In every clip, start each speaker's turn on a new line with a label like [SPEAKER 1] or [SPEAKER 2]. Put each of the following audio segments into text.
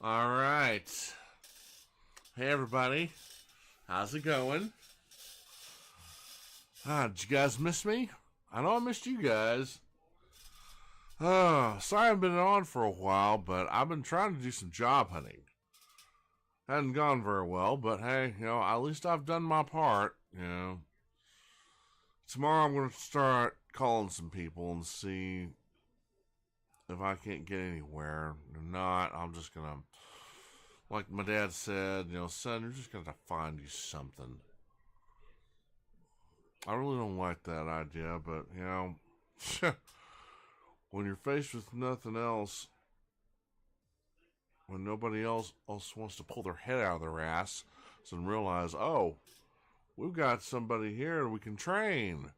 [SPEAKER 1] All right. Hey, everybody. How's it going? Did you guys miss me? I know I missed you guys. Sorry I've been on for a while, but I've been trying to do some job hunting. Hadn't gone very well, but hey, at least I've done my part, Tomorrow I'm going to start calling some people and see if I can't get anywhere. If not, I'm just going to, like my dad said, son, you're just going to find you something. I really don't like that idea, but, when you're faced with nothing else, when nobody else wants to pull their head out of their ass and realize, oh, we've got somebody here we can train.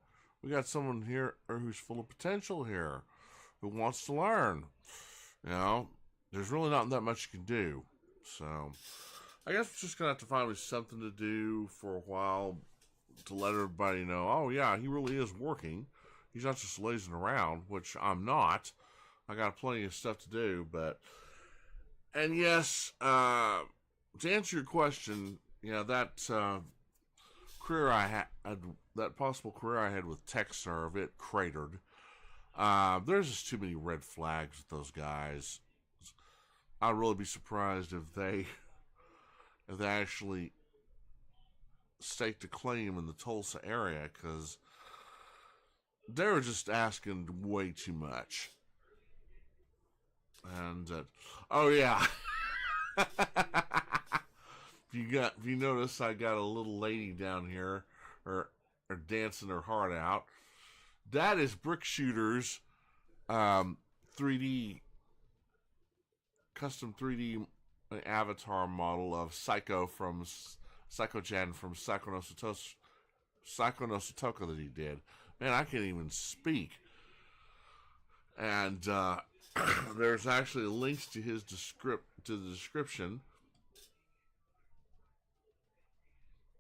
[SPEAKER 1] We got someone here who's full of potential here, who wants to learn. There's really not that much you can do. So, I guess we're just going to have to find me something to do for a while to let everybody know, oh yeah, he really is working. He's not just lazing around, which I'm not. I got plenty of stuff to do, and yes, to answer your question, that career I had, that possible career I had with TechServe, it cratered. There's just too many red flags with those guys. I'd really be surprised if they actually staked a claim in the Tulsa area, because they were just asking way too much. And oh yeah, if you notice, I got a little lady down here, or dancing her heart out. That is Brick Shooter's 3D custom 3D avatar model of Saiko Chan from Saiko No Sutoka that he did. Man, I can't even speak. And there's actually links to his the description.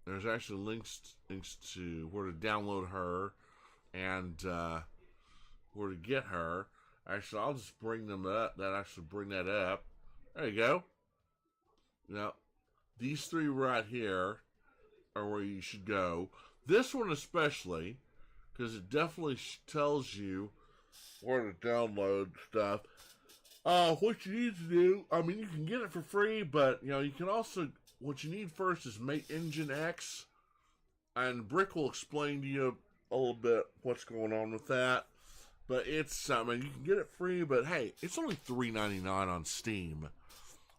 [SPEAKER 1] There's actually links to where to download her and where to get her. Actually, I'll just bring them up. Bring that up. There you go. Now, these three right here are where you should go. This one especially, because it definitely tells you where to download stuff. What you need to do, you can get it for free, but, you can also, what you need first is Mate Engine X, and Brick will explain to you a little bit what's going on with that, but it's, you can get it free, but hey, it's only $3.99 on Steam.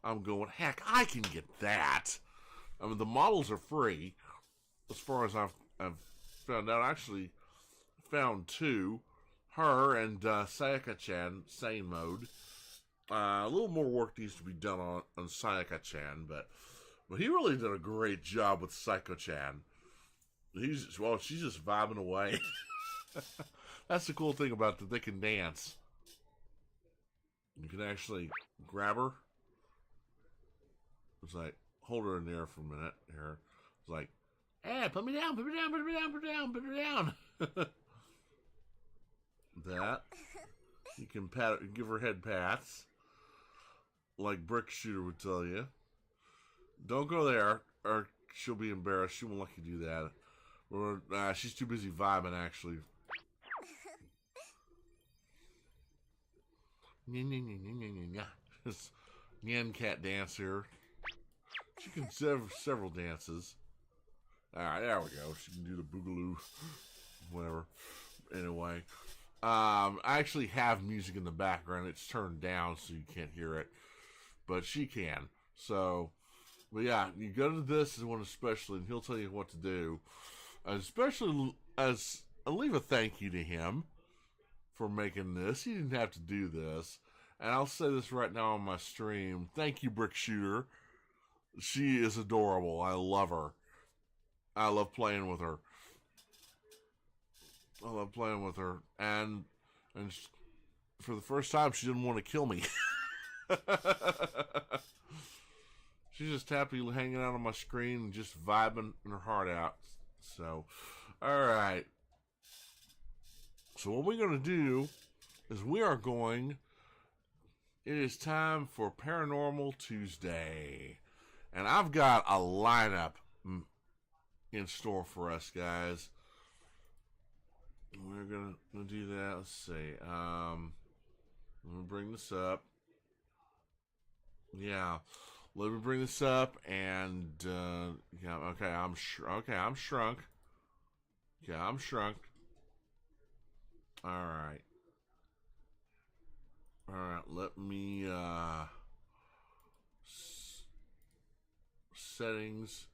[SPEAKER 1] I'm going, heck, I can get that. The models are free, as far as I've found out. I actually found two. Her and Sayaka-chan, sane mode. A little more work needs to be done on Sayaka-chan, but he really did a great job with Saiko-chan. She's just vibing away. That's the cool thing about that they can dance. You can actually grab her. It's like, hold her in there for a minute here. It's like, hey, put me down, put me down, put me down, put me down, put me down. That. You can give her head pats, like Brick Shooter would tell you. Don't go there, or she'll be embarrassed. She won't let you do that. Or she's too busy vibing, actually. It's Nyan Cat dance here. She can several dances. Alright, there we go. She can do the boogaloo. Whatever. Anyway. I actually have music in the background. It's turned down so you can't hear it. But she can. So, but yeah, you go to this one especially, and he'll tell you what to do. Especially as I leave a thank you to him for making this. He didn't have to do this. And I'll say this right now on my stream. Thank you, Brick Shooter. She is adorable. I love her. I love playing with her. I love playing with her. And for the first time, she didn't want to kill me. She's just happy hanging out on my screen and just vibing her heart out. So, alright. So what we're going to do is we are going It is time for Paranormal Tuesday. And I've got a lineup in store for us, guys. We're gonna do that. Let's see. Let me bring this up. Yeah, let me bring this up, and yeah. Okay, I'm shrunk. Okay, I'm shrunk. All right. All right. Let me settings.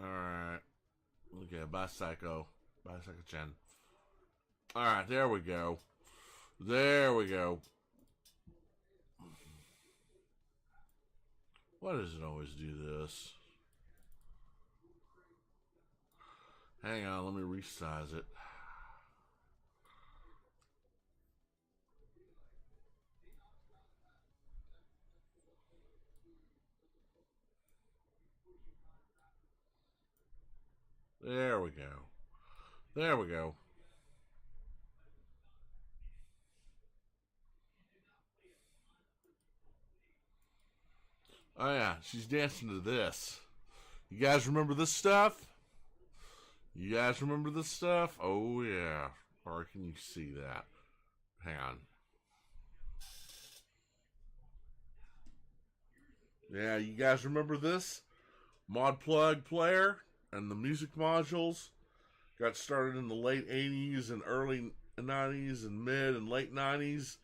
[SPEAKER 1] All right. Okay, bye Saiko. Bye Saiko-chan. All right, there we go. There we go. Why does it always do this? Hang on, let me resize it. There we go. There we go. Oh yeah, she's dancing to this. You guys remember this stuff? You guys remember this stuff? Oh yeah. Or can you see that? Hang on. Yeah, you guys remember this? Mod Plug player and the music modules got started in the late 80s and early 90s and mid and late 90s.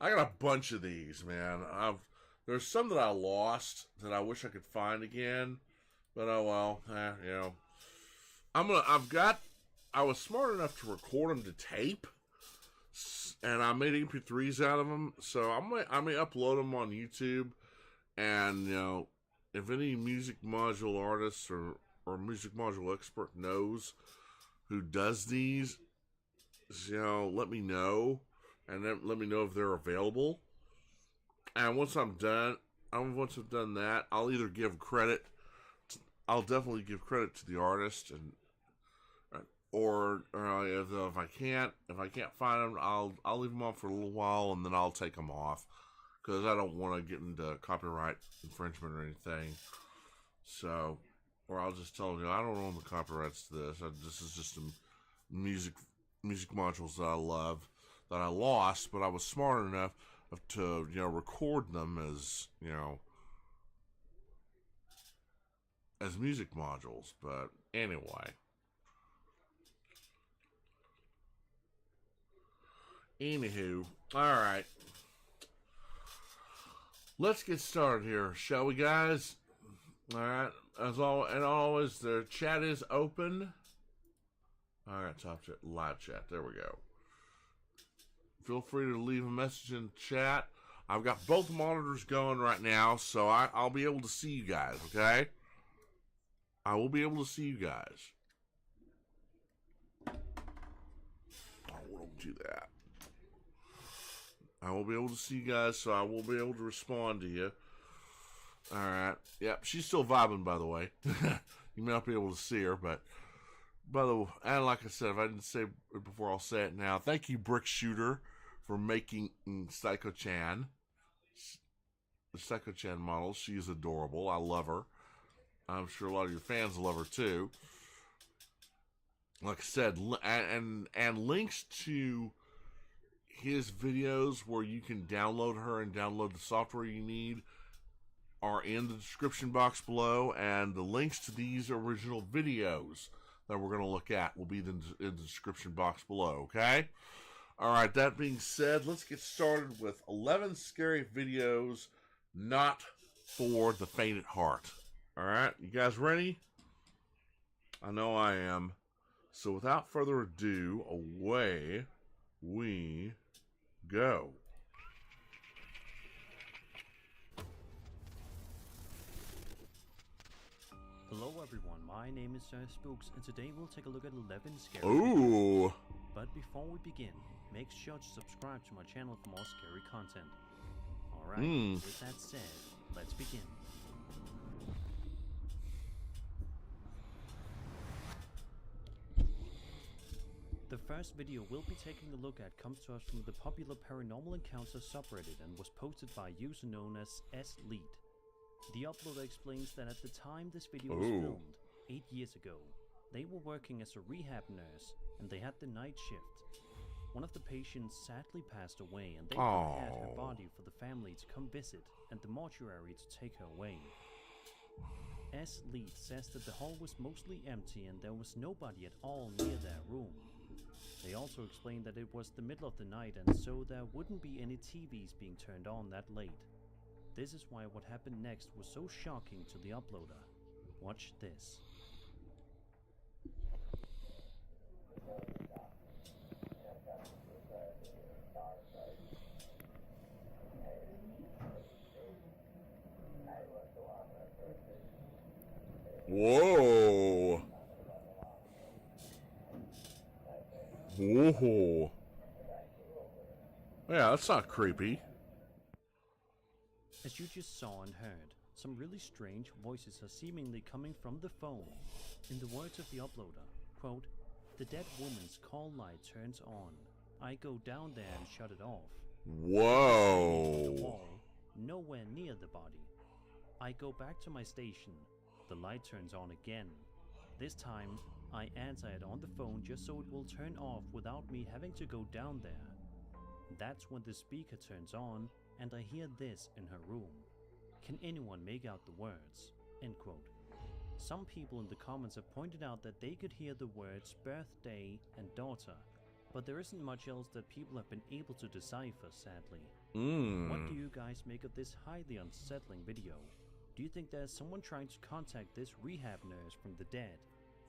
[SPEAKER 1] I got a bunch of these, man. There's some that I lost that I wish I could find again, but oh well, you know. I was smart enough to record them to tape, and I made MP3s out of them, so I may upload them on YouTube, and you know, if any music module artists or music module expert knows who does these, you know, let me know, and then let me know if they're available. And once I've done that, I'll either give credit. I'll definitely give credit to the artist, and or if I can't find them, I'll leave them on for a little while, and then I'll take them off because I don't want to get into copyright infringement or anything. So, or I'll just tell them, I don't own the copyrights to this. This is just some music modules that I love that I lost, but I was smart enough to record them as as music modules. But anyway, anywho, all right, let's get started here, shall we, guys? All right, as always, the chat is open. All right, top chat, live chat. There we go. Feel free to leave a message in the chat. I've got both monitors going right now, so I'll be able to see you guys, okay? I will be able to see you guys. Oh, don't do that. I will be able to see you guys, so I will be able to respond to you. All right. Yep, she's still vibing, by the way. You may not be able to see her, but... By the way, and like I said, if I didn't say it before, I'll say it now. Thank you, Brick Shooter, for making Saiko-chan. The Saiko-chan model. She is adorable. I love her. I'm sure a lot of your fans love her too. Like I said, and links to his videos where you can download her and download the software you need are in the description box below, and the links to these original videos that we're going to look at will be in the description box below, okay? All right, that being said, let's get started with 11 scary videos not for the faint at heart. All right, you guys ready? I know I am. So without further ado, away we go.
[SPEAKER 2] Hello everyone, my name is Sir Spooks, and today we'll take a look at 11 scary
[SPEAKER 1] Ooh.
[SPEAKER 2] videos. But before we begin, make sure to subscribe to my channel for more scary content. Alright, with that said, let's begin. The first video we'll be taking a look at comes to us from the popular Paranormal Encounters subreddit and was posted by a user known as SLead. The uploader explains that at the time this video was filmed, 8 years ago, they were working as a rehab nurse and they had the night shift. One of the patients sadly passed away and they prepared her body for the family to come visit and the mortuary to take her away. SLead says that the hall was mostly empty and there was nobody at all near their room. They also explained that it was the middle of the night and so there wouldn't be any TVs being turned on that late. This is why what happened next was so shocking to the uploader. Watch this.
[SPEAKER 1] Whoa. Whoa. Yeah, that's not creepy.
[SPEAKER 2] As you just saw and heard, some really strange voices are seemingly coming from the phone. In the words of the uploader, quote, "The dead woman's call light turns on. I go down there and shut it off.
[SPEAKER 1] Whoa.
[SPEAKER 2] The wall, nowhere near the body. I go back to my station. The light turns on again. This time, I answer it on the phone just so it will turn off without me having to go down there. That's when the speaker turns on and I hear this in her room. Can anyone make out the words?" End quote. Some people in the comments have pointed out that they could hear the words birthday and daughter, but there isn't much else that people have been able to decipher, sadly. What do you guys make of this highly unsettling video? Do you think there's someone trying to contact this rehab nurse from the dead?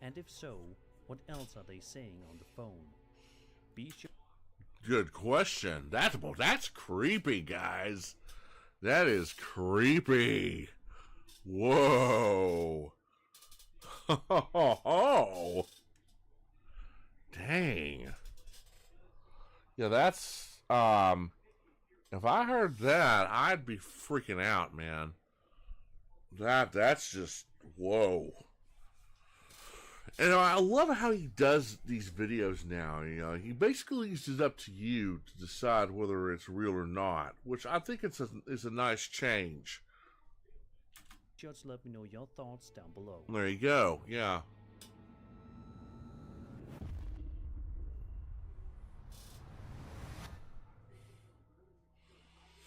[SPEAKER 2] And if so, what else are they saying on the phone? Be sure.
[SPEAKER 1] Good question. That's creepy, guys. That is creepy. Whoa. Oh. Dang. Yeah, that's if I heard that, I'd be freaking out, man. That's just whoa. And I love how he does these videos now. You know, he basically leaves it up to you to decide whether it's real or not, which I think is a nice change.
[SPEAKER 2] Just let me know your thoughts down below.
[SPEAKER 1] There you go. Yeah.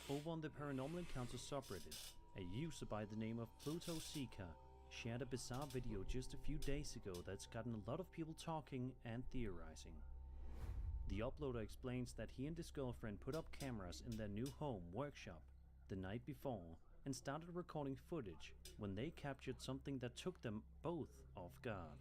[SPEAKER 2] Over on the Paranormal Encounters subreddit, a user by the name of Pluto Seeker shared a bizarre video just a few days ago that's gotten a lot of people talking and theorizing. The uploader explains that he and his girlfriend put up cameras in their new home workshop the night before and started recording footage when they captured something that took them both off guard.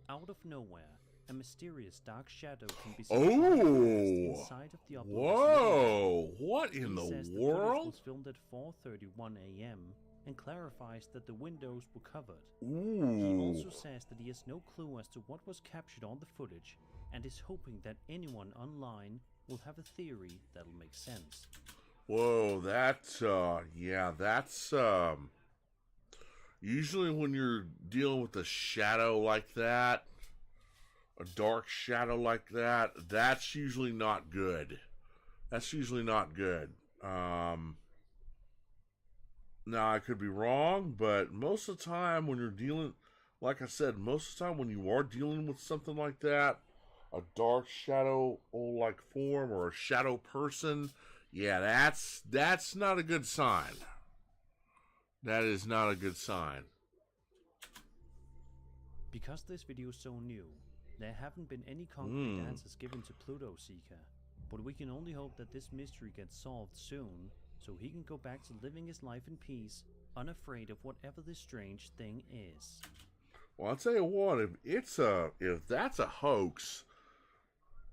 [SPEAKER 2] Out of nowhere, a mysterious dark shadow can be seen inside of the uploader's
[SPEAKER 1] Whoa! What in
[SPEAKER 2] he
[SPEAKER 1] the
[SPEAKER 2] says
[SPEAKER 1] world?
[SPEAKER 2] The footage was filmed at 4:31 a.m. and clarifies that the windows were covered.
[SPEAKER 1] Ooh.
[SPEAKER 2] He also says that he has no clue as to what was captured on the footage and is hoping that anyone online will have a theory that'll make sense.
[SPEAKER 1] Whoa, that's usually when you're dealing with a shadow like that, a dark shadow like that, that's usually not good. That's usually not good. Now, I could be wrong, but most of the time when you're dealing, like I said, most of the time when you are dealing with something like that, a dark shadow-like form or a shadow person, yeah, that's not a good sign. That is not a good sign.
[SPEAKER 2] Because this video is so new, there haven't been any concrete answers given to Pluto Seeker, but we can only hope that this mystery gets solved soon, so he can go back to living his life in peace, unafraid of whatever this strange thing is.
[SPEAKER 1] Well, I'll tell you what, if that's a hoax,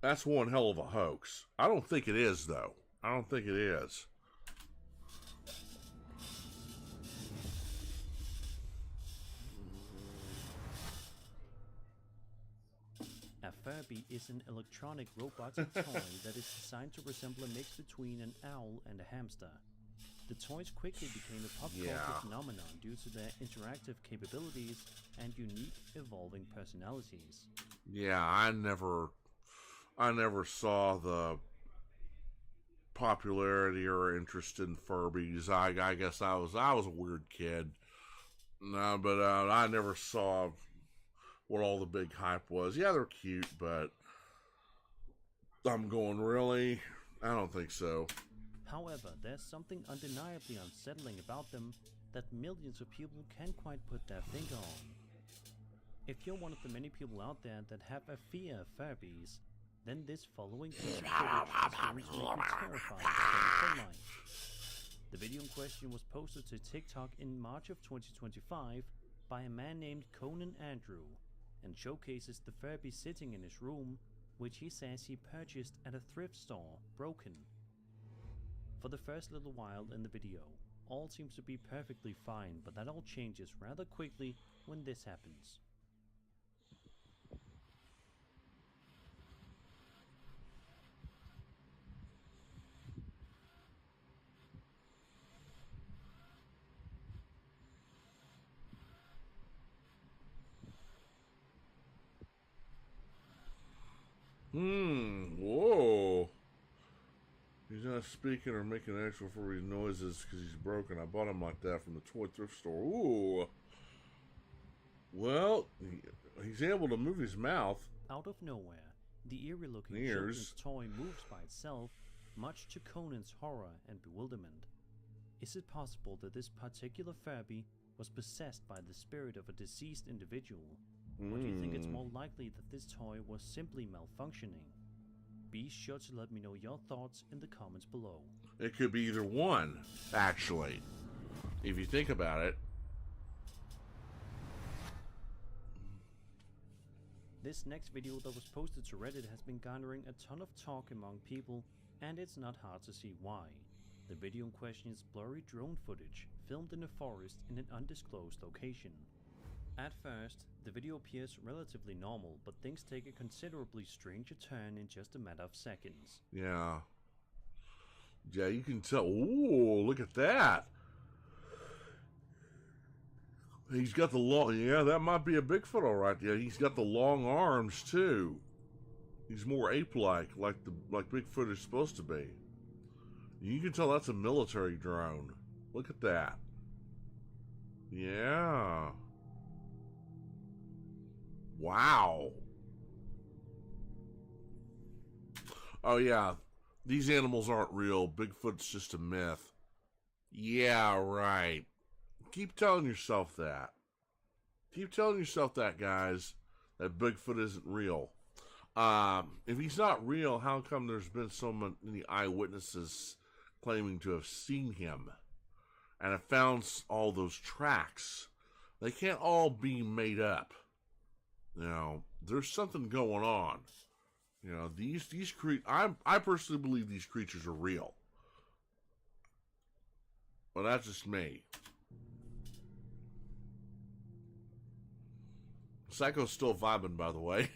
[SPEAKER 1] that's one hell of a hoax. I don't think it is, though. I don't think it is.
[SPEAKER 2] A Furby is an electronic robotic toy that is designed to resemble a mix between an owl and a hamster. The toys quickly became a pop culture phenomenon due to their interactive capabilities and unique evolving personalities.
[SPEAKER 1] Yeah, I never saw the popularity or interest in Furbies. I guess I was a weird kid. No, but I never saw what all the big hype was. Yeah, they're cute, but I'm going, really? I don't think so.
[SPEAKER 2] However, there's something undeniably unsettling about them that millions of people can't quite put their finger on. If you're one of the many people out there that have a fear of Furbies, then this following piece of footage is going to make you terrified for life. The video in question was posted to TikTok in March of 2025 by a man named Conan Andrew and showcases the Furby sitting in his room, which he says he purchased at a thrift store, broken. For the first little while in the video, all seems to be perfectly fine, but that all changes rather quickly when this happens.
[SPEAKER 1] Whoa. He's not speaking or making actual Furby noises because he's broken. I bought him like that from the toy thrift store. Ooh. Well, he's able to move his mouth.
[SPEAKER 2] Out of nowhere, the eerie-looking children's toy moves by itself, much to Conan's horror and bewilderment. Is it possible that this particular Furby was possessed by the spirit of a deceased individual? Or do you think it's more likely that this toy was simply malfunctioning? Be sure to let me know your thoughts in the comments below.
[SPEAKER 1] It could be either one, actually, if you think about it.
[SPEAKER 2] This next video that was posted to Reddit has been garnering a ton of talk among people, and it's not hard to see why. The video in question is blurry drone footage, filmed in a forest in an undisclosed location. At first, the video appears relatively normal, but things take a considerably stranger turn in just a matter of seconds.
[SPEAKER 1] Yeah. Yeah, you can tell. Ooh, look at that. He's got the long, yeah, that might be a Bigfoot all right. Yeah, he's got the long arms too. He's more ape-like, like Bigfoot is supposed to be. You can tell that's a military drone. Look at that. Yeah. Wow. Oh yeah, these animals aren't real. Bigfoot's just a myth. Yeah, right. Keep telling yourself that. Keep telling yourself that, guys, that Bigfoot isn't real. If he's not real, how come there's been so many eyewitnesses claiming to have seen him and have found all those tracks? They can't all be made up. You know, there's something going on. You know, these I personally believe these creatures are real. Well, that's just me. Saiko's still vibing, by the way.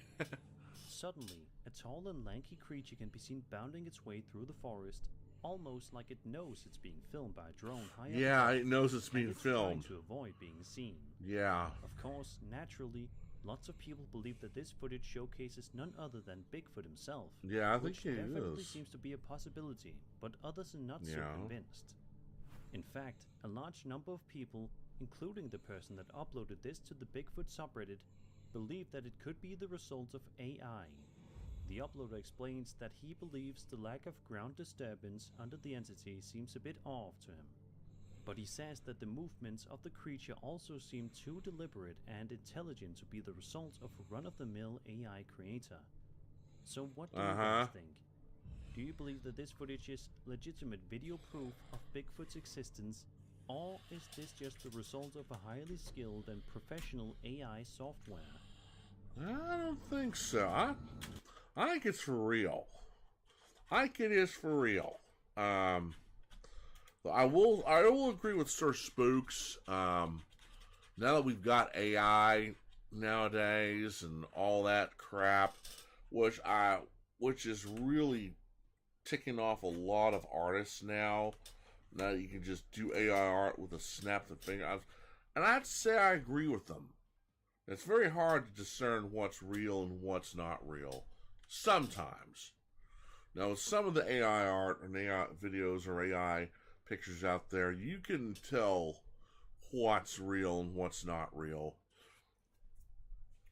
[SPEAKER 2] Suddenly, a tall and lanky creature can be seen bounding its way through the forest, almost like it knows it's being filmed by a drone high up.
[SPEAKER 1] Yeah, it knows it's being filmed.
[SPEAKER 2] Trying to avoid being seen.
[SPEAKER 1] Yeah.
[SPEAKER 2] Of course, naturally, lots of people believe that this footage showcases none other than Bigfoot himself.
[SPEAKER 1] Yeah, I think
[SPEAKER 2] it definitely seems to be a possibility, but others are not so convinced. In fact, a large number of people, including the person that uploaded this to the Bigfoot subreddit, believe that it could be the result of AI. The uploader explains that he believes the lack of ground disturbance under the entity seems a bit off to him. But he says that the movements of the creature also seem too deliberate and intelligent to be the result of a run-of-the-mill AI creator. So what do you guys think? Do you believe that this footage is legitimate video proof of Bigfoot's existence, or is this just the result of a highly skilled and professional AI software?
[SPEAKER 1] I don't think so. I think it's for real. I think it is for real. I will agree with Sir Spooks. Now that we've got AI nowadays and all that crap, which is really ticking off a lot of artists now. Now you can just do AI art with a snap of the finger. And I'd say I agree with them. It's very hard to discern what's real and what's not real. Sometimes. Now, with some of the AI art and AI videos or AI pictures out there, you can tell what's real and what's not real.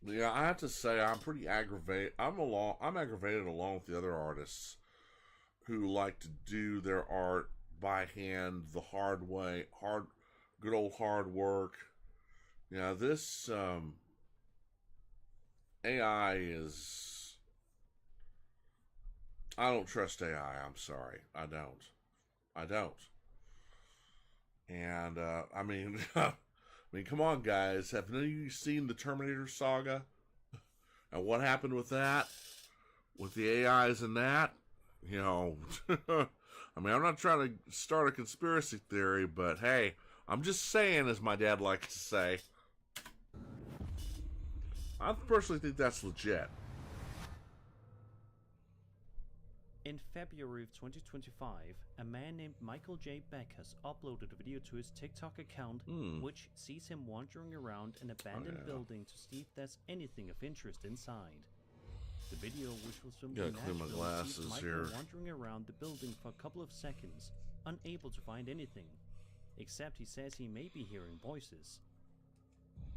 [SPEAKER 1] Yeah, I have to say I'm pretty aggravated. I'm aggravated along with the other artists who like to do their art by hand, the hard way, good old hard work. Yeah, this AI is. I don't trust AI. I'm sorry, I don't. And I mean, come on, guys. Have none of you seen the Terminator saga and what happened with that, with the AIs and that? You know, I mean, I'm not trying to start a conspiracy theory, but hey, I'm just saying, as my dad likes to say. I personally think that's legit.
[SPEAKER 2] In February of 2025, a man named Michael J. Beck has uploaded a video to his TikTok account, which sees him wandering around an abandoned building to see if there's anything of interest inside. The video, which was filmed in Nashville, sees Michael wandering around the building for a couple of seconds, unable to find anything, except he says he may be hearing voices.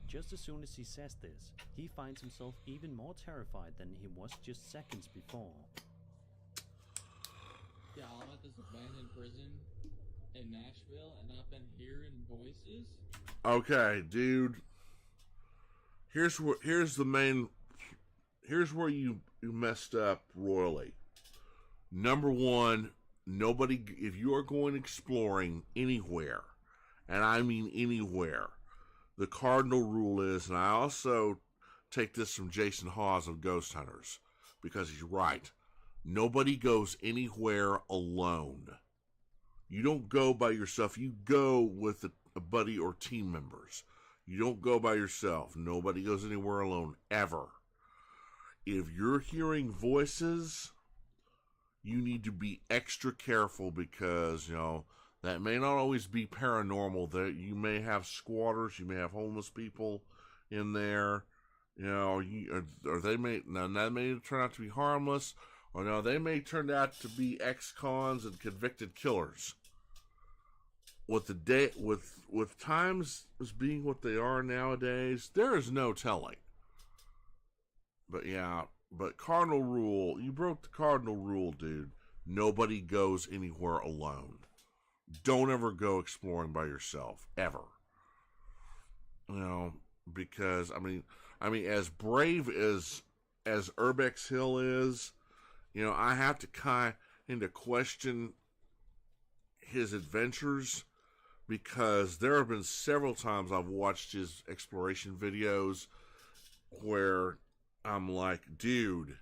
[SPEAKER 2] Just as soon as he says this, he finds himself even more terrified than he was just seconds before.
[SPEAKER 3] Yeah, I'm at this abandoned prison in Nashville, and I've been hearing voices.
[SPEAKER 1] Okay, dude. Here's where you messed up royally. Number one, nobody. If you are going exploring anywhere, and I mean anywhere, the cardinal rule is, and I also take this from Jason Hawes of Ghost Hunters, because he's right. Nobody goes anywhere alone. You don't go by yourself. You go with a buddy or team members. You don't go by yourself. Nobody goes anywhere alone, ever. If you're hearing voices, you need to be extra careful because, that may not always be paranormal. That you may have squatters, you may have homeless people in there, or they may turn out to be harmless. Or no, they may turn out to be ex-cons and convicted killers. With times as being what they are nowadays, there is no telling. But cardinal rule, you broke the cardinal rule, dude. Nobody goes anywhere alone. Don't ever go exploring by yourself, ever. Because I mean, as brave as Urbex Hill is. I have to kind of question his adventures because there have been several times I've watched his exploration videos where I'm like, dude,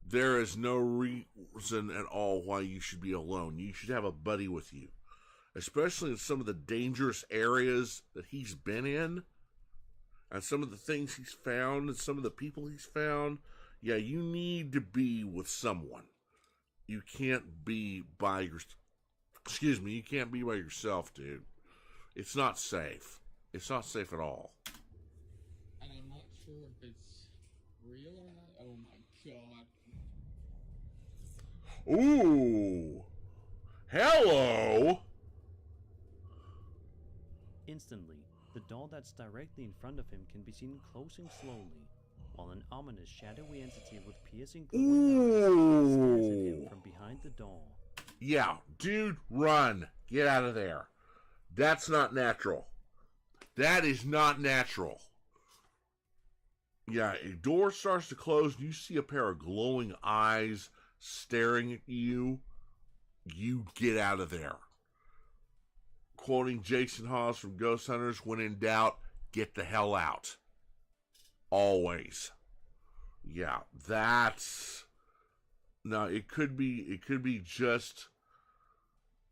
[SPEAKER 1] there is no reason at all why you should be alone. You should have a buddy with you, especially in some of the dangerous areas that he's been in and some of the things he's found and some of the people he's found. Yeah, you need to be with someone. You can't be by you can't be by yourself, dude. It's not safe. It's not safe at all.
[SPEAKER 3] And I'm not sure if it's real or not. Oh my god.
[SPEAKER 1] Ooh. Hello.
[SPEAKER 2] Instantly, the door that's directly in front of him can be seen closing slowly, while an ominous, shadowy entity with piercing glowing eyes stares at him from behind the door.
[SPEAKER 1] Yeah, dude, run. Get out of there. That's not natural. That is not natural. Yeah, a door starts to close and you see a pair of glowing eyes staring at you. You get out of there. Quoting Jason Hawes from Ghost Hunters, when in doubt, get the hell out. Always. Yeah, that's... Now, it could be just...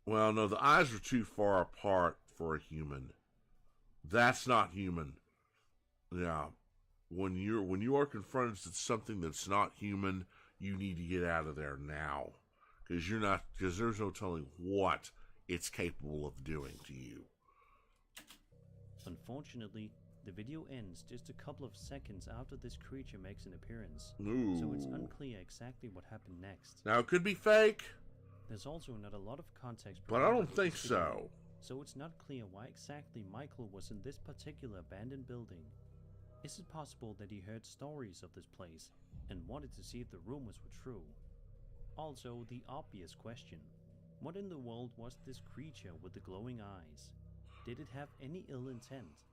[SPEAKER 1] Well, no, the eyes are too far apart for a human. That's not human. Yeah. when you are confronted with something that's not human, you need to get out of there now, because there's no telling what it's capable of doing to you.
[SPEAKER 2] Unfortunately, the video ends just a couple of seconds after this creature makes an appearance,
[SPEAKER 1] Ooh.
[SPEAKER 2] so it's unclear exactly what happened next.
[SPEAKER 1] Now, it could be fake,
[SPEAKER 2] There's also not a lot of context
[SPEAKER 1] but I
[SPEAKER 2] provided
[SPEAKER 1] don't
[SPEAKER 2] with
[SPEAKER 1] think
[SPEAKER 2] this video,
[SPEAKER 1] so.
[SPEAKER 2] so it's not clear why exactly Michael was in this particular abandoned building. Is it possible that he heard stories of this place and wanted to see if the rumors were true? Also, the obvious question: what in the world was this creature with the glowing eyes? Did it have any ill intent?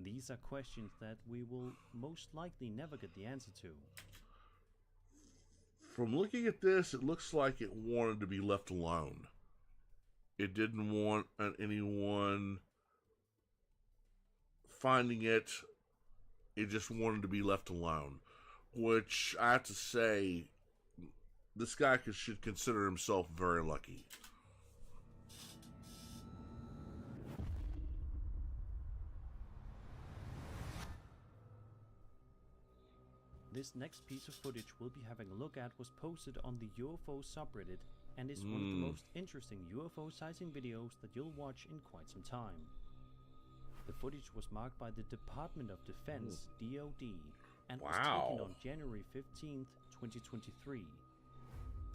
[SPEAKER 2] These are questions that we will most likely never get the answer to.
[SPEAKER 1] From looking at this, it looks like it wanted to be left alone. It didn't want anyone finding it. It just wanted to be left alone. Which, I have to say, this guy should consider himself very lucky.
[SPEAKER 2] This next piece of footage we'll be having a look at was posted on the UFO subreddit and is one of the most interesting UFO sighting videos that you'll watch in quite some time. The footage was marked by the Department of Defense, DoD, and was taken on January 15th, 2023.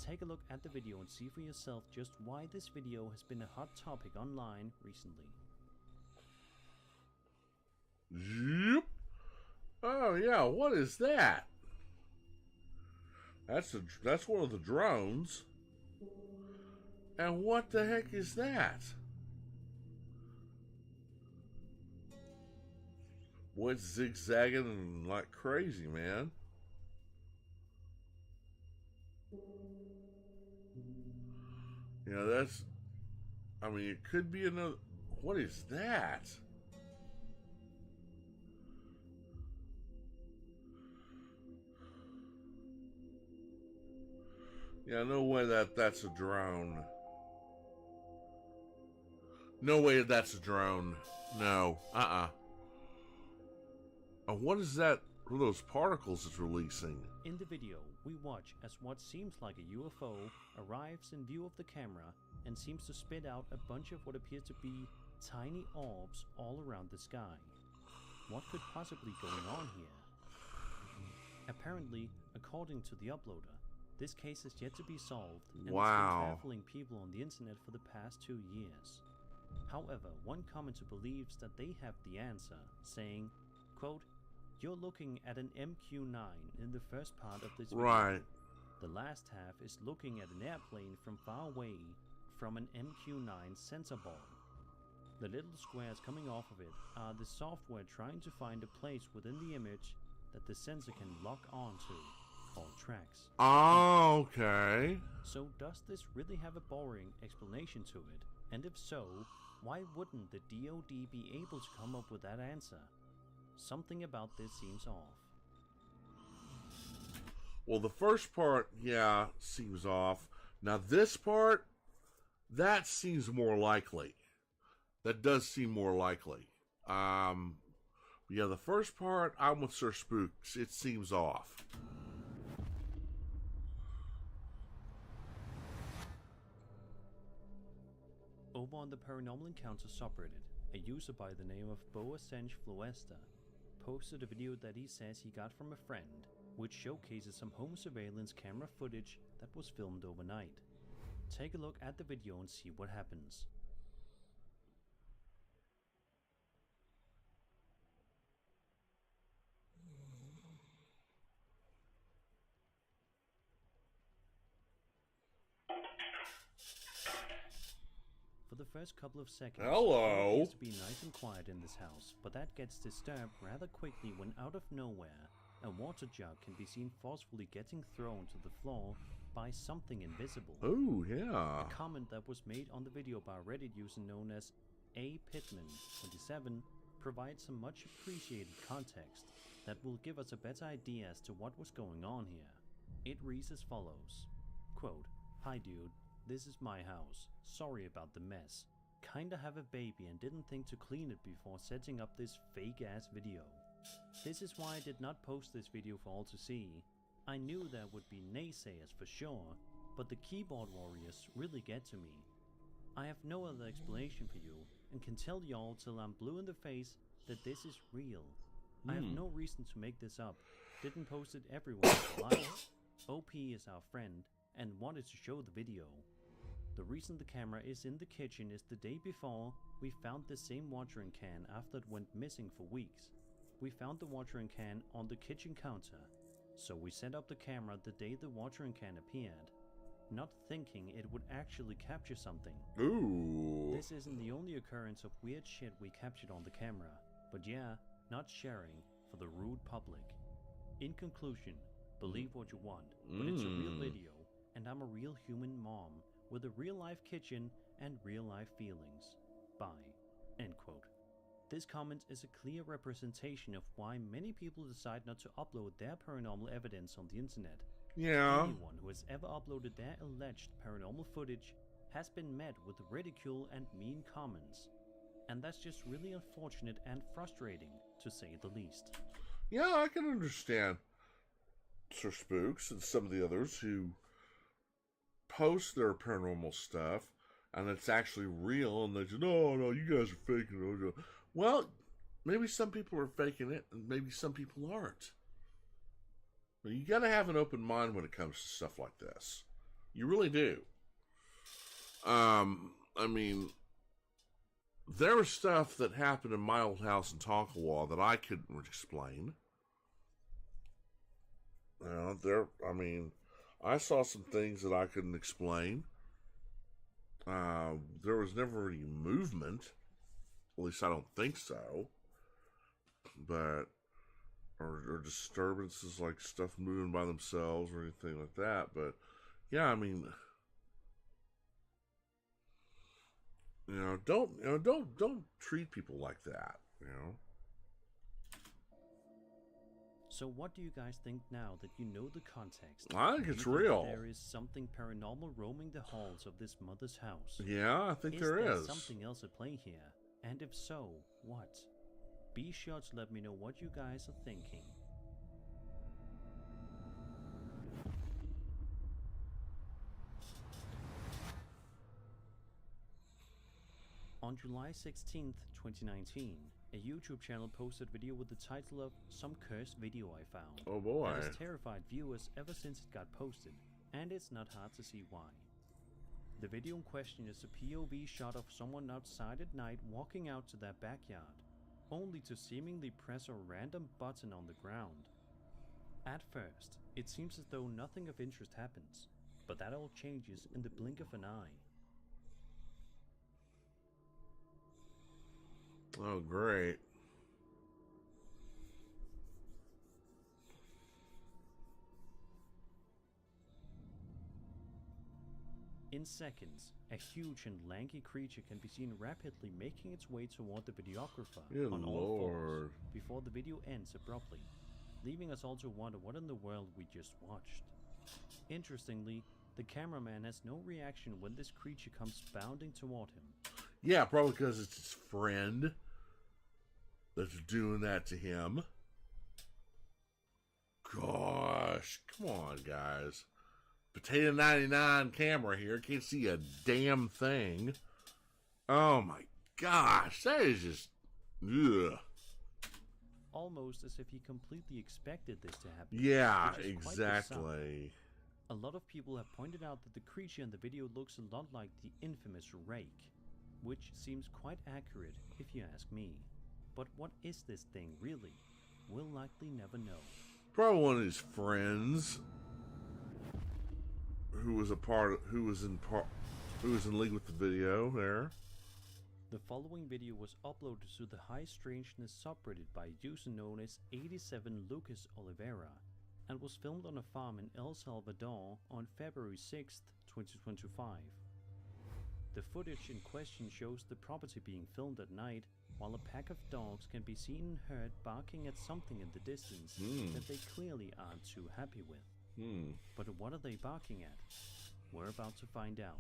[SPEAKER 2] Take a look at the video and see for yourself just why this video has been a hot topic online recently.
[SPEAKER 1] Yep. Oh yeah, what is that? That's one of the drones. And what the heck is that? What's zigzagging like crazy, man? You know, it could be another. What is that? Yeah, no way that's a drone. No way that's a drone. No. What is that? What are those particles it's releasing?
[SPEAKER 2] In the video, we watch as what seems like a UFO arrives in view of the camera and seems to spit out a bunch of what appears to be tiny orbs all around the sky. What could possibly be going on here? Apparently, according to the uploader, this case is yet to be solved and it's been baffling people on the internet for the past 2 years. However, one commenter believes that they have the answer, saying, quote, "You're looking at an MQ-9 in the first part of this video.
[SPEAKER 1] Right.
[SPEAKER 2] The last half is looking at an airplane from far away from an MQ-9 sensor ball. The little squares coming off of it are the software trying to find a place within the image that the sensor can lock onto, called tracks."
[SPEAKER 1] Oh, okay.
[SPEAKER 2] So does this really have a boring explanation to it? And if so, why wouldn't the DoD be able to come up with that answer? Something about this seems off.
[SPEAKER 1] Well, the first part, yeah, seems off. Now, this part, that seems more likely. That does seem more likely. Yeah, the first part, I'm with Sir Spooks. It seems off.
[SPEAKER 2] Over on the Paranormal Encounter subreddit, a user by the name of Boasenj Floesta posted a video that he says he got from a friend, which showcases some home surveillance camera footage that was filmed overnight. Take a look at the video and see what happens. For the first couple of seconds,
[SPEAKER 1] Hello.
[SPEAKER 2] it appears to be nice and quiet in this house, but that gets disturbed rather quickly when out of nowhere, a water jug can be seen forcefully getting thrown to the floor by something invisible.
[SPEAKER 1] Oh, yeah.
[SPEAKER 2] A comment that was made on the video by a Reddit user known as A Pitman27 provides some much appreciated context that will give us a better idea as to what was going on here. It reads as follows, quote, "Hi dude, this is my house. Sorry about the mess. Kinda have a baby and didn't think to clean it before setting up this fake ass video. This is why I did not post this video for all to see. I knew there would be naysayers for sure, but the keyboard warriors really get to me. I have no other explanation for you, and can tell y'all till I'm blue in the face that this is real. I have no reason to make this up. Didn't post it everywhere online. OP is our friend, and wanted to show the video. The reason the camera is in the kitchen is the day before, we found the same watering can after it went missing for weeks. We found the watering can on the kitchen counter, so we set up the camera the day the watering can appeared, not thinking it would actually capture something.
[SPEAKER 1] Ooh.
[SPEAKER 2] This isn't the only occurrence of weird shit we captured on the camera, but yeah, not sharing for the rude public. In conclusion, believe what you want, but it's a real video, and I'm a real human mom with a real life kitchen and real life feelings. Bye. End quote. This comment is a clear representation of why many people decide not to upload their paranormal evidence on the internet.
[SPEAKER 1] Yeah.
[SPEAKER 2] Anyone who has ever uploaded their alleged paranormal footage has been met with ridicule and mean comments. And that's just really unfortunate and frustrating, to say the least.
[SPEAKER 1] Yeah, I can understand Sir Spooks and some of the others who post their paranormal stuff and it's actually real and they say, no, you guys are faking it. Well, maybe some people are faking it and maybe some people aren't. But you gotta have an open mind when it comes to stuff like this. You really do. I mean, there was stuff that happened in my old house in Tonkawa that I couldn't explain. I saw some things that I couldn't explain. There was never any movement. At least I don't think so. But, or disturbances like stuff moving by themselves or anything like that. But, yeah, I mean, don't treat people like that,
[SPEAKER 2] So what do you guys think now that you know the context?
[SPEAKER 1] I think it's
[SPEAKER 2] Do you
[SPEAKER 1] real.
[SPEAKER 2] There is something paranormal roaming the halls of this mother's house.
[SPEAKER 1] Yeah, I think there is.
[SPEAKER 2] Something else at play here? And if so, what? Be sure to let me know what you guys are thinking. On July 16th, 2019, a YouTube channel posted a video with the title of Some Cursed Video I Found.
[SPEAKER 1] Oh boy.
[SPEAKER 2] That has terrified viewers ever since it got posted, and it's not hard to see why. The video in question is a POV shot of someone outside at night walking out to their backyard, only to seemingly press a random button on the ground. At first, it seems as though nothing of interest happens, but that all changes in the blink of an eye.
[SPEAKER 1] Oh, great.
[SPEAKER 2] In seconds, a huge and lanky creature can be seen rapidly making its way toward the videographer
[SPEAKER 1] Good
[SPEAKER 2] on all
[SPEAKER 1] Lord.
[SPEAKER 2] fours before the video ends abruptly, leaving us all to wonder what in the world we just watched. Interestingly, the cameraman has no reaction when this creature comes bounding toward him.
[SPEAKER 1] Yeah, probably because it's his friend that's doing that to him. Gosh, come on, guys. Potato 99 camera here. Can't see a damn thing. Oh my gosh, that is just... Ugh.
[SPEAKER 2] Almost as if he completely expected this to happen.
[SPEAKER 1] Yeah,
[SPEAKER 2] which is quite bizarre.
[SPEAKER 1] exactly.
[SPEAKER 2] A lot of people have pointed out that the creature in the video looks a lot like the infamous Rake, which seems quite accurate if you ask me. But what is this thing really? We'll likely never know.
[SPEAKER 1] Probably one of his friends who was in league with the video there.
[SPEAKER 2] The following video was uploaded to the High Strangeness subreddit by a user known as 87 Lucas Oliveira and was filmed on a farm in El Salvador on February 6th, 2025. The footage in question shows the property being filmed at night, while a pack of dogs can be seen and heard barking at something in the distance that they clearly aren't too happy with. But what are they barking at? We're about to find out.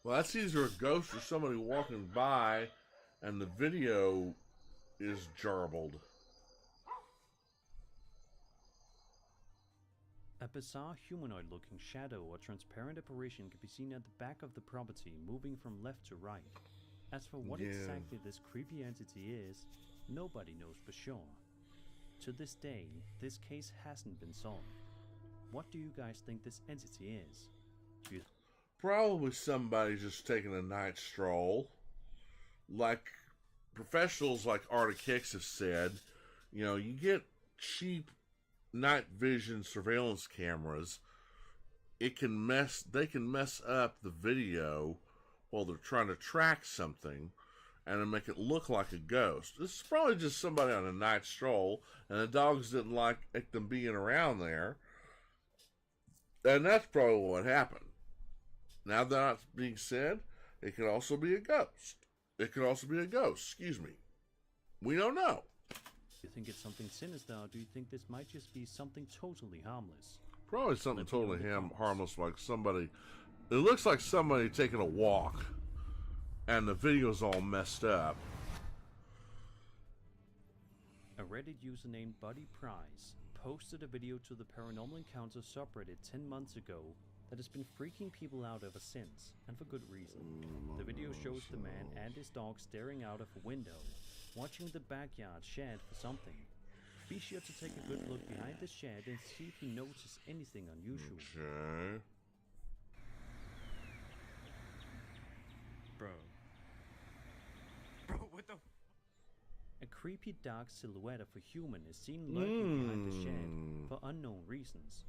[SPEAKER 1] Well, that's either a ghost or somebody walking by, and the video is jarbled.
[SPEAKER 2] A bizarre humanoid-looking shadow or transparent apparition can be seen at the back of the property, moving from left to right. As for what exactly this creepy entity is, nobody knows for sure. To this day, this case hasn't been solved. What do you guys think this entity is?
[SPEAKER 1] Probably somebody just taking a night stroll. Like professionals like Arctic Hicks have said, you know, you get cheap night vision surveillance cameras. They can mess up the video while they're trying to track something and make it look like a ghost. This is probably just somebody on a night stroll, and the dogs didn't like them being around there. And that's probably what happened. Now that's being said, it could also be a ghost. Excuse me. We don't know.
[SPEAKER 2] Do you think it's something sinister, or do you think this might just be something totally harmless?
[SPEAKER 1] Probably something totally harmless, like somebody... It looks like somebody taking a walk, and the video's all messed up.
[SPEAKER 2] A Reddit user named Buddy Price posted a video to the Paranormal Encounter subreddit 10 months ago that has been freaking people out ever since, and for good reason. The video shows the man and his dog staring out of a window, watching the backyard shed for something. Be sure to take a good look behind the shed and see if you notice anything unusual.
[SPEAKER 1] Okay.
[SPEAKER 4] Bro, what the?
[SPEAKER 2] A creepy dark silhouette of a human is seen lurking behind the shed for unknown reasons.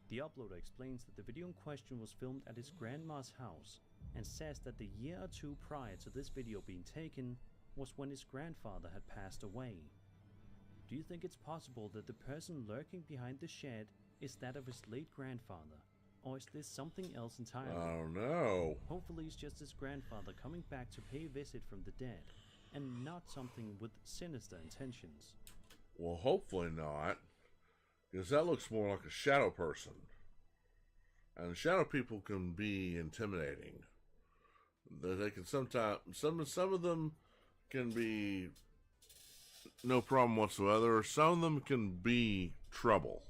[SPEAKER 2] The uploader explains that the video in question was filmed at his grandma's house and says that the year or two prior to this video being taken was when his grandfather had passed away. Do you think it's possible that the person lurking behind the shed is that of his late grandfather? Or is this something else entirely?
[SPEAKER 1] I don't know.
[SPEAKER 2] Hopefully it's just his grandfather coming back to pay a visit from the dead, and not something with sinister intentions.
[SPEAKER 1] Well, hopefully not. Because that looks more like a shadow person. And shadow people can be intimidating. They can sometimes... Some of them can be no problem whatsoever. Some of them can be trouble.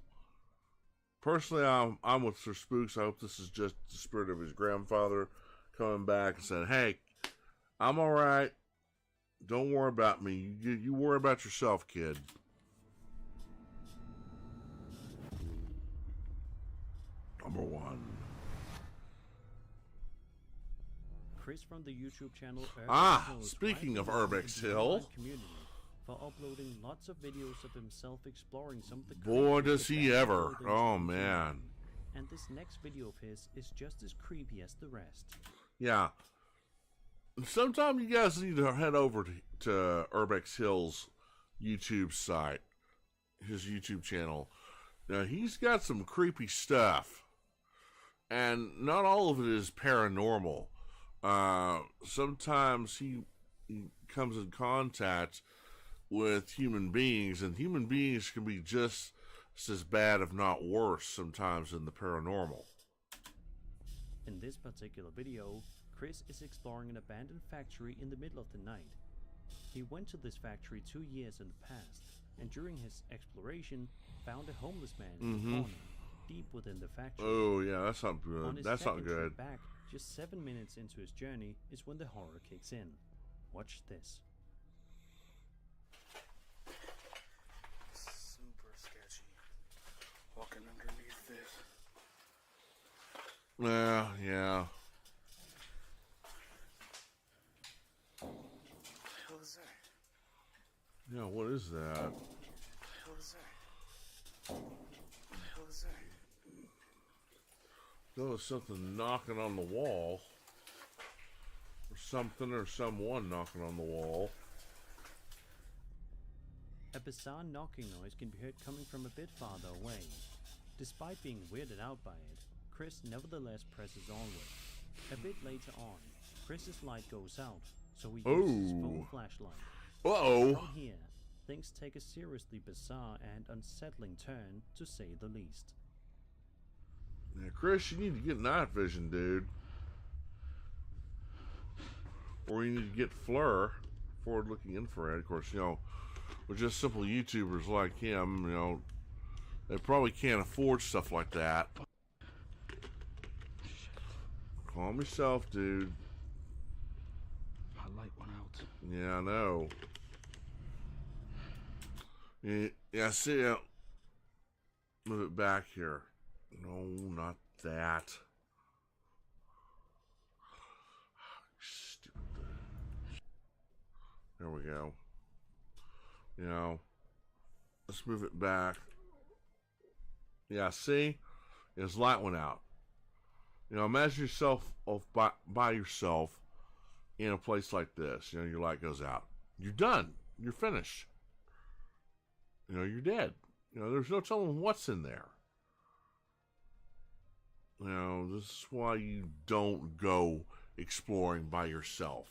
[SPEAKER 1] Personally, I'm with Sir Spooks. I hope this is just the spirit of his grandfather coming back and saying, hey, I'm alright. Don't worry about me. You worry about yourself, kid. Number 1.
[SPEAKER 2] Chris from the YouTube channel
[SPEAKER 1] speaking of Urbex Hill,
[SPEAKER 2] community for uploading lots of videos of himself exploring some of the
[SPEAKER 1] boy does he ever. Oh man.
[SPEAKER 2] And this next video of his is just as creepy as the rest.
[SPEAKER 1] Yeah. Sometime you guys need to head over to Urbex Hill's YouTube site, his YouTube channel. Now he's got some creepy stuff, and not all of it is paranormal. Sometimes he comes in contact with human beings, and human beings can be just as bad, if not worse, sometimes in the paranormal.
[SPEAKER 2] In this particular video, Chris is exploring an abandoned factory in the middle of the night. He went to this factory 2 years in the past, and during his exploration, found a homeless man in the corner, deep within the factory.
[SPEAKER 1] Oh yeah, that's not good. That's not good.
[SPEAKER 2] Back, just 7 minutes into his journey is when the horror kicks in. Watch this.
[SPEAKER 4] Super sketchy. Walking underneath this.
[SPEAKER 1] Yeah.
[SPEAKER 4] What the hell is that?
[SPEAKER 1] Yeah, what is that?
[SPEAKER 4] What the hell is that? What the hell is that?
[SPEAKER 1] There was something knocking on the wall. Or something or someone knocking on the wall.
[SPEAKER 2] A bizarre knocking noise can be heard coming from a bit farther away. Despite being weirded out by it, Chris nevertheless presses onward. A bit later on, Chris's light goes out, so he uses his phone flashlight. From here, things take a seriously bizarre and unsettling turn, to say the least.
[SPEAKER 1] Yeah, Chris, you need to get night vision, dude. or you need to get FLIR, forward-looking infrared. Of course, you know, with just simple YouTubers like him, you know, they probably can't afford stuff like that. Calm yourself, dude.
[SPEAKER 5] My light went out.
[SPEAKER 1] Yeah, I know. Yeah, see, move it back here. No, not that. Stupid. There we go. You know, let's move it back. Yeah, see? His light went out. You know, imagine yourself by yourself in a place like this. You know, your light goes out. You're done. You're finished. You know, you're dead. You know, there's no telling what's in there. You know, this is why you don't go exploring by yourself.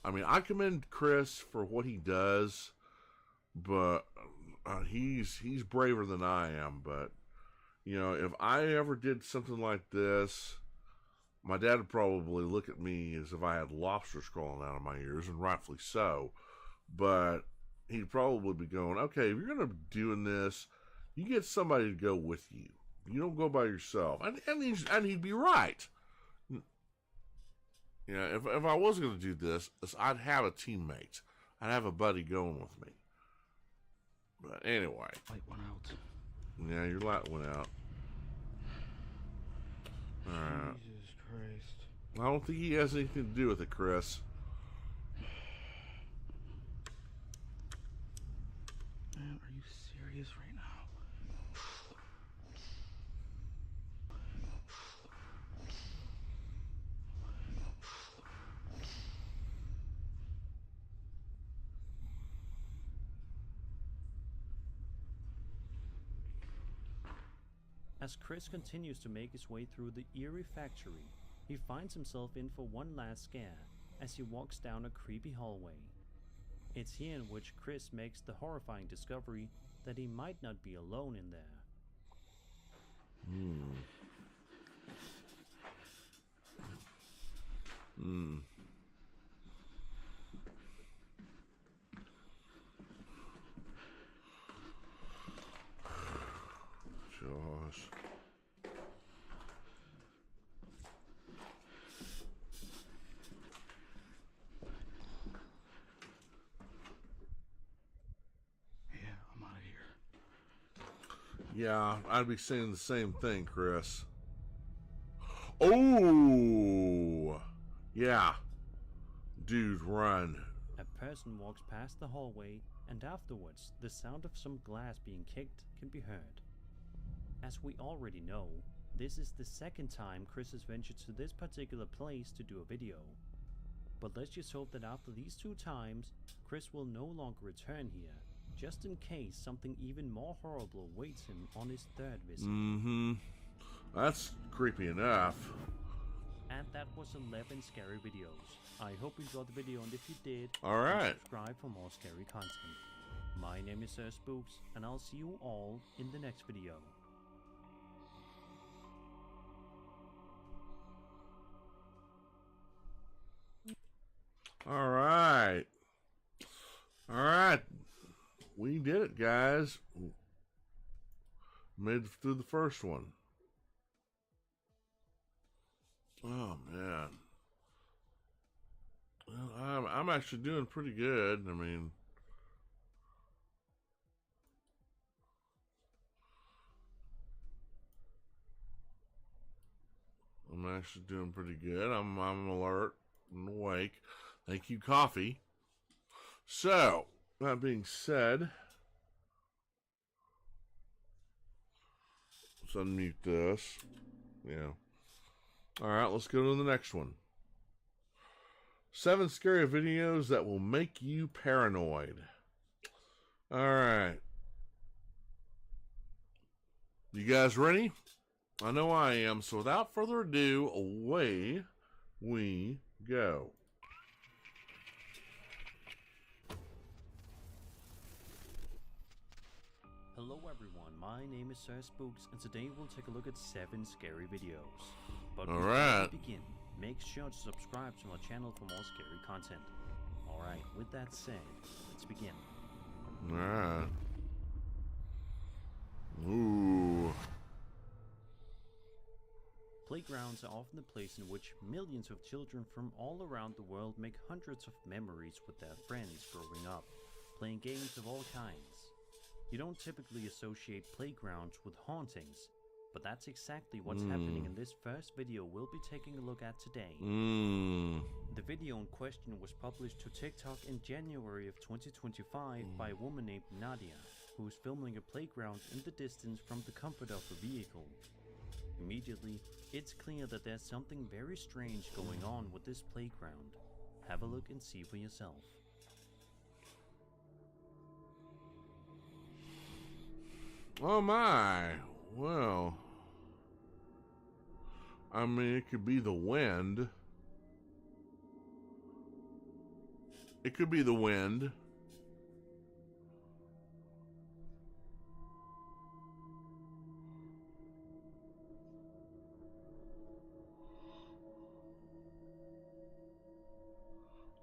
[SPEAKER 1] I mean, I commend Chris for what he does, but he's braver than I am. But, you know, if I ever did something like this, my dad would probably look at me as if I had lobsters crawling out of my ears, and rightfully so. But he'd probably be going, okay, if you're going to be doing this, you get somebody to go with you. You don't go by yourself. And he'd be right. You know, if I was going to do this, I'd have a teammate. I'd have a buddy going with me. But anyway.
[SPEAKER 5] Light went out.
[SPEAKER 1] Yeah, your light went out. Alright.
[SPEAKER 5] Jesus Christ.
[SPEAKER 1] I don't think he has anything to do with it, Chris.
[SPEAKER 5] Man, are you serious right now?
[SPEAKER 2] As Chris continues to make his way through the eerie factory, he finds himself in for one last scare as he walks down a creepy hallway. It's here in which Chris makes the horrifying discovery that he might not be alone in there.
[SPEAKER 1] Gosh.
[SPEAKER 5] Yeah, I'm out of here.
[SPEAKER 1] Yeah, I'd be saying the same thing, Chris. Oh! Yeah. Dude, run.
[SPEAKER 2] A person walks past the hallway, and afterwards, the sound of some glass being kicked can be heard. As we already know, this is the second time Chris has ventured to this particular place to do a video. But let's just hope that after these two times, Chris will no longer return here, just in case something even more horrible awaits him on his third visit.
[SPEAKER 1] That's creepy enough.
[SPEAKER 2] And that was 11 scary videos. I hope you enjoyed the video, and if you did,
[SPEAKER 1] Alright.
[SPEAKER 2] subscribe for more scary content. My name is Sir Spooks, and I'll see you all in the next video.
[SPEAKER 1] Alright. Alright. We did it, guys. Made it through the first one. Oh, man. Well, I'm actually doing pretty good. I mean, I'm actually doing pretty good. I'm alert and awake. Thank you, coffee. So, that being said, let's unmute this. Yeah. Alright, let's go to the next one. 7 scary videos that will make you paranoid. Alright. You guys ready? I know I am, so without further ado, away we go.
[SPEAKER 2] Hello everyone, my name is Sir Spooks, and today we'll take a look at 7 scary videos. But before
[SPEAKER 1] Alright.
[SPEAKER 2] we begin, make sure to subscribe to my channel for more scary content. Alright, with that said, let's begin.
[SPEAKER 1] Alright. Ooh.
[SPEAKER 2] Playgrounds are often the place in which millions of children from all around the world make hundreds of memories with their friends growing up, playing games of all kinds. You don't typically associate playgrounds with hauntings, but that's exactly what's happening in this first video we'll be taking a look at today. The video in question was published to TikTok in January of 2025 by a woman named Nadia, who was filming a playground in the distance from the comfort of a vehicle. Immediately, it's clear that there's something very strange going on with this playground. Have a look and see for yourself.
[SPEAKER 1] Oh my. Well, I mean, it could be the wind. It could be the wind.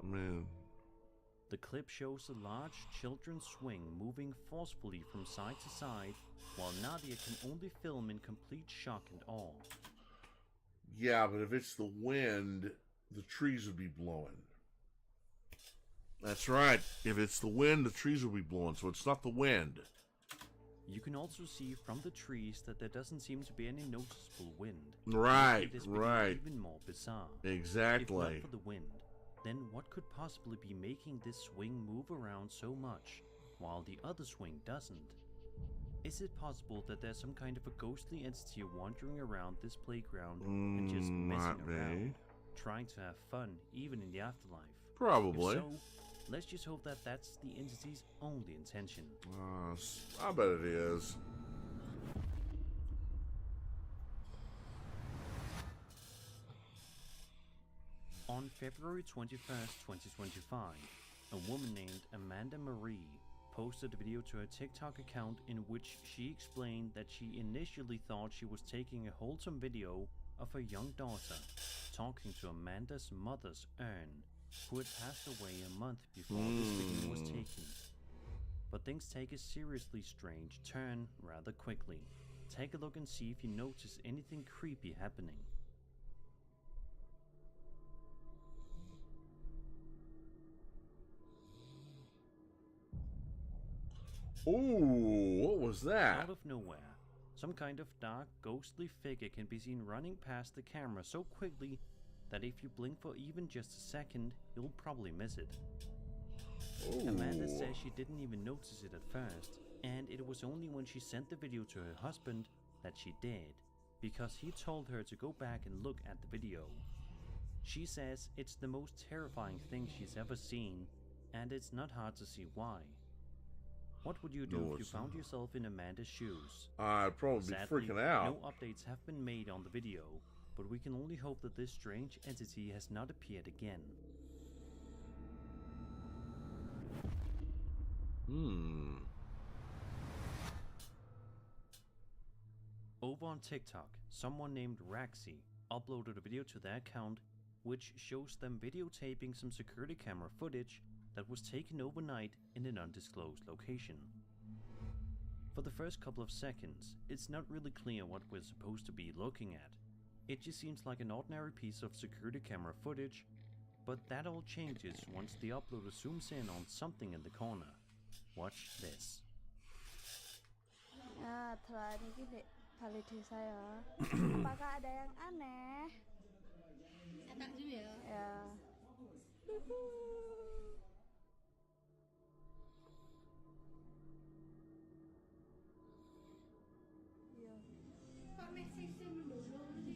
[SPEAKER 1] I mean,
[SPEAKER 2] the clip shows a large children's swing moving forcefully from side to side, while Nadia can only film in complete shock and awe.
[SPEAKER 1] yeah, but if it's the wind, the trees would be blowing. That's right. If it's the wind, the trees will be blowing, so it's not the wind.
[SPEAKER 2] You can also see from the trees that there doesn't seem to be any noticeable wind.
[SPEAKER 1] Right,
[SPEAKER 2] Making this video
[SPEAKER 1] right.
[SPEAKER 2] even more bizarre.
[SPEAKER 1] Exactly.
[SPEAKER 2] If not for the wind, then what could possibly be making this swing move around so much, while the other swing doesn't? Is it possible that there's some kind of a ghostly entity wandering around this playground and just messing around, trying to have fun even in the afterlife?
[SPEAKER 1] Probably.
[SPEAKER 2] If so, let's just hope that that's the entity's only intention.
[SPEAKER 1] I bet it is.
[SPEAKER 2] On February 21st, 2025, a woman named Amanda Marie posted a video to her TikTok account in which she explained that she initially thought she was taking a wholesome video of her young daughter talking to Amanda's mother's urn, who had passed away a month before this video was taken. But things take a seriously strange turn rather quickly. Take a look and see if you notice anything creepy happening.
[SPEAKER 1] Ooh, what was that?
[SPEAKER 2] Out of nowhere, some kind of dark, ghostly figure can be seen running past the camera so quickly that if you blink for even just a second, you'll probably miss it.
[SPEAKER 1] Ooh.
[SPEAKER 2] Amanda says she didn't even notice it at first, and it was only when she sent the video to her husband that she did, because he told her to go back and look at the video. She says it's the most terrifying thing she's ever seen, and it's not hard to see why. What would you do if you found yourself in Amanda's shoes?
[SPEAKER 1] I'd probably be
[SPEAKER 2] Sadly,
[SPEAKER 1] freaking out.
[SPEAKER 2] no updates have been made on the video, but we can only hope that this strange entity has not appeared again. Over on TikTok, someone named Raxi uploaded a video to their account which shows them videotaping some security camera footage that was taken overnight in an undisclosed location. For the first couple of seconds, it's not really clear what we're supposed to be looking at. It just seems like an ordinary piece of security camera footage, but that all changes once the uploader zooms in on something in the corner. Watch this.
[SPEAKER 6] Telah ini dek validasi saya. Apakah ada yang aneh? Takjub ya? Ya.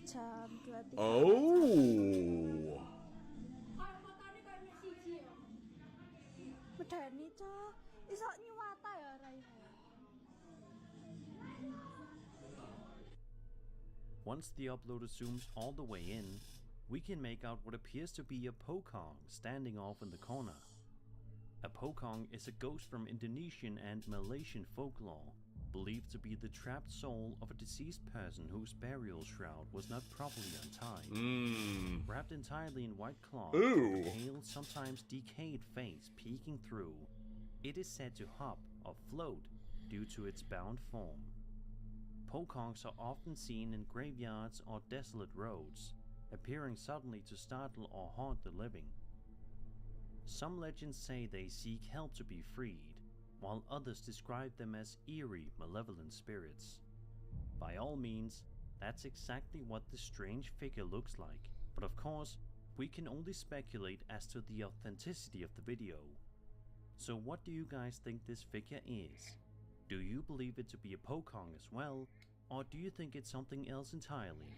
[SPEAKER 6] Jam 23.
[SPEAKER 1] Oh.
[SPEAKER 6] Medeni, Cok. Iso nyuwata ya rai.
[SPEAKER 2] Once the uploader zooms all the way in, we can make out what appears to be a pocong standing off in the corner. A pocong is a ghost from Indonesian and Malaysian folklore. believed to be the trapped soul of a deceased person whose burial shroud was not properly untied. Wrapped entirely in white cloth, with a pale, sometimes decayed face peeking through, it is said to hop or float due to its bound form. Pokongs are often seen in graveyards or desolate roads, appearing suddenly to startle or haunt the living. Some legends say they seek help to be freed, while others describe them as eerie, malevolent spirits. By all means, that's exactly what this strange figure looks like, but of course, we can only speculate as to the authenticity of the video. So what do you guys think this figure is? Do you believe it to be a Pokong as well, or do you think it's something else entirely?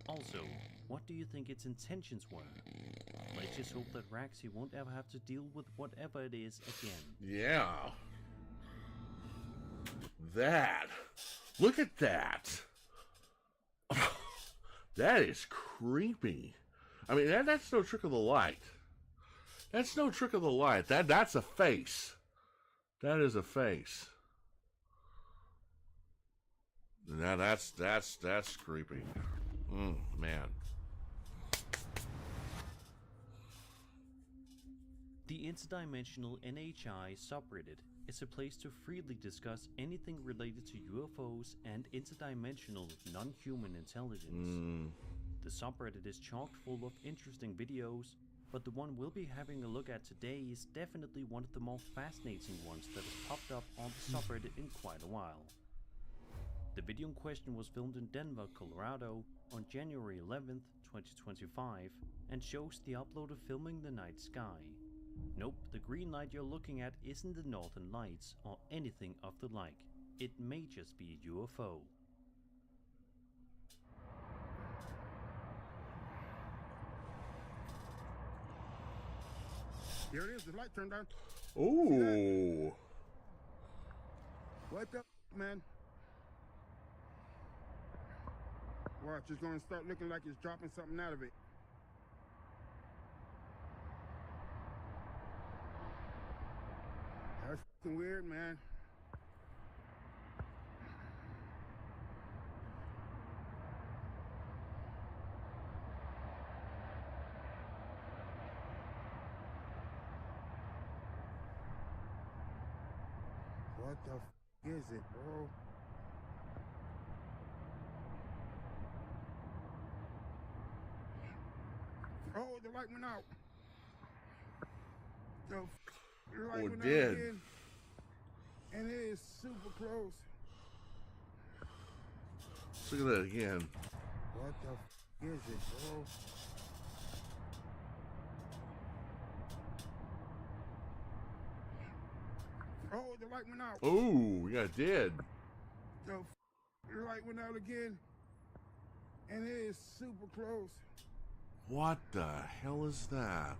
[SPEAKER 2] Also, what do you think its intentions were? Let's just hope that Raxi won't ever have to deal with whatever it is again.
[SPEAKER 1] Yeah. That. Look at that. That is creepy. I mean, that's no trick of the light. That's no trick of the light. That's a face. That is a face. Now that's creepy. Man.
[SPEAKER 2] The interdimensional NHI subreddit is a place to freely discuss anything related to UFOs and interdimensional non-human intelligence. The subreddit is chock full of interesting videos, but the one we'll be having a look at today is definitely one of the more fascinating ones that has popped up on the subreddit in quite a while. The video in question was filmed in Denver, Colorado on January 11th, 2025 and shows the uploader filming the night sky. Nope, the green light you're looking at isn't the northern lights or anything of the like. It may just be a UFO.
[SPEAKER 7] Here it is, the light turned on.
[SPEAKER 1] Ooh.
[SPEAKER 7] What the man? Watch, it's gonna start looking like it's dropping something out of it. That's f***ing weird, man. What the f*** is it, bro? Oh, the light went out. The light went out again. And it is super close.
[SPEAKER 1] Look at that again.
[SPEAKER 7] What the f*** is it, bro? Oh, the light went out.
[SPEAKER 1] Oh, yeah, it did.
[SPEAKER 7] The light went out again. And it is super close.
[SPEAKER 1] What the hell is that?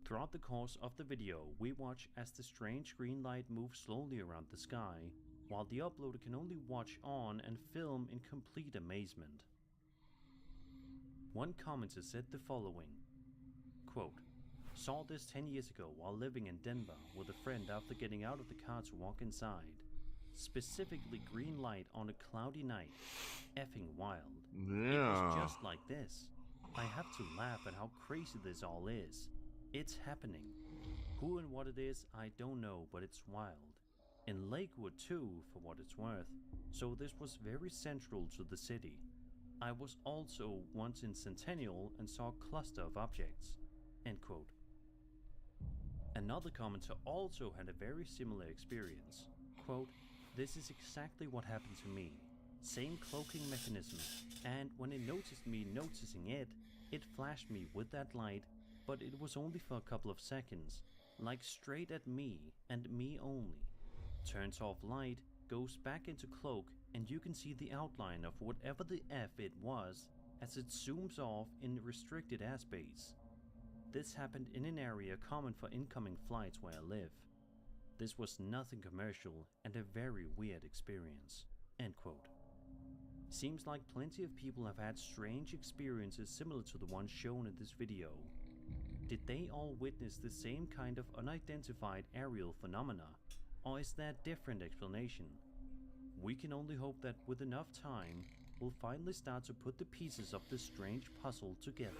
[SPEAKER 2] Throughout the course of the video, we watch as the strange green light moves slowly around the sky, while the uploader can only watch on and film in complete amazement. One commenter said the following, quote, "Saw this 10 years ago while living in Denver with a friend after getting out of the car to walk inside. Specifically green light on a cloudy night. Effing wild.
[SPEAKER 1] Yeah.
[SPEAKER 2] It was just like this. I have to laugh at how crazy this all is. It's happening. Who and what it is, I don't know, but it's wild. In Lakewood too, for what it's worth, so this was very central to the city. I was also once in Centennial and saw a cluster of objects." End quote. Another commenter also had a very similar experience. Quote, "This is exactly what happened to me. Same cloaking mechanism, and when it noticed me noticing it, it flashed me with that light, but it was only for a couple of seconds, like straight at me and me only. Turns off light, goes back into cloak, and you can see the outline of whatever the F it was as it zooms off in restricted airspace. This happened in an area common for incoming flights where I live. This was nothing commercial and a very weird experience." End quote. Seems like plenty of people have had strange experiences similar to the one shown in this video. Did they all witness the same kind of unidentified aerial phenomena? Or is there a different explanation? We can only hope that with enough time, we'll finally start to put the pieces of this strange puzzle together.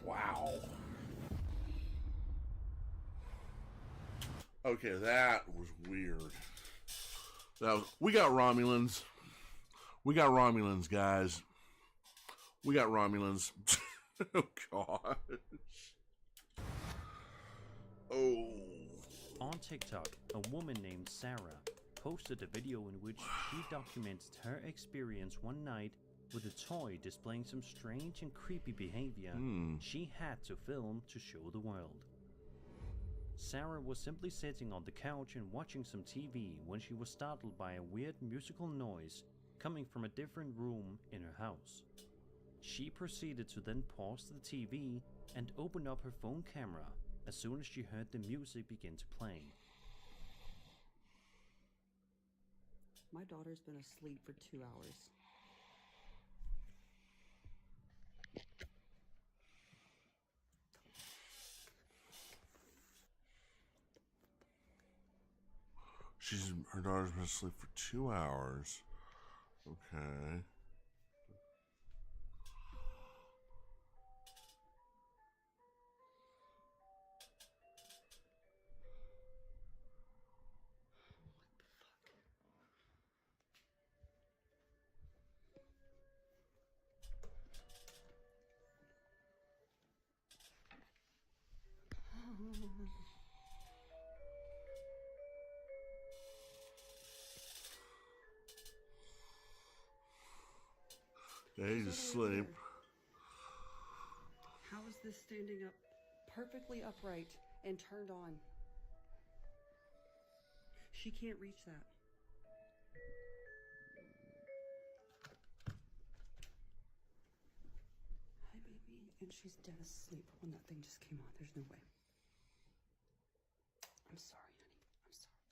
[SPEAKER 1] Wow. Okay, that was weird. We got Romulans. We got Romulans, guys. We got Romulans. Oh, gosh. Oh.
[SPEAKER 2] On TikTok, a woman named Sarah posted a video in which she documents her experience one night with a toy displaying some strange and creepy behavior she had to film to show the world. Sarah was simply sitting on the couch and watching some TV when she was startled by a weird musical noise coming from a different room in her house. She proceeded to then pause the TV and open up her phone camera as soon as she heard the music begin to play.
[SPEAKER 8] My daughter's been asleep for 2 hours.
[SPEAKER 1] Her daughter's been asleep for 2 hours. Okay. Yeah, he's asleep.
[SPEAKER 8] How is this standing up perfectly upright and turned on? She can't reach that. Hi, baby. And she's dead asleep when that thing just came on. There's no way. I'm sorry, honey. I'm sorry.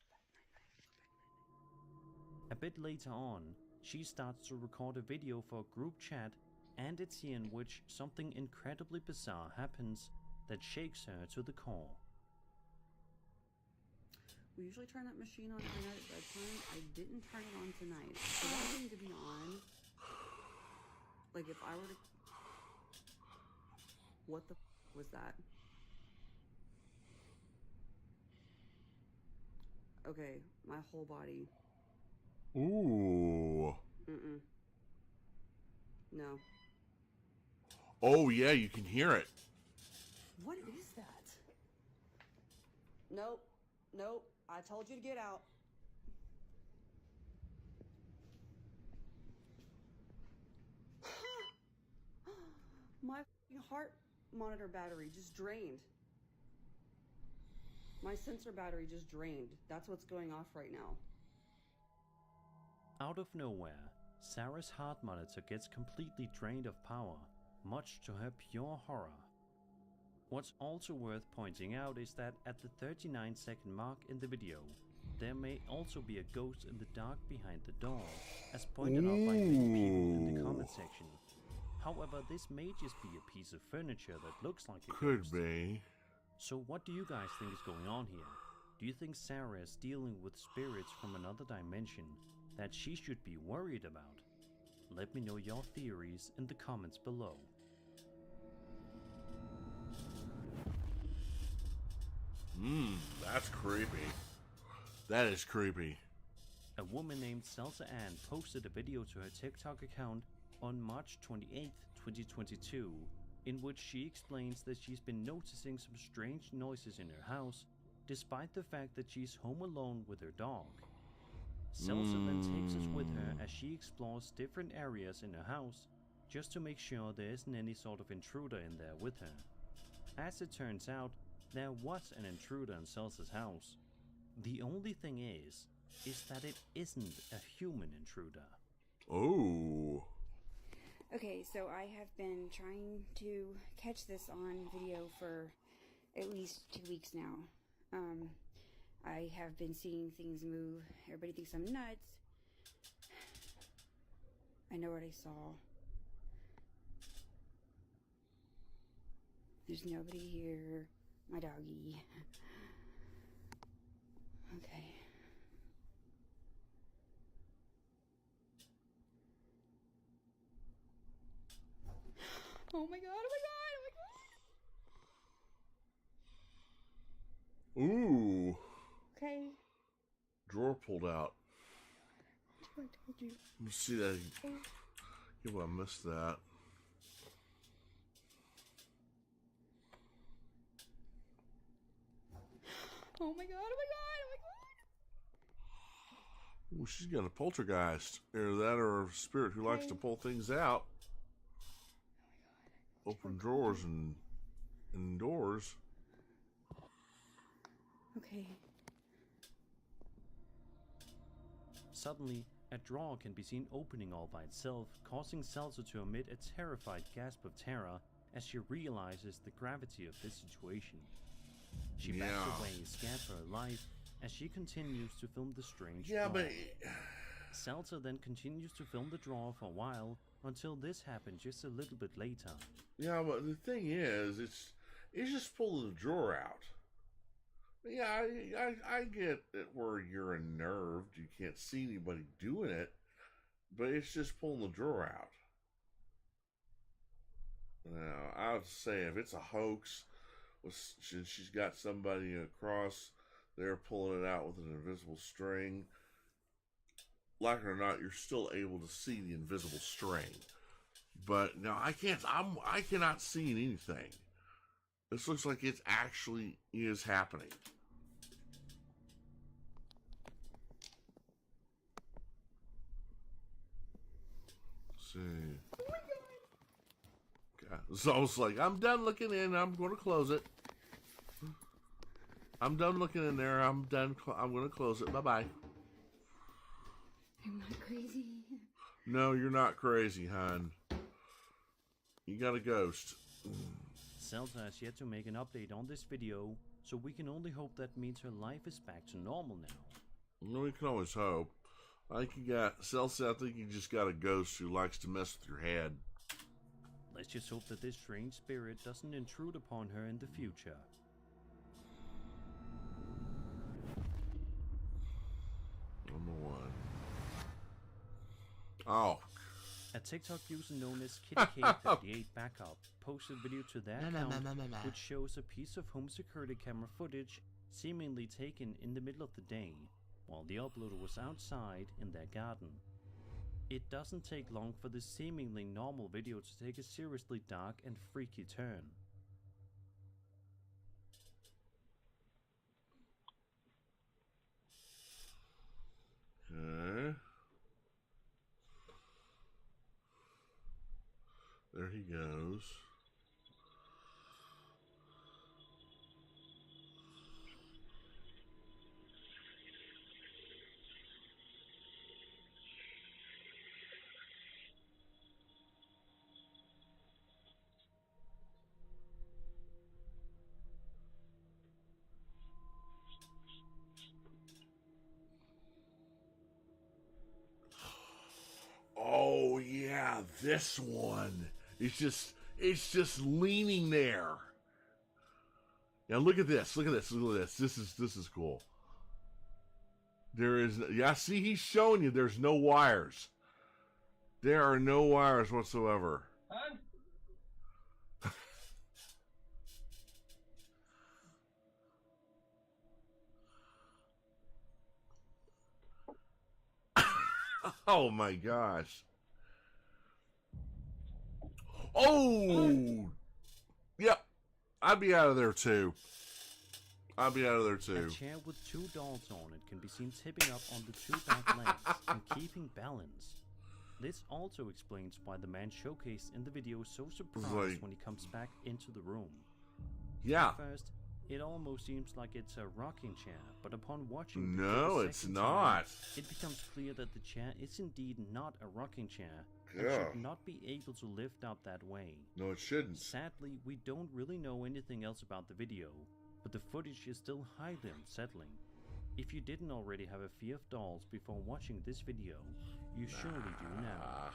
[SPEAKER 2] A bit later on, she starts to record a video for a group chat, and it's here in which something incredibly bizarre happens that shakes her to the core.
[SPEAKER 8] We usually turn that machine on every night at bedtime. I didn't turn it on tonight. So that thing to be on, like if I were to... What the was that? Okay, my whole body.
[SPEAKER 1] Ooh.
[SPEAKER 8] Mm-mm. No.
[SPEAKER 1] Oh, yeah, you can hear it.
[SPEAKER 8] What is that? Nope. Nope. I told you to get out. My heart monitor battery just drained. My sensor battery just drained. That's what's going off right now.
[SPEAKER 2] Out of nowhere, Sarah's heart monitor gets completely drained of power, much to her pure horror. What's also worth pointing out is that at the 39-second mark in the video, there may also be a ghost in the dark behind the door, as pointed out by many people in the comment section. However, this may just be a piece of furniture that looks like a ghost.
[SPEAKER 1] Could be.
[SPEAKER 2] So what do you guys think is going on here? Do you think Sarah is dealing with spirits from another dimension that she should be worried about? Let me know your theories in the comments below.
[SPEAKER 1] That's creepy. That is creepy.
[SPEAKER 2] A woman named Salsa Ann posted a video to her TikTok account on March 28, 2022, in which she explains that she's been noticing some strange noises in her house, despite the fact that she's home alone with her dog. Salsa then takes us with her as she explores different areas in her house, just to make sure there isn't any sort of intruder in there with her. As it turns out, there was an intruder in Salsa's house. The only thing is that it isn't a human intruder.
[SPEAKER 1] Oh.
[SPEAKER 6] Okay, so I have been trying to catch this on video for at least 2 weeks now. I have been seeing things move. Everybody thinks I'm nuts. I know what I saw. There's nobody here. My doggy. Okay. Oh my god, oh my god, oh my god!
[SPEAKER 1] Ooh.
[SPEAKER 6] Okay.
[SPEAKER 1] Drawer pulled out.
[SPEAKER 6] I told you.
[SPEAKER 1] Let's see that. Yeah, well, I missed that.
[SPEAKER 6] Oh my god, oh my god, oh my god!
[SPEAKER 1] Ooh, she's got a poltergeist. Either that or a spirit who likes to pull things out. Open drawers and doors.
[SPEAKER 6] Okay.
[SPEAKER 2] Suddenly, a drawer can be seen opening all by itself, causing Seltzer to emit a terrified gasp of terror as she realizes the gravity of this situation. She backs away, scared for her life, as she continues to film the strange drawer.
[SPEAKER 1] But
[SPEAKER 2] Seltzer then continues to film the drawer for a while, until this happened just a little bit later.
[SPEAKER 1] yeah, but the thing is, it's just pulling the drawer out. Yeah, I get it where you're unnerved, you can't see anybody doing it, but it's just pulling the drawer out. Now, I would say if it's a hoax, she's got somebody across there pulling it out with an invisible string. Like it or not, you're still able to see the invisible string. But no, I cannot see anything. This looks like it actually is happening. Let's see.
[SPEAKER 6] Oh my god!
[SPEAKER 1] Okay. So I was like, I'm done looking in. I'm going to close it. I'm done looking in there. I'm done. I'm going to close it. Bye-bye.
[SPEAKER 6] I'm not crazy.
[SPEAKER 1] No, you're not crazy, hon. You got a ghost.
[SPEAKER 2] Seltzer has yet to make an update on this video, so we can only hope that means her life is back to normal now.
[SPEAKER 1] No, we can always hope. I think Seltzer, I think you just got a ghost who likes to mess with your head.
[SPEAKER 2] Let's just hope that this strange spirit doesn't intrude upon her in the future.
[SPEAKER 1] Number one. Oh.
[SPEAKER 2] A TikTok user known as KittyK58 Backup posted a video to their account which shows a piece of home security camera footage seemingly taken in the middle of the day while the uploader was outside in their garden. It doesn't take long for this seemingly normal video to take a seriously dark and freaky turn.
[SPEAKER 1] Okay. There he goes. Oh yeah, this one. It's just leaning there. Now look at this. Look at this. Look at this. This is cool. There is, yeah, see, he's showing you there's no wires. There are no wires whatsoever. Oh my gosh. Oh! Yep. I'd be out of there too. I'd be out of there too.
[SPEAKER 2] A chair with two dolls on it can be seen tipping up on the two back legs and keeping balance. This also explains why the man showcased in the video is so surprised when he comes back into the room.
[SPEAKER 1] Yeah.
[SPEAKER 2] At first, it almost seems like it's a rocking chair, but upon watching
[SPEAKER 1] no, it's not.
[SPEAKER 2] It becomes clear that the chair is indeed not a rocking chair and
[SPEAKER 1] Yeah.
[SPEAKER 2] should not be able to lift up that way.
[SPEAKER 1] No, it shouldn't.
[SPEAKER 2] Sadly, we don't really know anything else about the video, but the footage is still highly unsettling. If you didn't already have a fear of dolls before watching this video, you surely do now.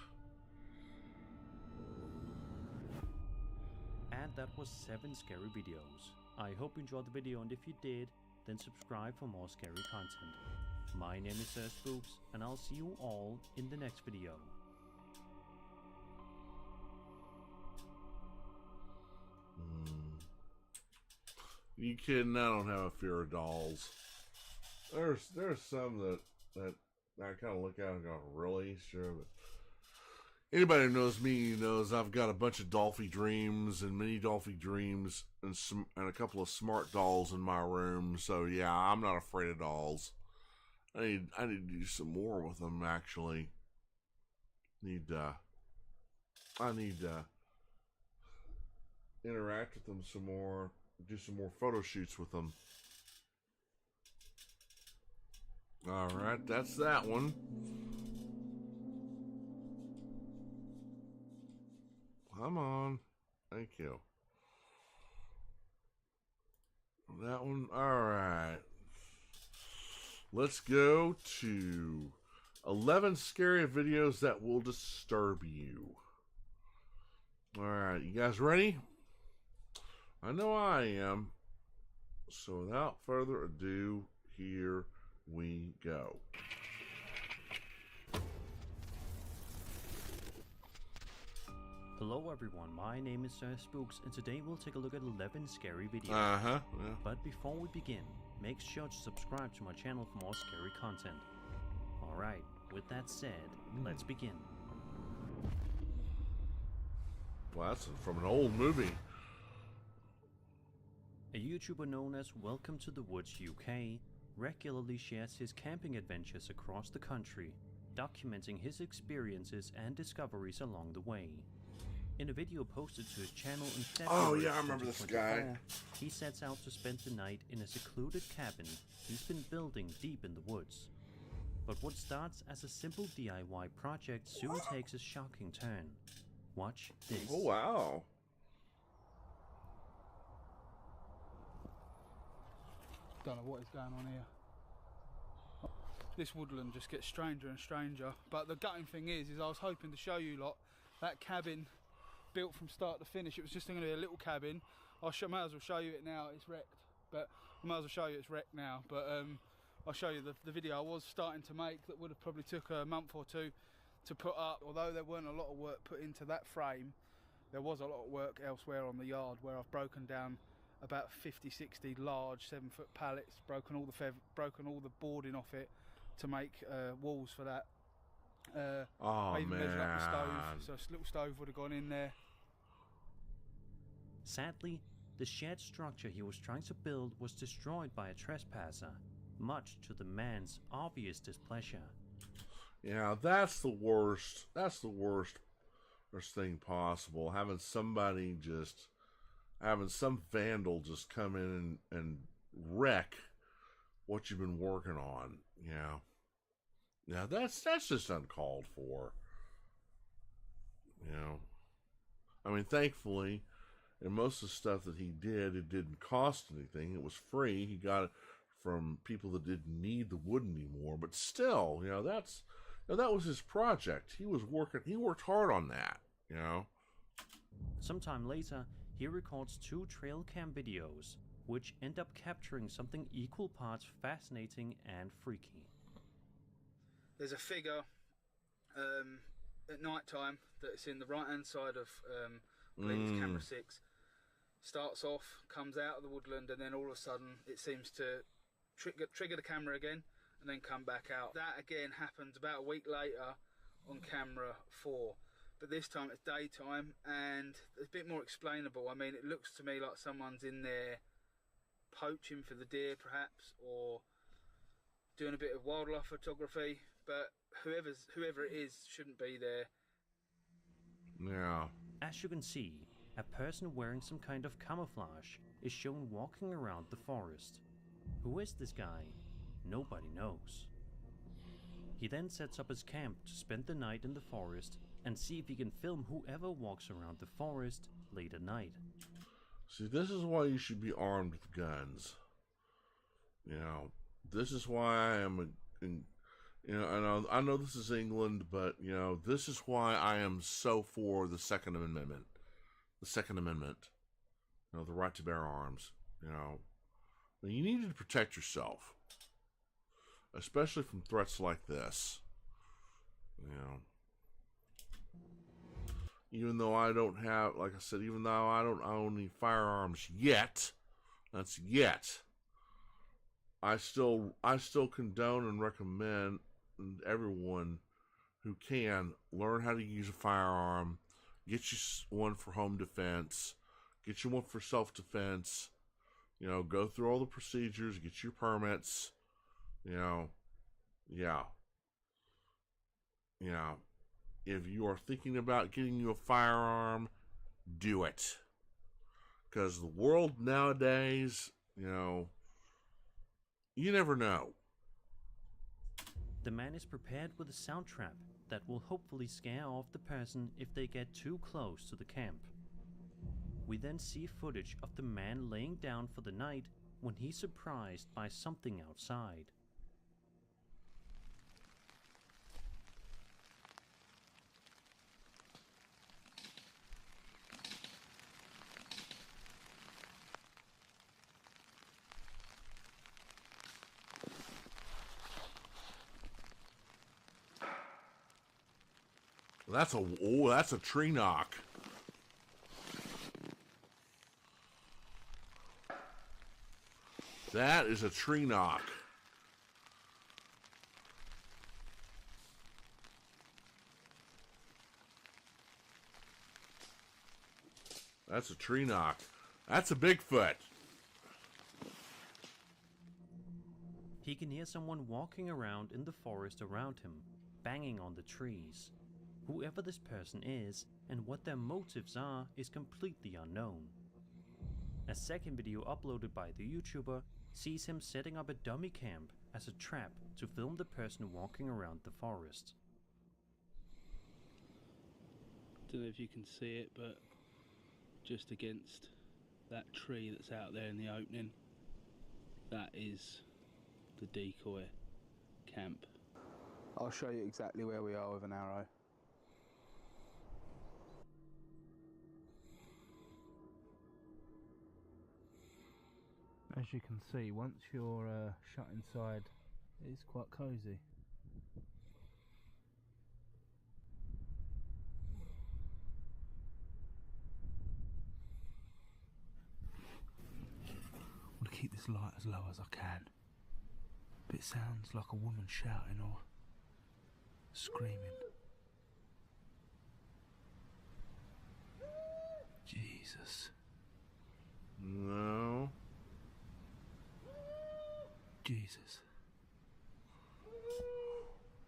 [SPEAKER 2] And that was 7 scary videos. I hope you enjoyed the video, and if you did, then subscribe for more scary content. My name is Sir Spooks, and I'll see you all in the next video.
[SPEAKER 1] You kidding? I don't have a fear of dolls. There's some that I kind of look at and go, really? Sure. But anybody who knows me knows I've got a bunch of Dolphy Dreams and mini Dolphy Dreams and a couple of smart dolls in my room. So yeah, I'm not afraid of dolls. I need to do some more with them, actually. I need to interact with them some more. Do some more photo shoots with them. Alright, that's that one. Come on. Thank you. That one. Alright. Let's go to 11 scary videos that will disturb you. Alright, you guys ready? I know I am. So without further ado, here we go.
[SPEAKER 2] Hello everyone, my name is Sir Spooks, and today we'll take a look at 11 scary videos.
[SPEAKER 1] Yeah.
[SPEAKER 2] But before we begin, make sure to subscribe to my channel for more scary content. Alright, with that said, let's begin.
[SPEAKER 1] Well, that's from an old movie.
[SPEAKER 2] A YouTuber known as Welcome to the Woods UK regularly shares his camping adventures across the country, documenting his experiences and discoveries along the way. In a video posted to his channel in February
[SPEAKER 1] I remember this guy.
[SPEAKER 2] he sets out to spend the night in a secluded cabin he's been building deep in the woods. But what starts as a simple DIY project soon takes a shocking turn. Watch this.
[SPEAKER 1] Oh, wow.
[SPEAKER 9] Don't know what is going on here. This woodland just gets stranger and stranger. But the gutting thing is I was hoping to show you lot that cabin built from start to finish. It was just going to be a little cabin. Might as well show you it now. It's wrecked, but I might as well show you it's wrecked now. But I'll show you the video I was starting to make that would have probably took a month or two to put up. Although there weren't a lot of work put into that frame, there was a lot of work elsewhere on the yard where I've broken down about 50-60 large 7-foot pallets, broken all the boarding off it to make walls for that. I even measured up the stove, so a little stove would have gone in there.
[SPEAKER 2] Sadly, the shed structure he was trying to build was destroyed by a trespasser, much to the man's obvious displeasure.
[SPEAKER 1] Yeah, that's the worst. That's the worst thing possible. Having some vandal just come in and wreck what you've been working on. Yeah. Yeah, that's just uncalled for. You know. I mean, thankfully, and most of the stuff that he did, it didn't cost anything. It was free. He got it from people that didn't need the wood anymore. But still, that was his project. He worked hard on that,
[SPEAKER 2] Sometime later, he records 2 trail cam videos, which end up capturing something equal parts fascinating and freaky.
[SPEAKER 9] There's a figure at night time that's in the right hand side of I believe it's camera 6. Starts off, comes out of the woodland, and then all of a sudden it seems to trigger the camera again and then come back out. That again happens about a week later on camera 4, but this time it's daytime and it's a bit more explainable. I mean, it looks to me like someone's in there poaching for the deer perhaps, or doing a bit of wildlife photography, but whoever it is shouldn't be there.
[SPEAKER 1] Yeah.
[SPEAKER 2] As you can see, a person wearing some kind of camouflage is shown walking around the forest. Who is this guy? Nobody knows. He then sets up his camp to spend the night in the forest and see if he can film whoever walks around the forest late at night.
[SPEAKER 1] See, this is why you should be armed with guns. This is why I am I know this is England, but this is why I am so for the Second Amendment. The Second Amendment. The right to bear arms. Now, you need to protect yourself, especially from threats like this. You know, even though I don't have, like I said, even though I don't own any firearms yet, that's yet, I still condone and recommend everyone who can learn how to use a firearm. Get you one for home defense. Get you one for self-defense. You know, go through all the procedures. Get your permits. You know, yeah. You know, if you are thinking about getting you a firearm, do it. Because the world nowadays, you know, you never know.
[SPEAKER 2] The man is prepared with a sound trap that will hopefully scare off the person if they get too close to the camp. We then see footage of the man laying down for the night when he's surprised by something outside.
[SPEAKER 1] That's a tree knock. That is a tree knock. That's a tree knock. That's a Bigfoot.
[SPEAKER 2] He can hear someone walking around in the forest around him, banging on the trees. Whoever this person is and what their motives are is completely unknown. A second video uploaded by the YouTuber sees him setting up a dummy camp as a trap to film the person walking around the forest.
[SPEAKER 5] Don't know if you can see it, but just against that tree that's out there in the opening, that is the decoy camp. I'll show you exactly where we are with an arrow. As you can see, once you're shut inside, it's quite cosy. I want to keep this light as low as I can. But it sounds like a woman shouting or screaming. Jesus.
[SPEAKER 1] No.
[SPEAKER 5] Jesus.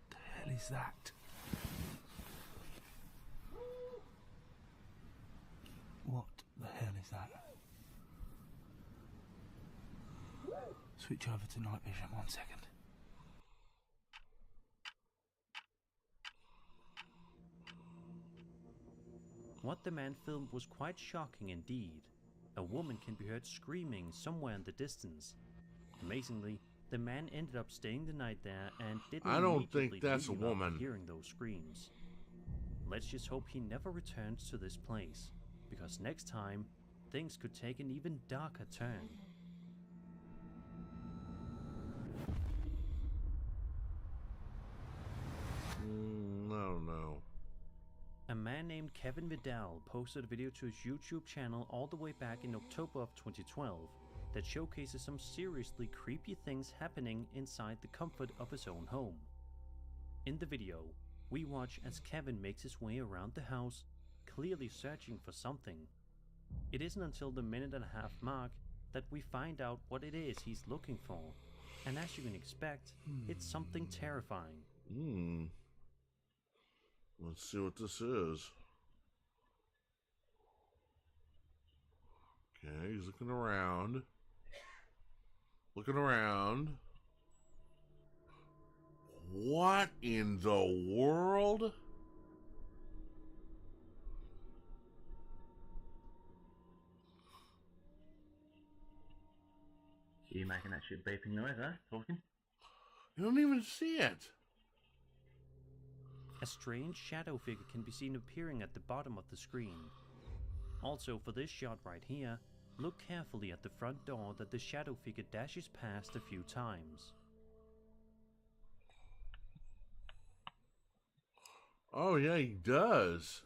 [SPEAKER 5] The hell is that? What the hell is that? Switch over to night vision 1 second.
[SPEAKER 2] What the man filmed was quite shocking indeed. A woman can be heard screaming somewhere in the distance. Amazingly, the man ended up staying the night there and didn't
[SPEAKER 1] I don't think
[SPEAKER 2] immediately
[SPEAKER 1] that's a
[SPEAKER 2] leave after
[SPEAKER 1] woman.
[SPEAKER 2] hearing those screams. Let's just hope he never returns to this place, because next time, things could take an even darker turn.
[SPEAKER 1] I don't know.
[SPEAKER 2] A man named Kevin Vidal posted a video to his YouTube channel all the way back in October of 2012 that showcases some seriously creepy things happening inside the comfort of his own home. In the video, we watch as Kevin makes his way around the house, clearly searching for something. It isn't until the 1.5-minute mark that we find out what it is he's looking for, and as you can expect, it's something terrifying.
[SPEAKER 1] Let's see what this is. Okay, he's looking around. Looking around. What in the world?
[SPEAKER 10] You making that shit beeping noise, huh? Talking?
[SPEAKER 1] You don't even see it.
[SPEAKER 2] A strange shadow figure can be seen appearing at the bottom of the screen. Also, for this shot right here, Look carefully at the front door that the shadow figure dashes past a few times.
[SPEAKER 1] Oh yeah, he does.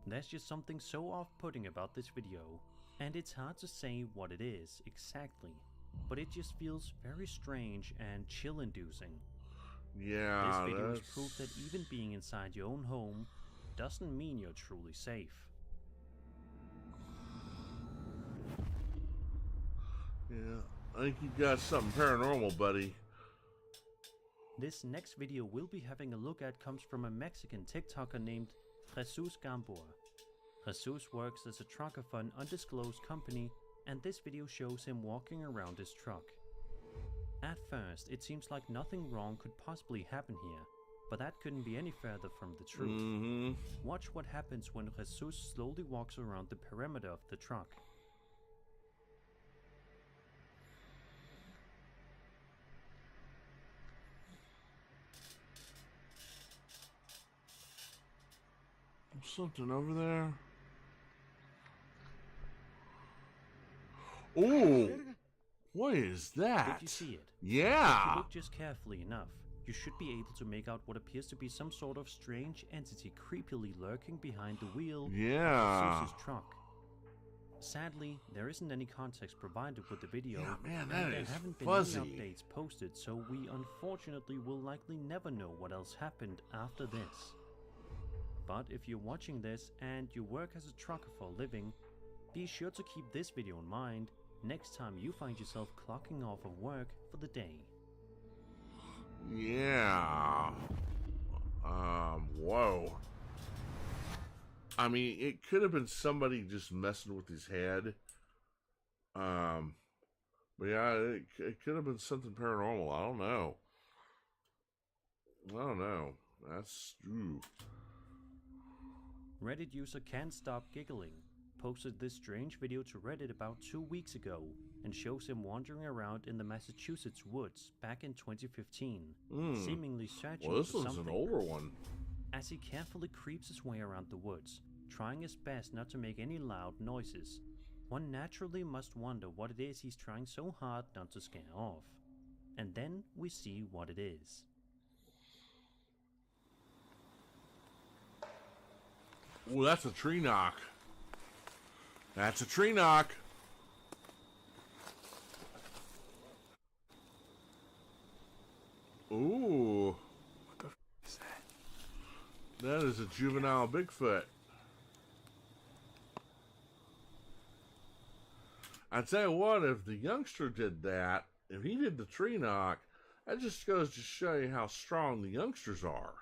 [SPEAKER 2] There's just something so off-putting about this video, and it's hard to say what it is exactly, but it just feels very strange and chill-inducing.
[SPEAKER 1] Yeah,
[SPEAKER 2] This video is proof that even being inside your own home doesn't mean you're truly safe.
[SPEAKER 1] Yeah, I think you got something paranormal, buddy.
[SPEAKER 2] This next video we'll be having a look at comes from a Mexican TikToker named Jesus Gambor. Jesus works as a trucker for an undisclosed company, and this video shows him walking around his truck. At first, it seems like nothing wrong could possibly happen here, but that couldn't be any further from the truth. Watch what happens when Jesus slowly walks around the perimeter of the truck.
[SPEAKER 1] Something over there. Oh, what is that?
[SPEAKER 2] Did you see it?
[SPEAKER 1] Yeah.
[SPEAKER 2] If you look just carefully enough, you should be able to make out what appears to be some sort of strange entity creepily lurking behind the wheel of Jesus' truck. Sadly, there isn't any context provided with the video,
[SPEAKER 1] man,
[SPEAKER 2] and
[SPEAKER 1] that
[SPEAKER 2] there
[SPEAKER 1] is
[SPEAKER 2] haven't been
[SPEAKER 1] fuzzy.
[SPEAKER 2] any updates posted, so we unfortunately will likely never know what else happened after this. But if you're watching this and you work as a trucker for a living, be sure to keep this video in mind next time you find yourself clocking off of work for the day.
[SPEAKER 1] Yeah. Whoa. I mean, it could have been somebody just messing with his head. But yeah, it could have been something paranormal. I don't know. That's ooh.
[SPEAKER 2] Reddit user Can't Stop Giggling posted this strange video to Reddit about 2 weeks ago and shows him wandering around in the Massachusetts woods back in 2015, seemingly searching
[SPEAKER 1] Well, this
[SPEAKER 2] for
[SPEAKER 1] one's
[SPEAKER 2] something.
[SPEAKER 1] an older one.
[SPEAKER 2] As he carefully creeps his way around the woods, trying his best not to make any loud noises, one naturally must wonder what it is he's trying so hard not to scare off. And then we see what it is.
[SPEAKER 1] Ooh, that's a tree knock. That's a tree knock. Ooh.
[SPEAKER 7] What the f is that?
[SPEAKER 1] That is a juvenile Bigfoot. I tell you what, if the youngster did that, if he did the tree knock, that just goes to show you how strong the youngsters are.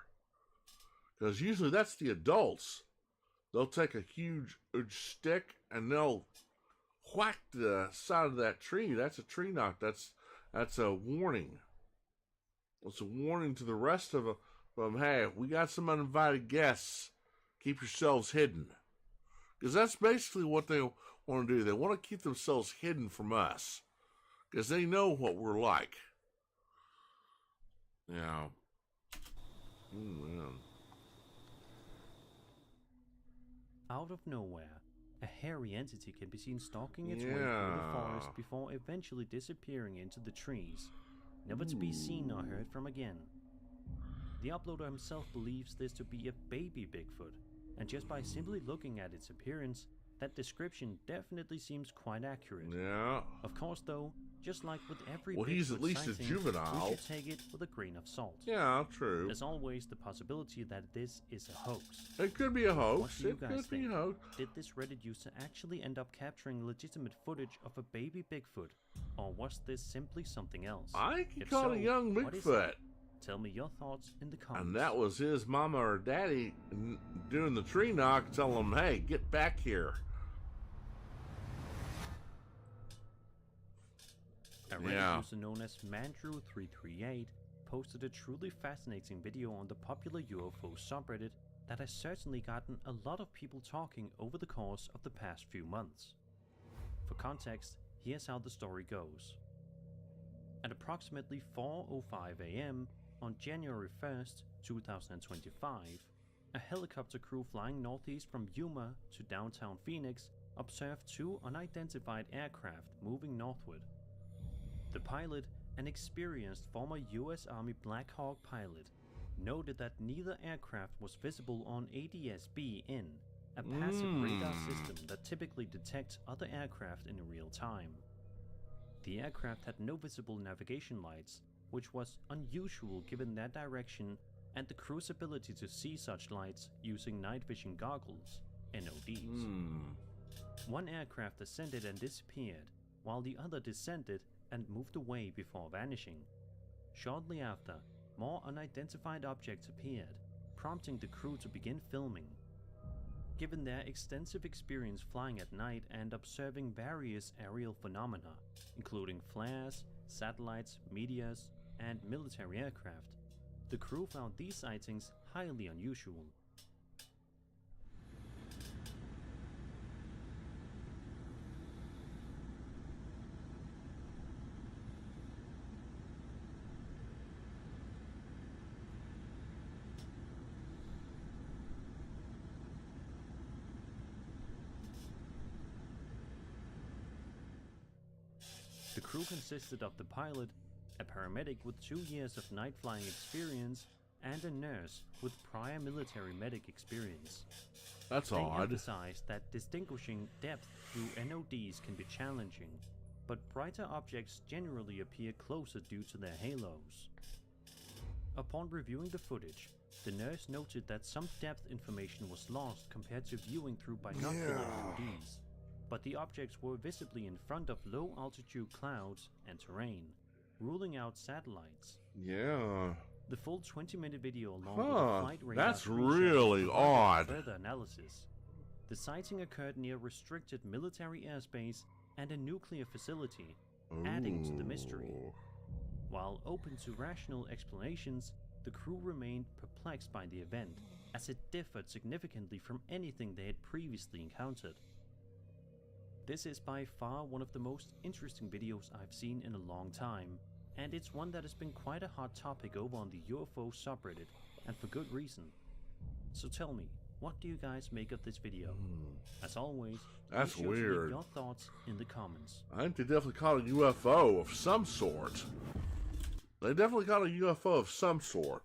[SPEAKER 1] Because usually that's the adults. They'll take a huge stick and they'll whack the side of that tree. That's a tree knock. That's a warning. It's a warning to the rest of them. Hey, we got some uninvited guests. Keep yourselves hidden. Because that's basically what they want to do. They want to keep themselves hidden from us. Because they know what we're like. Yeah. Man.
[SPEAKER 2] Out of nowhere, a hairy entity can be seen stalking its way through the forest before eventually disappearing into the trees, never to be seen or heard from again. The uploader himself believes this to be a baby Bigfoot, and just by simply looking at its appearance, that description definitely seems quite accurate.
[SPEAKER 1] Yeah.
[SPEAKER 2] Of course though, just like with every
[SPEAKER 1] Well, he's at least a
[SPEAKER 2] sighting,
[SPEAKER 1] juvenile.
[SPEAKER 2] we should take it with a grain of salt.
[SPEAKER 1] Yeah, true.
[SPEAKER 2] There's always the possibility that this is a hoax.
[SPEAKER 1] It could be a hoax.
[SPEAKER 2] What do you
[SPEAKER 1] It
[SPEAKER 2] guys
[SPEAKER 1] could be
[SPEAKER 2] think?
[SPEAKER 1] a hoax.
[SPEAKER 2] Did this Reddit user actually end up capturing legitimate footage of a baby Bigfoot? Or was this simply something else?
[SPEAKER 1] I think he
[SPEAKER 2] If
[SPEAKER 1] caught
[SPEAKER 2] so,
[SPEAKER 1] a young
[SPEAKER 2] what is
[SPEAKER 1] Bigfoot.
[SPEAKER 2] it? Tell me your thoughts in the comments.
[SPEAKER 1] And that was his mama or daddy doing the tree knock, telling them, hey, get back here.
[SPEAKER 2] A Reddit user known as Mandrew338 posted a truly fascinating video on the popular UFO subreddit that has certainly gotten a lot of people talking over the course of the past few months. For context, here's how the story goes. At approximately 4:05 a.m., on January 1st, 2025, a helicopter crew flying northeast from Yuma to downtown Phoenix observed two unidentified aircraft moving northward. The pilot, an experienced former US Army Black Hawk pilot, noted that neither aircraft was visible on ADS-B-in, a passive radar system that typically detects other aircraft in real time. The aircraft had no visible navigation lights, which was unusual given their direction and the crew's ability to see such lights using night vision goggles, NODs. One aircraft ascended and disappeared, while the other descended and moved away before vanishing. Shortly after, more unidentified objects appeared, prompting the crew to begin filming. Given their extensive experience flying at night and observing various aerial phenomena, including flares, satellites, meteors, and military aircraft, the crew found these sightings highly unusual. The crew consisted of the pilot, a paramedic with 2 years of night flying experience, and a nurse with prior military medic experience.
[SPEAKER 1] That's
[SPEAKER 2] They
[SPEAKER 1] odd.
[SPEAKER 2] emphasized that distinguishing depth through NODs can be challenging, but brighter objects generally appear closer due to their halos. Upon reviewing the footage, the nurse noted that some depth information was lost compared to viewing through binocular NODs, but the objects were visibly in front of low-altitude clouds and terrain, ruling out satellites.
[SPEAKER 1] Yeah.
[SPEAKER 2] The full 20-minute video along with the flight radar
[SPEAKER 1] That's
[SPEAKER 2] screenshots
[SPEAKER 1] really
[SPEAKER 2] provided
[SPEAKER 1] odd.
[SPEAKER 2] further analysis. The sighting occurred near restricted military airspace and a nuclear facility, adding to the mystery. While open to rational explanations, the crew remained perplexed by the event, as it differed significantly from anything they had previously encountered. This is by far one of the most interesting videos I've seen in a long time, and it's one that has been quite a hot topic over on the UFO subreddit, and for good reason. So tell me, what do you guys make of this video? As always,
[SPEAKER 1] That's
[SPEAKER 2] be sure to leave
[SPEAKER 1] weird.
[SPEAKER 2] your thoughts in the comments.
[SPEAKER 1] I think they definitely caught a UFO of some sort. They definitely caught a UFO of some sort.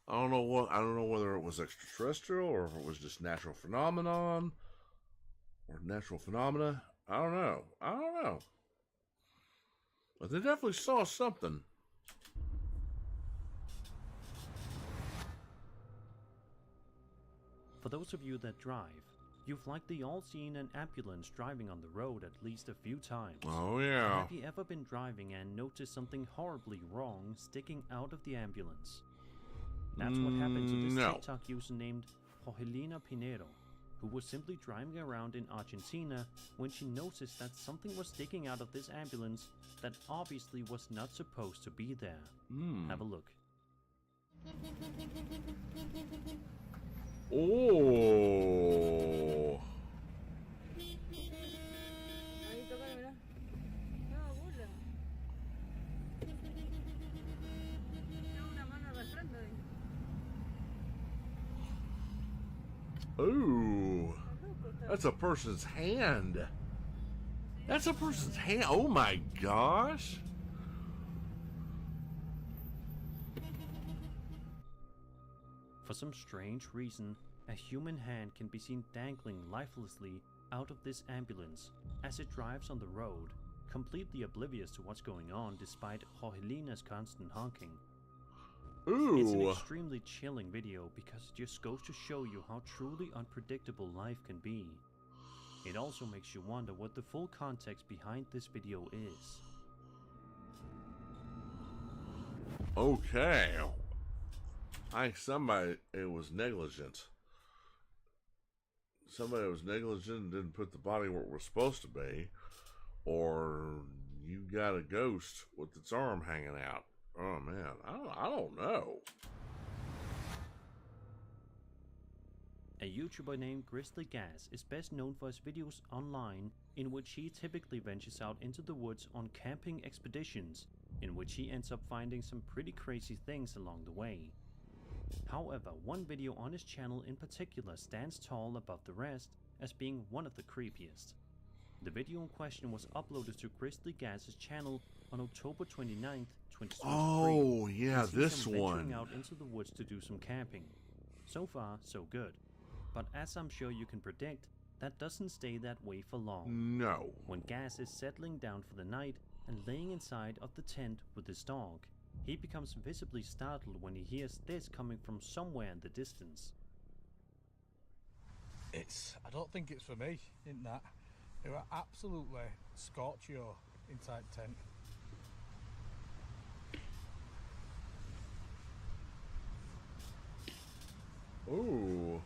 [SPEAKER 1] I don't know whether it was extraterrestrial or if it was just natural phenomenon or natural phenomena. I don't know. But they definitely saw something.
[SPEAKER 2] For those of you that drive, you've likely all seen an ambulance driving on the road at least a few times.
[SPEAKER 1] Oh yeah.
[SPEAKER 2] Have you ever been driving and noticed something horribly wrong sticking out of the ambulance? That's what happened to this
[SPEAKER 1] No.
[SPEAKER 2] TikTok user named Jorgelina Pinero, who was simply driving around in Argentina when she noticed that something was sticking out of this ambulance that obviously was not supposed to be there. Have a look.
[SPEAKER 1] Oh.
[SPEAKER 8] Ahí toca, mira. No, burla. Tiene una mano de frente.
[SPEAKER 1] Ooh. That's a person's hand. That's a person's hand. Oh my gosh.
[SPEAKER 2] For some strange reason, a human hand can be seen dangling lifelessly out of this ambulance as it drives on the road, completely oblivious to what's going on despite Jorgelina's constant honking. It's an
[SPEAKER 1] Ooh.
[SPEAKER 2] extremely chilling video because it just goes to show you how truly unpredictable life can be. It also makes you wonder what the full context behind this video is.
[SPEAKER 1] Okay. I think somebody was negligent. Somebody was negligent and didn't put the body where it was supposed to be. Or you got a ghost with its arm hanging out. Oh man, I don't know.
[SPEAKER 2] A YouTuber named Grizzly Gas is best known for his videos online in which he typically ventures out into the woods on camping expeditions, in which he ends up finding some pretty crazy things along the way. However, one video on his channel in particular stands tall above the rest as being one of the creepiest. The video in question was uploaded to Grizzly Gas's channel on October 29th, 2023.
[SPEAKER 1] Oh, yeah, this
[SPEAKER 2] him venturing
[SPEAKER 1] one.
[SPEAKER 2] out into the woods to do some camping. So far, so good. But as I'm sure you can predict, that doesn't stay that way for long.
[SPEAKER 1] No.
[SPEAKER 2] When Gas is settling down for the night and laying inside of the tent with his dog, he becomes visibly startled when he hears this coming from somewhere in the distance.
[SPEAKER 11] I don't think it's for me, in that. It were absolutely scorchio inside the tent.
[SPEAKER 1] Ooh.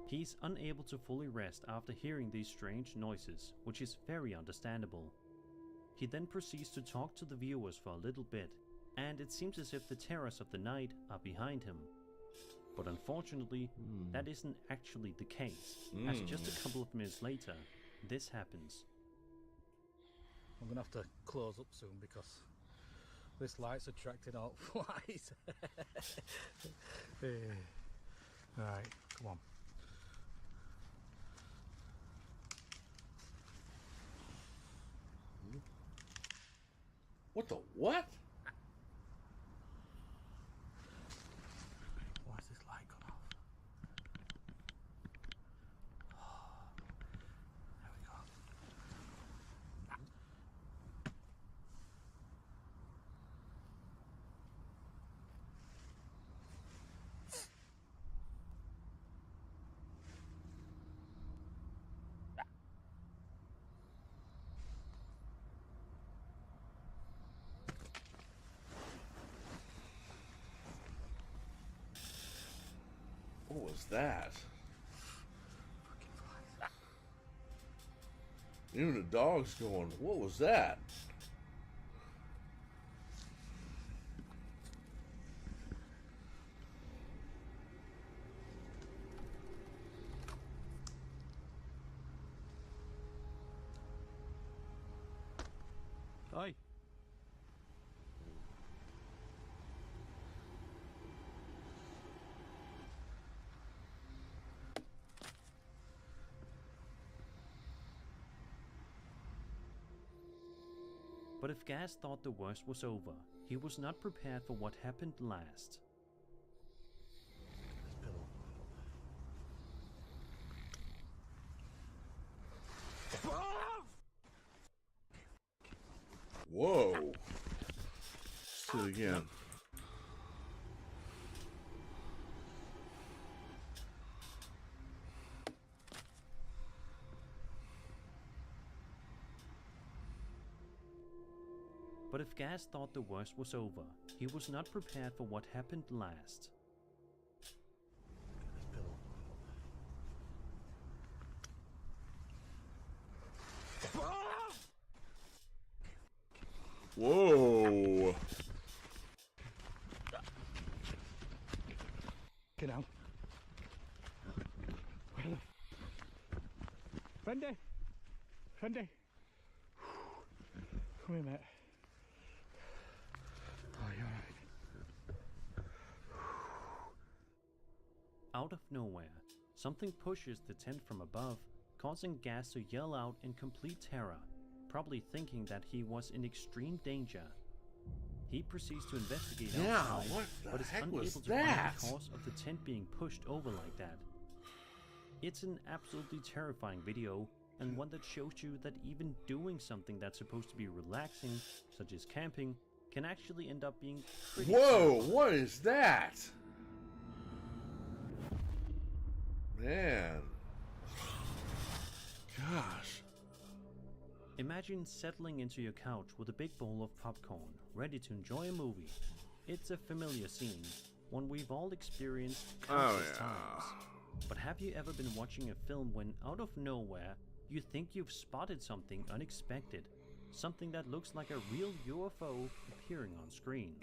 [SPEAKER 2] He's unable to fully rest after hearing these strange noises, which is very understandable. He then proceeds to talk to the viewers for a little bit, and it seems as if the terrors of the night are behind him. But unfortunately, that isn't actually the case, as just a couple of minutes later, this happens.
[SPEAKER 11] I'm gonna have to close up soon because this light's attracting all flies. Right, come on.
[SPEAKER 1] What the what?
[SPEAKER 11] Why is this light gone off? There we go.
[SPEAKER 1] What was that? Even the dog's going, what was that?
[SPEAKER 2] Hi. But if Gas thought the worst was over, he was not prepared for what happened last.
[SPEAKER 1] Whoa. Let's do it again.
[SPEAKER 2] But if Gas thought the worst was over, he was not prepared for what happened last.
[SPEAKER 1] Whoa.
[SPEAKER 11] Get down. Fendi! Fendi! Come here, mate. Oh, you're right.
[SPEAKER 2] Out of nowhere, something pushes the tent from above, causing Gas to yell out in complete terror, probably thinking that he was in extreme danger. He proceeds to investigate outside,
[SPEAKER 1] what the
[SPEAKER 2] but is
[SPEAKER 1] heck
[SPEAKER 2] unable
[SPEAKER 1] was
[SPEAKER 2] to
[SPEAKER 1] that?
[SPEAKER 2] find the cause of the tent being pushed over like that. It's an absolutely terrifying video, and one that shows you that even doing something that's supposed to be relaxing, such as camping, can actually end up being pretty
[SPEAKER 1] Whoa,
[SPEAKER 2] terrifying.
[SPEAKER 1] what is that? Man. Gosh.
[SPEAKER 2] Imagine settling into your couch with a big bowl of popcorn, ready to enjoy a movie. It's a familiar scene, one we've all experienced countless times. But have you ever been watching a film when out of nowhere you think you've spotted something unexpected? Something that looks like a real UFO appearing on screen.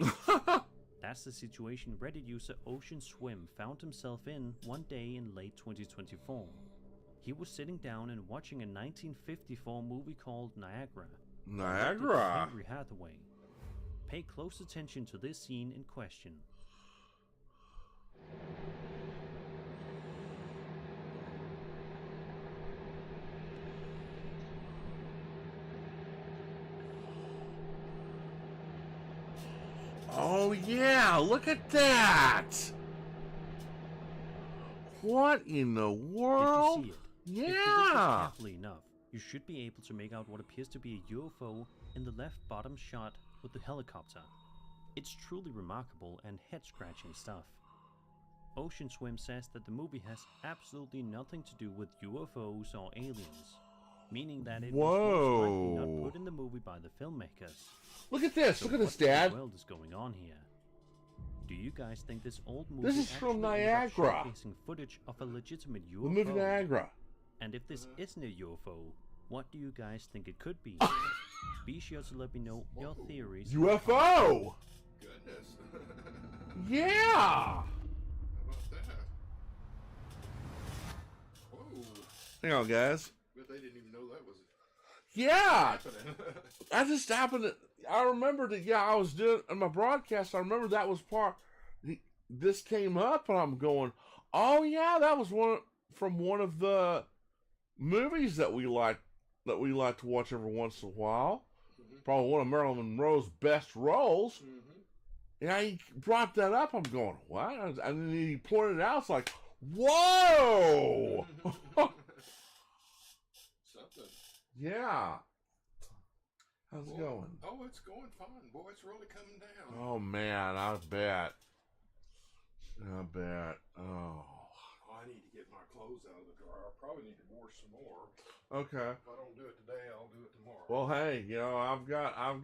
[SPEAKER 2] That's the situation Reddit user Ocean Swim found himself in one day in late 2024. He was sitting down and watching a 1954 movie called Niagara.
[SPEAKER 1] Niagara?
[SPEAKER 2] Henry Hathaway. Pay close attention to this scene in question.
[SPEAKER 1] Oh yeah, look at that! What in the world?
[SPEAKER 2] Did you see it?
[SPEAKER 1] Yeah!
[SPEAKER 2] If you look carefully enough, you should be able to make out what appears to be a UFO in the left bottom shot with the helicopter. It's truly remarkable and head-scratching stuff. Ocean Swim says that the movie has absolutely nothing to do with UFOs or aliens, meaning that it was most likely not put in the movie by the filmmakers.
[SPEAKER 1] Look at this!
[SPEAKER 2] So
[SPEAKER 1] look at this,
[SPEAKER 2] what
[SPEAKER 1] Dad!
[SPEAKER 2] in the world is going on here? Do you guys think this old movie
[SPEAKER 1] This is from Niagara.
[SPEAKER 2] showcasing footage of a legitimate UFO?
[SPEAKER 1] The movie Niagara.
[SPEAKER 2] And if this isn't a UFO, what do you guys think it could be? Be sure to let me know your theories.
[SPEAKER 1] UFO!
[SPEAKER 12] Goodness.
[SPEAKER 1] Yeah!
[SPEAKER 12] How about that? Whoa.
[SPEAKER 1] Hang on, guys.
[SPEAKER 12] But they didn't even know that was
[SPEAKER 1] Yeah!
[SPEAKER 12] happening.
[SPEAKER 1] I just happened to... I remember that, I was doing... In my broadcast, I remember that was part... This came up, and I'm going, oh, yeah, that was from one of the movies that we like to watch every once in a while. Mm-hmm. Probably one of Marilyn Monroe's best roles. Mm-hmm. Yeah, he brought that up. I'm going, what? And then he pointed it out. It's like, whoa!
[SPEAKER 12] Something.
[SPEAKER 1] Yeah. How's it going?
[SPEAKER 12] Oh, it's going fine. Boy, it's really coming down.
[SPEAKER 1] Oh, man, I bet. Oh.
[SPEAKER 12] I need to get my clothes out of the dryer. I probably need to wash some more.
[SPEAKER 1] Okay.
[SPEAKER 12] If I don't do it today, I'll do it tomorrow.
[SPEAKER 1] Well, hey, I've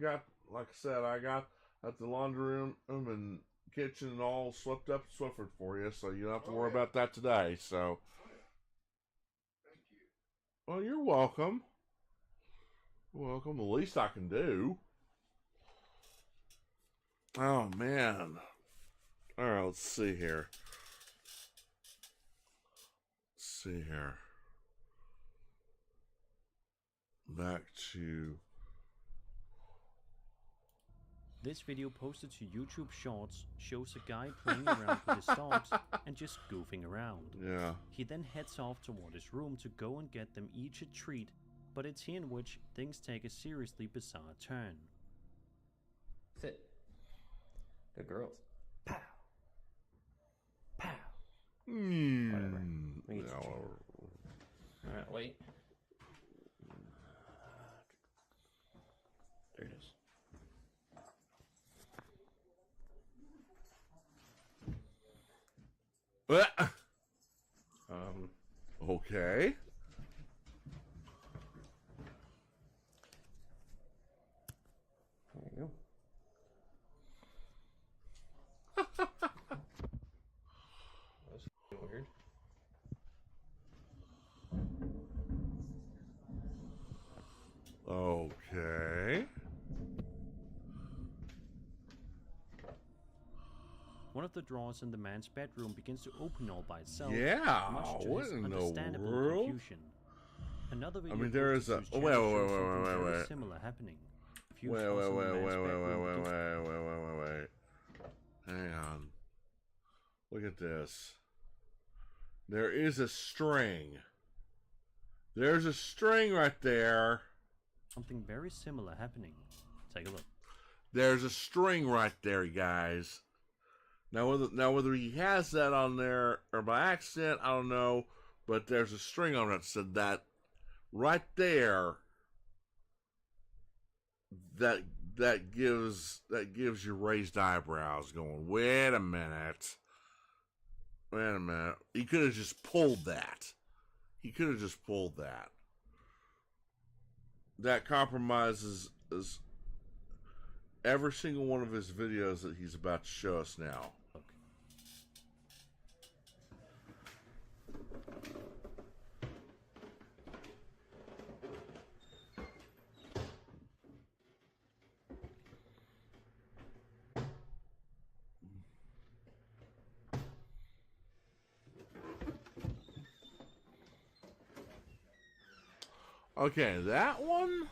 [SPEAKER 1] got, like I said, I got at the laundry room and kitchen and all swept up and Swiffered for you, so you don't have to worry about that today. So.
[SPEAKER 12] Oh, yeah. Thank you.
[SPEAKER 1] Well, you're welcome. Welcome. The least I can do. Oh man. All right, let's see here. Back to...
[SPEAKER 2] This video posted to YouTube Shorts shows a guy playing around with his dogs and just goofing around.
[SPEAKER 1] Yeah.
[SPEAKER 2] He then heads off toward his room to go and get them each a treat, but it's here in which things take a seriously bizarre turn.
[SPEAKER 13] Sit. Good girls. Pow. Pow. Whatever. Alright, wait. There it is.
[SPEAKER 1] Okay.
[SPEAKER 13] There you go. That's weird.
[SPEAKER 1] Okay.
[SPEAKER 2] One of the drawers in the man's bedroom begins to open all by itself.
[SPEAKER 1] Yeah,
[SPEAKER 2] much to
[SPEAKER 1] what
[SPEAKER 2] his
[SPEAKER 1] in the
[SPEAKER 2] understandable
[SPEAKER 1] world?
[SPEAKER 2] confusion. Another video
[SPEAKER 1] there is a...
[SPEAKER 2] posted to his
[SPEAKER 1] Wait.
[SPEAKER 2] channel shows something very similar happening. A few drawers in the man's bedroom begin-
[SPEAKER 1] Wait. Hang on. Look at this. There is a string. There's a string right there.
[SPEAKER 2] Something very similar happening. Take a look.
[SPEAKER 1] There's a string right there, guys. Now whether he has that on there or by accident, I don't know. But there's a string on it. So that right there, that gives you raised eyebrows. Going, wait a minute. He could have just pulled that. That compromises every single one of his videos that he's about to show us now. Okay, that one.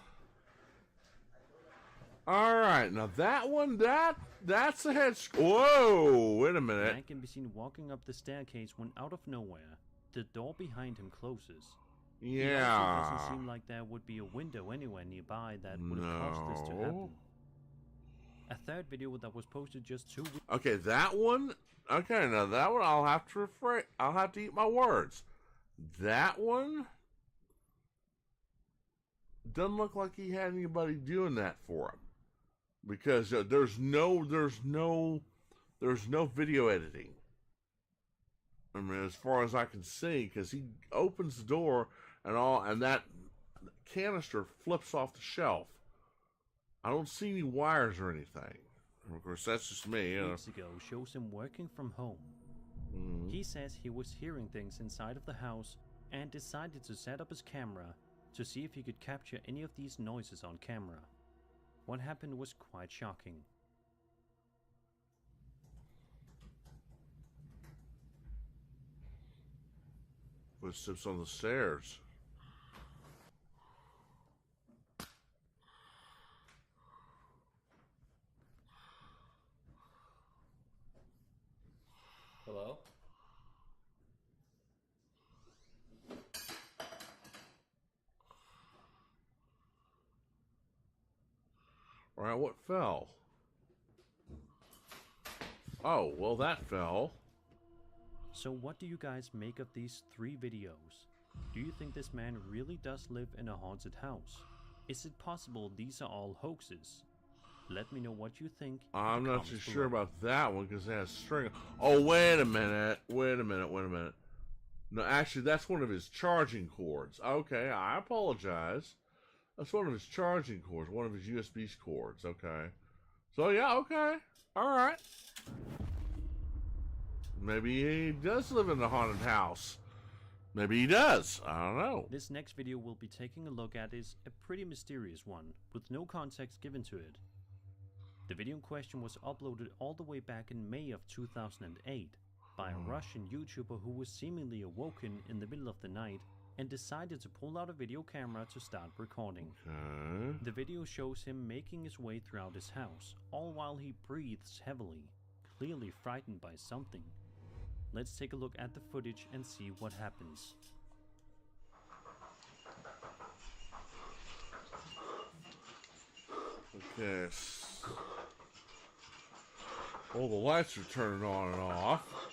[SPEAKER 1] All right, now that one, that's a head. Whoa! Wait a
[SPEAKER 2] The
[SPEAKER 1] minute.
[SPEAKER 2] man can be seen walking up the staircase when out of nowhere, the door behind him closes. It also doesn't seem like there would be a window anywhere nearby that would have caused this to happen. A third video that was posted just 2 weeks.
[SPEAKER 1] Okay, that one. Okay, now that one I'll have to I'll have to eat my words. That one doesn't look like he had anybody doing that for him, because there's no video editing. I mean, as far as I can see, because he opens the door and that canister flips off the shelf. I don't see any wires or anything. Of course, that's just me.
[SPEAKER 2] Weeks ago shows him working from home. He says he was hearing things inside of the house and decided to set up his camera to see if he could capture any of these noises on camera. What happened was quite shocking.
[SPEAKER 1] Footsteps on the stairs.
[SPEAKER 13] Hello?
[SPEAKER 1] All right, what fell? Oh, well, that fell.
[SPEAKER 2] So what do you guys make of these 3 videos? Do you think this man really does live in a haunted house? Is it possible these are all hoaxes? Let me know what you think.
[SPEAKER 1] I'm not too sure about that one because it has string. Oh, wait a minute. Wait a minute. No, actually, that's one of his charging cords. Okay, I apologize. That's one of his charging cords, one of his USB cords. Okay. So, yeah, okay. All right. Maybe he does live in a haunted house. Maybe he does. I don't know.
[SPEAKER 2] This next video we'll be taking a look at is a pretty mysterious one, with no context given to it. The video in question was uploaded all the way back in May of 2008 by a Russian YouTuber who was seemingly awoken in the middle of the night and decided to pull out a video camera to start recording. The video shows him making his way throughout his house, all while he breathes heavily, clearly frightened by something. Let's take a look at the footage and see what happens.
[SPEAKER 1] Okay. All the lights are turning on and off.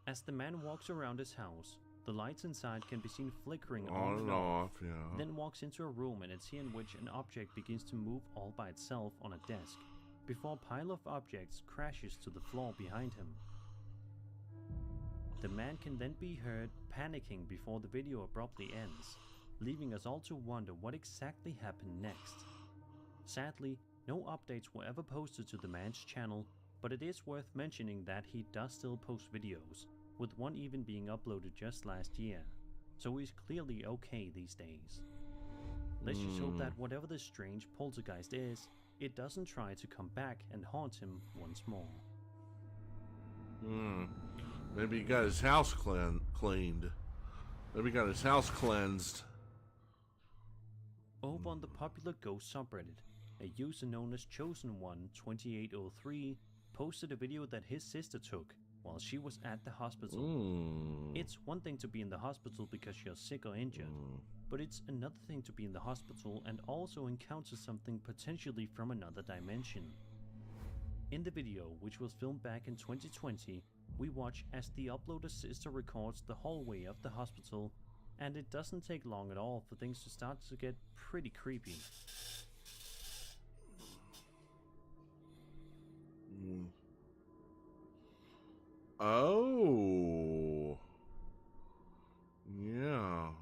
[SPEAKER 2] As the man walks around his house, the lights inside can be seen flickering
[SPEAKER 1] On and off, yeah.
[SPEAKER 2] Then walks into a room and it's here in which an object begins to move all by itself on a desk, before a pile of objects crashes to the floor behind him. The man can then be heard panicking before the video abruptly ends, leaving us all to wonder what exactly happened next. Sadly, no updates were ever posted to the man's channel, but it is worth mentioning that he does still post videos, with one even being uploaded just last year, so he's clearly okay these days. Let's just hope that whatever this strange poltergeist is, it doesn't try to come back and haunt him once more.
[SPEAKER 1] Maybe he got his house cleaned. Maybe he got his house cleansed.
[SPEAKER 2] Over on the popular ghost subreddit, a user known as Chosen12803 posted a video that his sister took while she was at the hospital. It's one thing to be in the hospital because you're sick or injured, but it's another thing to be in the hospital and also encounter something potentially from another dimension. In the video, which was filmed back in 2020, we watch as the uploader's sister records the hallway of the hospital, and it doesn't take long at all for things to start to get pretty creepy.
[SPEAKER 1] Oh. Yeah.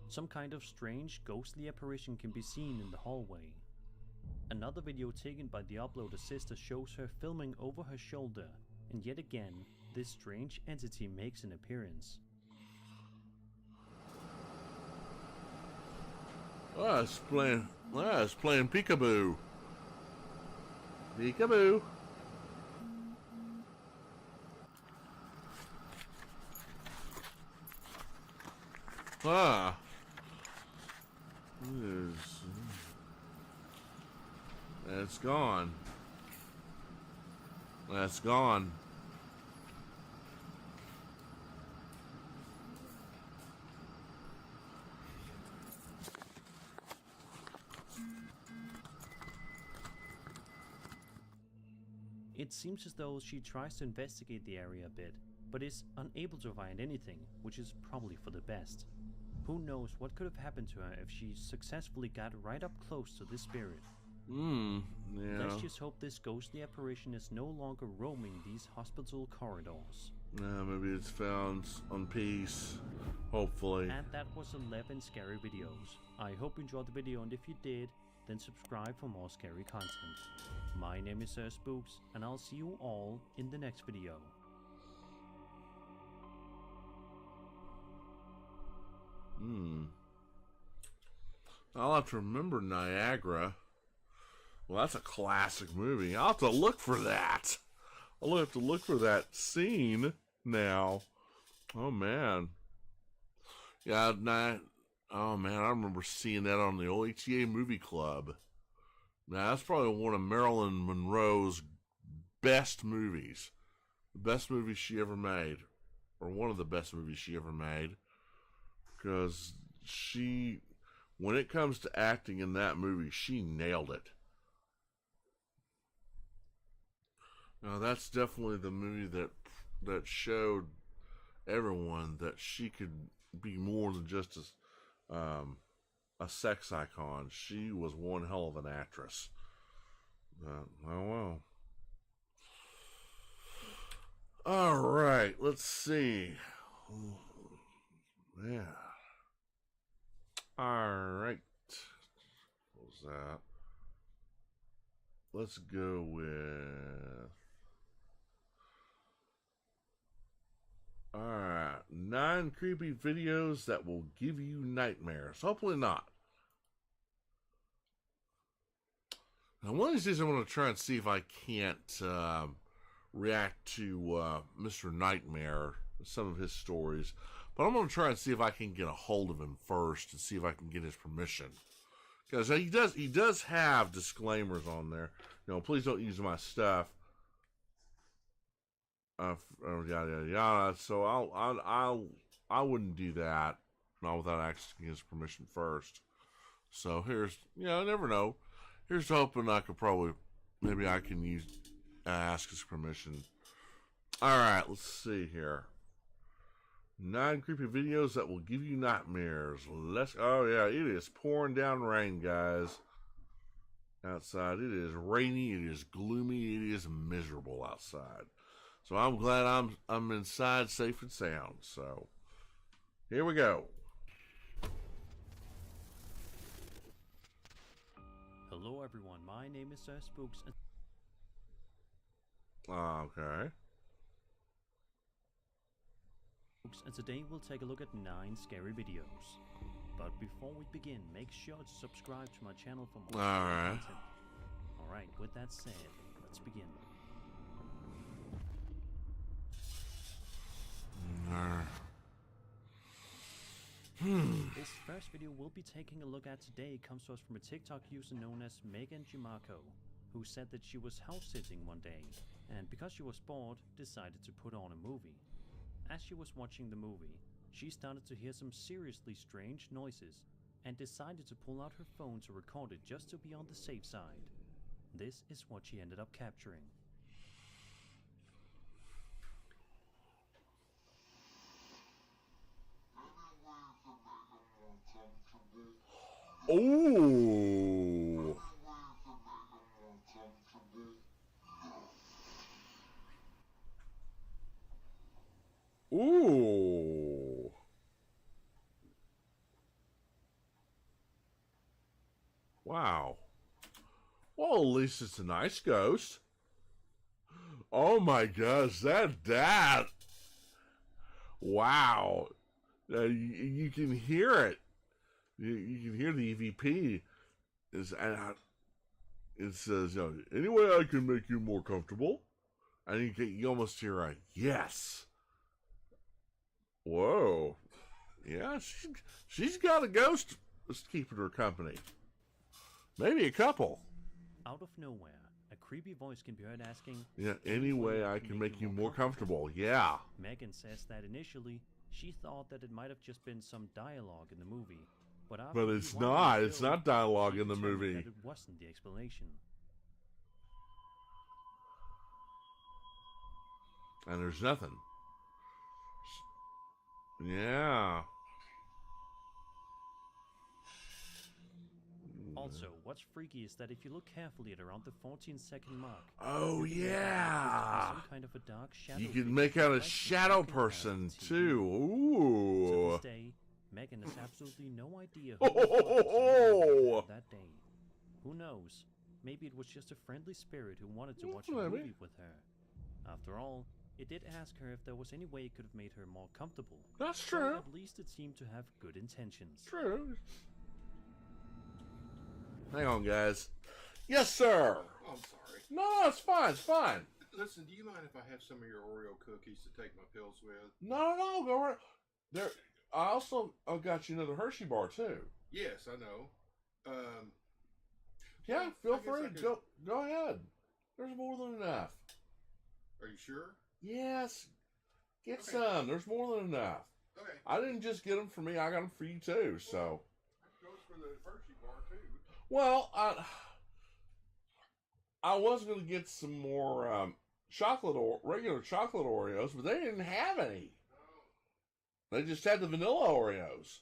[SPEAKER 2] Some kind of strange, ghostly apparition can be seen in the hallway. Another video taken by the uploader's sister shows her filming over her shoulder, and yet again, this strange entity makes an appearance.
[SPEAKER 1] Oh, it's playing peekaboo. Peekaboo. Ah. It's gone. That's gone.
[SPEAKER 2] It seems as though she tries to investigate the area a bit, but is unable to find anything, which is probably for the best. Who knows what could have happened to her if she successfully got right up close to this spirit.
[SPEAKER 1] Yeah.
[SPEAKER 2] Let's just hope this ghostly apparition is no longer roaming these hospital corridors.
[SPEAKER 1] Maybe it's found on peace. Hopefully.
[SPEAKER 2] And that was 11 scary videos. I hope you enjoyed the video, and if you did, then subscribe for more scary content. My name is Sir Spooks, and I'll see you all in the next video.
[SPEAKER 1] I'll have to remember Niagara. Well, that's a classic movie. I'll have to look for that. I'll have to look for that scene now. Oh, man. Yeah, oh, man, I remember seeing that on the OHTA Movie Club. Now, that's probably one of Marilyn Monroe's best movies. The best movie she ever made. Or one of the best movies she ever made. Because when it comes to acting in that movie, she nailed it. Now, that's definitely the movie that showed everyone that she could be more than just a sex icon. She was one hell of an actress. Oh well. All right, let's see. Yeah. All right. What was that? Let's go with. Alright, 9 creepy videos that will give you nightmares. Hopefully not. Now, one of these days I'm going to try and see if I can't react to Mr. Nightmare, some of his stories. But I'm going to try and see if I can get a hold of him first and see if I can get his permission. Because he does have disclaimers on there. You know, please don't use my stuff. Yada yada. So I wouldn't do that, not without asking his permission first. So here's, never know. Here's hoping I could maybe I can ask his permission. All right, let's see here. 9 creepy videos that will give you nightmares. Oh yeah, it is pouring down rain, guys. Outside, it is rainy. It is gloomy. It is miserable outside. So I'm glad I'm inside safe and sound. So here we go.
[SPEAKER 2] Hello everyone, my name is Sir Spooks.
[SPEAKER 1] Okay.
[SPEAKER 2] And today we'll take a look at 9 scary videos. But before we begin, make sure to subscribe to my channel for more content. Alright, with that said, let's begin. This first video we'll be taking a look at today comes to us from a TikTok user known as Megan Jimako, who said that she was house sitting one day, and because she was bored, decided to put on a movie. As she was watching the movie, she started to hear some seriously strange noises, and decided to pull out her phone to record it just to be on the safe side. This is what she ended up capturing.
[SPEAKER 1] Ooh. Ooh. Wow. Well, at least it's a nice ghost. Oh my gosh, that. Wow. You can hear it. You can hear the EVP. It says, you know, any way I can make you more comfortable. And you almost hear a yes. Whoa. Yeah, she's got a ghost that's keeping her company. Maybe a couple.
[SPEAKER 2] Out of nowhere, a creepy voice can be heard asking,
[SPEAKER 1] Yeah, any way I can make you more comfortable. Yeah.
[SPEAKER 2] Megan says that initially, she thought that it might have just been some dialogue in the movie. But
[SPEAKER 1] it's not. It's not dialogue in the movie.
[SPEAKER 2] That it wasn't the explanation.
[SPEAKER 1] And there's nothing. Yeah.
[SPEAKER 2] Also, what's freaky is that if you look carefully at around the 14-second mark...
[SPEAKER 1] Oh, yeah!
[SPEAKER 2] Some kind of a dark shadow.
[SPEAKER 1] You can make out a shadow person, too. Ooh.
[SPEAKER 2] To this day, Megan has absolutely no idea who was that day. Who knows? Maybe it was just a friendly spirit who wanted to watch a movie with her. After all, it did ask her if there was any way it could have made her more comfortable.
[SPEAKER 1] That's true.
[SPEAKER 2] So at least it seemed to have good intentions.
[SPEAKER 1] True. Hang on, guys. Yes, sir.
[SPEAKER 12] Oh, I'm sorry.
[SPEAKER 1] No, it's fine. It's fine.
[SPEAKER 12] Listen, do you mind if I have some of your Oreo cookies to take my pills with?
[SPEAKER 1] No. Go right there. I also got you another Hershey bar too.
[SPEAKER 12] Yes, I know.
[SPEAKER 1] Yeah, feel free. Go ahead. There's more than enough.
[SPEAKER 12] Are you sure?
[SPEAKER 1] Yes. Get some. There's more than enough.
[SPEAKER 12] Okay.
[SPEAKER 1] I didn't just get them for me. I got them for you too. So.
[SPEAKER 12] That goes for the Hershey bar too.
[SPEAKER 1] Well, I was going to get some more regular chocolate Oreos, but they didn't have any. They just had the vanilla Oreos.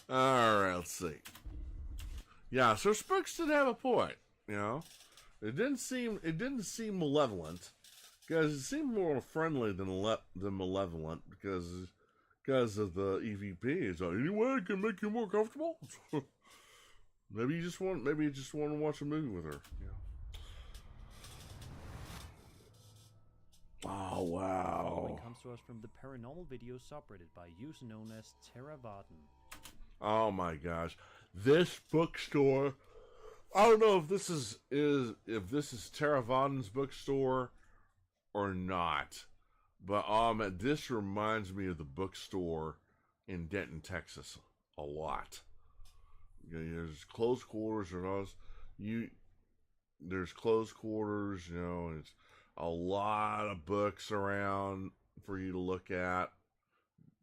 [SPEAKER 1] All right, let's see. Yeah, Sir Spooks did have a point. You know, it didn't seem malevolent, because it seemed more friendly than malevolent because of the EVP. It's like, any way I can make you more comfortable. Maybe you just want to watch a movie with her. Yeah. Oh wow!
[SPEAKER 2] Following comes to us from the paranormal video subreddit by a user known as Tara Varden.
[SPEAKER 1] Oh my gosh, this bookstore. I don't know if this is Tara Varden's bookstore or not, but this reminds me of the bookstore in Denton, Texas, a lot. You know, there's closed quarters and all. There's closed quarters, you know, and it's a lot of books around for you to look at,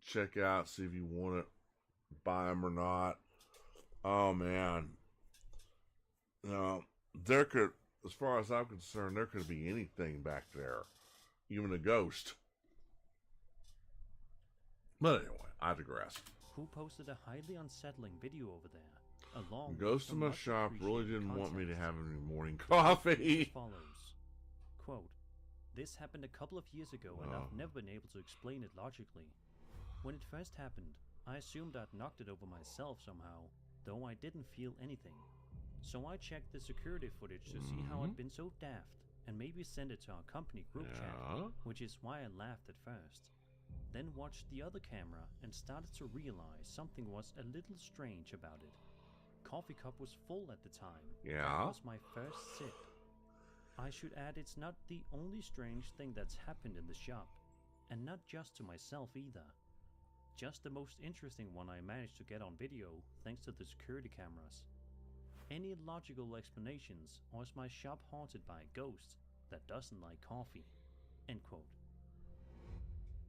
[SPEAKER 1] check out, see if you want to buy them or not. Oh man, you know, there could, as far as I'm concerned, there could be anything back there, even a ghost. But anyway, I digress.
[SPEAKER 2] Who posted a highly unsettling video over there? Along
[SPEAKER 1] Ghost in my shop really didn't want me to have any morning coffee.
[SPEAKER 2] Follows, quote, "This happened a couple of years ago and I've never been able to explain it logically. When it first happened, I assumed I'd knocked it over myself somehow, though I didn't feel anything. So I checked the security footage to see how I'd been so daft and maybe send it to our company group chat, which is why I laughed at first. Then watched the other camera and started to realize something was a little strange about it. Coffee cup was full at the time.
[SPEAKER 1] Yeah.
[SPEAKER 2] That was my first sip. I should add it's not the only strange thing that's happened in the shop, and not just to myself either. Just the most interesting one I managed to get on video thanks to the security cameras. Any logical explanations, or is my shop haunted by a ghost that doesn't like coffee?" End quote.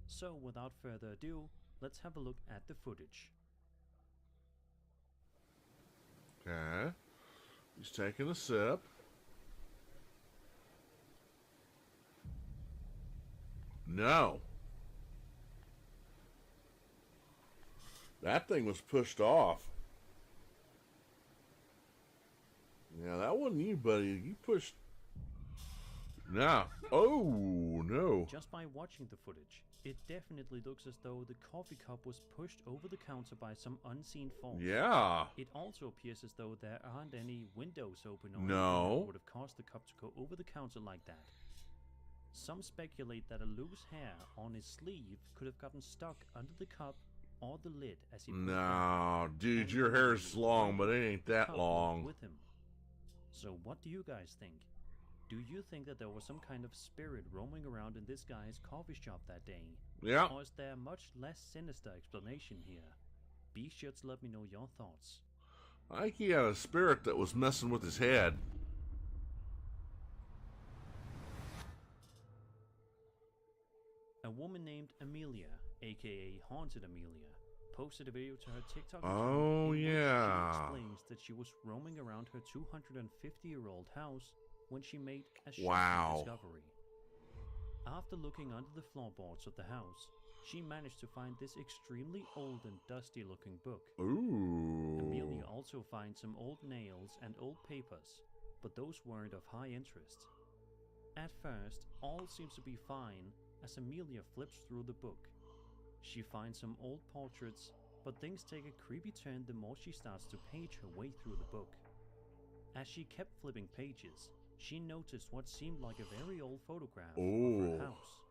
[SPEAKER 2] So without further ado, let's have a look at the footage.
[SPEAKER 1] Okay. He's taking a sip. No. That thing was pushed off. Yeah, that wasn't you, buddy. You pushed... No. Oh, no.
[SPEAKER 2] Just by watching the footage, It definitely looks as though the coffee cup was pushed over the counter by some unseen force.
[SPEAKER 1] Yeah.
[SPEAKER 2] It also appears as though there aren't any windows open or anything
[SPEAKER 1] No.
[SPEAKER 2] that would have caused the cup to go over the counter like that. Some speculate that a loose hair on his sleeve could have gotten stuck under the cup or the lid as he pulled
[SPEAKER 1] No,
[SPEAKER 2] back.
[SPEAKER 1] dude,
[SPEAKER 2] And
[SPEAKER 1] your hair's long, but it ain't
[SPEAKER 2] the
[SPEAKER 1] that
[SPEAKER 2] cup
[SPEAKER 1] long.
[SPEAKER 2] with him. So what do you guys think? Do you think that there was some kind of spirit roaming around in this guy's coffee shop that day?
[SPEAKER 1] Yeah.
[SPEAKER 2] Or is there a much less sinister explanation here? Be sure to let me know your thoughts.
[SPEAKER 1] I think he had a spirit that was messing with his head.
[SPEAKER 2] A woman named Amelia, aka Haunted Amelia, posted a video to her TikTok account
[SPEAKER 1] Oh,
[SPEAKER 2] in which
[SPEAKER 1] yeah.
[SPEAKER 2] she explains that she was roaming around her 250-year-old house when she made a shocking
[SPEAKER 1] Wow.
[SPEAKER 2] discovery. After looking under the floorboards of the house, she managed to find this extremely old and dusty-looking book.
[SPEAKER 1] Ooh.
[SPEAKER 2] Amelia also finds some old nails and old papers, but those weren't of high interest. At first, all seems to be fine as Amelia flips through the book. She finds some old portraits, but things take a creepy turn the more she starts to page her way through the book. As she kept flipping pages, she noticed what seemed like a very old photograph of
[SPEAKER 1] Ooh.
[SPEAKER 2] her house.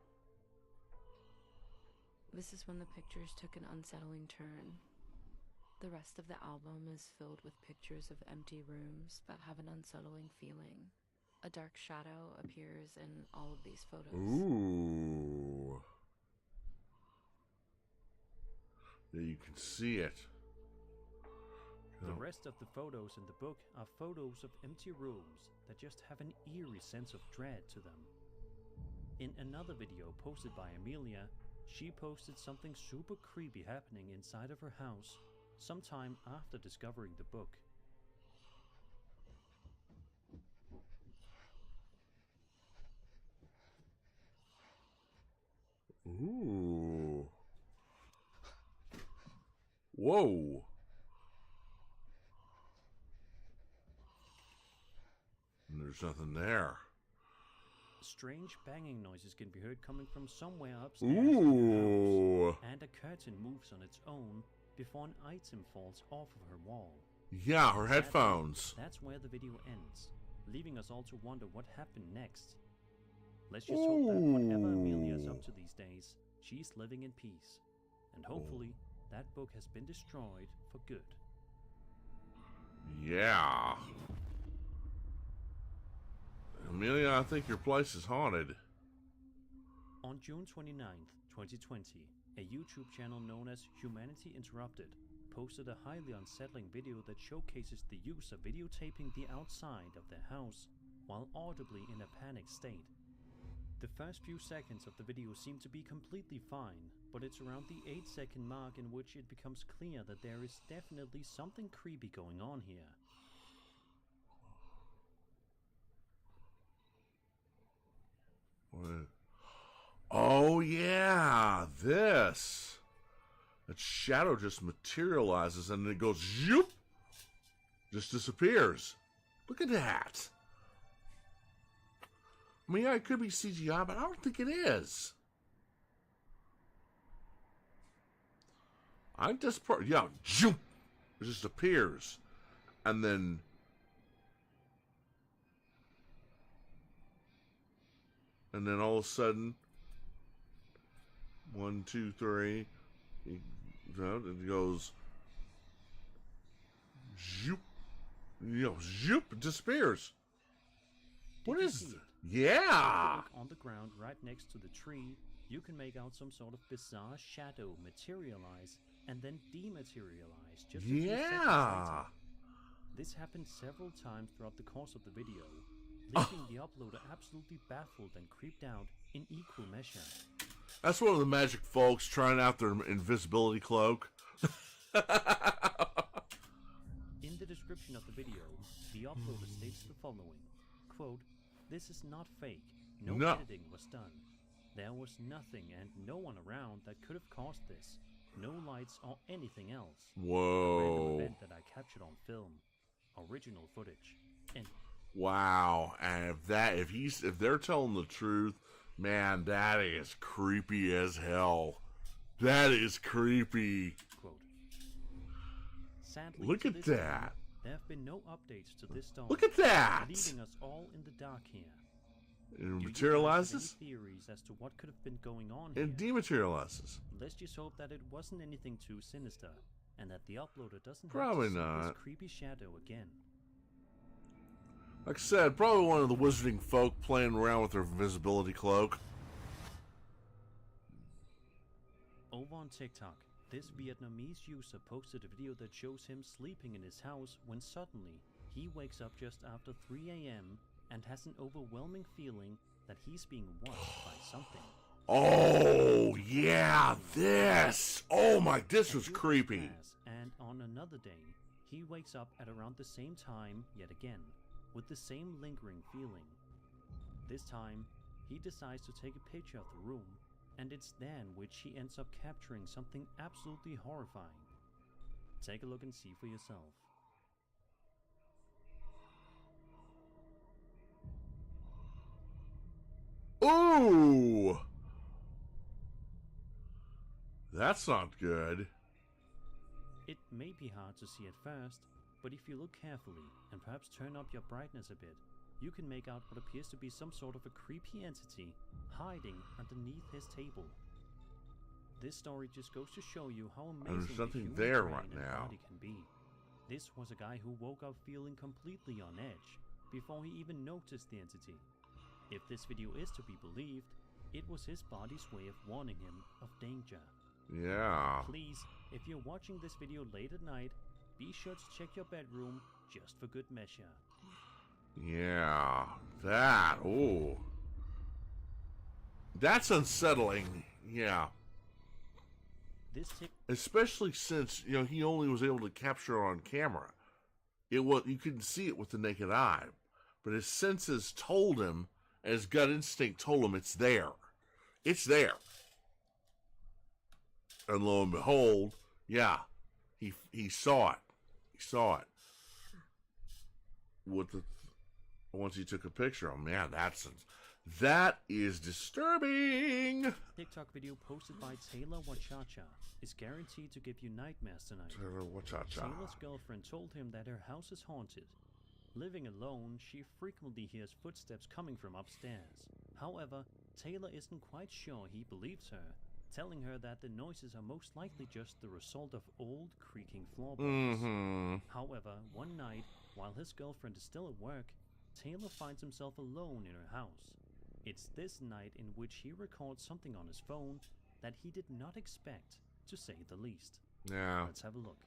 [SPEAKER 14] This is when the pictures took an unsettling turn. The rest of the album is filled with pictures of empty rooms that have an unsettling feeling. A dark shadow appears in all of these photos.
[SPEAKER 1] Ooh. Yeah, you can see it.
[SPEAKER 2] The rest of the photos in the book are photos of empty rooms that just have an eerie sense of dread to them. In another video posted by Amelia, she posted something super creepy happening inside of her house sometime after discovering the book.
[SPEAKER 1] Ooh. Whoa. And there's nothing there.
[SPEAKER 2] Strange banging noises can be heard coming from somewhere upstairs in the
[SPEAKER 1] Ooh.
[SPEAKER 2] house, and a curtain moves on its own before an item falls off of her wall.
[SPEAKER 1] Yeah, her
[SPEAKER 2] Sadly,
[SPEAKER 1] headphones.
[SPEAKER 2] That's where the video ends, leaving us all to wonder what happened next. Let's just hope that whatever Amelia is up to these days, she's living in peace. And hopefully, that book has been destroyed for good.
[SPEAKER 1] Yeah. Amelia, I think your place is haunted.
[SPEAKER 2] On June 29th, 2020, a YouTube channel known as Humanity Interrupted posted a highly unsettling video that showcases the use of videotaping the outside of their house while audibly in a panicked state. The first few seconds of the video seem to be completely fine, but it's around the 8-second mark in which it becomes clear that there is definitely something creepy going on here.
[SPEAKER 1] What? Oh, yeah, this. That shadow just materializes and it goes zoop, just disappears. Look at that. I mean, yeah, it could be CGI, but I don't think it is. I think this part, yeah, zoop, it just appears. And then all of a sudden, 1, 2, 3, it goes, zoop, zoop, it disappears. What is this? Yeah!
[SPEAKER 2] On the ground right next to the tree, you can make out some sort of bizarre shadow materialize and then dematerialize just a few seconds later. This happened several times throughout the course of the video, leaving the uploader absolutely baffled and creeped out in equal measure.
[SPEAKER 1] That's one of the magic folks trying out their invisibility cloak.
[SPEAKER 2] In the description of the video, the uploader states the following, quote, "This is not fake. No editing was done. There was nothing and no one around that could have caused this. No lights or anything else.
[SPEAKER 1] Whoa.
[SPEAKER 2] A random event that I captured on film. Original footage." And
[SPEAKER 1] wow. And if they're telling the truth, Man, that is creepy as hell. That is creepy.
[SPEAKER 2] Quote, sadly,
[SPEAKER 1] look
[SPEAKER 2] to
[SPEAKER 1] at
[SPEAKER 2] this
[SPEAKER 1] that.
[SPEAKER 2] day, there have been no updates to this story.
[SPEAKER 1] Look at that.
[SPEAKER 2] Leaving us all in the dark here.
[SPEAKER 1] It
[SPEAKER 2] Do
[SPEAKER 1] materializes.
[SPEAKER 2] you guys have any theories as to what could have been going on
[SPEAKER 1] It
[SPEAKER 2] here?
[SPEAKER 1] dematerializes.
[SPEAKER 2] Let's just hope that it wasn't anything too sinister, and that the uploader doesn't
[SPEAKER 1] Probably
[SPEAKER 2] have to see
[SPEAKER 1] not.
[SPEAKER 2] this creepy shadow again.
[SPEAKER 1] Like I said, probably one of the wizarding folk playing around with their invisibility cloak.
[SPEAKER 2] Over on TikTok, this Vietnamese user posted a video that shows him sleeping in his house when suddenly he wakes up just after 3 a.m. and has an overwhelming feeling that he's being watched by something.
[SPEAKER 1] Oh, yeah, this. Oh my, this was creepy.
[SPEAKER 2] And on another day, he wakes up at around the same time yet again, with the same lingering feeling. This time, he decides to take a picture of the room, and it's then which he ends up capturing something absolutely horrifying. Take a look and see for yourself.
[SPEAKER 1] Ooh! That's not good.
[SPEAKER 2] It may be hard to see at first, but if you look carefully and perhaps turn up your brightness a bit, you can make out what appears to be some sort of a creepy entity hiding underneath his table. This story just goes to show you how amazing
[SPEAKER 1] There's nothing
[SPEAKER 2] the human
[SPEAKER 1] there
[SPEAKER 2] brain
[SPEAKER 1] right
[SPEAKER 2] and
[SPEAKER 1] now.
[SPEAKER 2] body can be. This was a guy who woke up feeling completely on edge before he even noticed the entity. If this video is to be believed, it was his body's way of warning him of danger.
[SPEAKER 1] Yeah.
[SPEAKER 2] Please, if you're watching this video late at night, be sure to check your bedroom just for good measure.
[SPEAKER 1] Yeah. That. Ooh. That's unsettling. Yeah.
[SPEAKER 2] This
[SPEAKER 1] especially since, you know, he only was able to capture it on camera. It was, you couldn't see it with the naked eye, but his senses told him, and his gut instinct told him it's there. It's there. And lo and behold, yeah, he saw it. He saw it. With the once he took a picture of him, man, that is disturbing.
[SPEAKER 2] TikTok video posted by Taylor Wachacha is guaranteed to give you nightmares tonight.
[SPEAKER 1] Taylor Wachacha.
[SPEAKER 2] Taylor's girlfriend told him that her house is haunted. Living alone, she frequently hears footsteps coming from upstairs. However, Taylor isn't quite sure he believes her, telling her that the noises are most likely just the result of old creaking floorboards. However, one night, while his girlfriend is still at work, Taylor finds himself alone in her house. It's this night in which he records something on his phone that he did not expect, to say the least.
[SPEAKER 1] Yeah.
[SPEAKER 2] Let's have a look.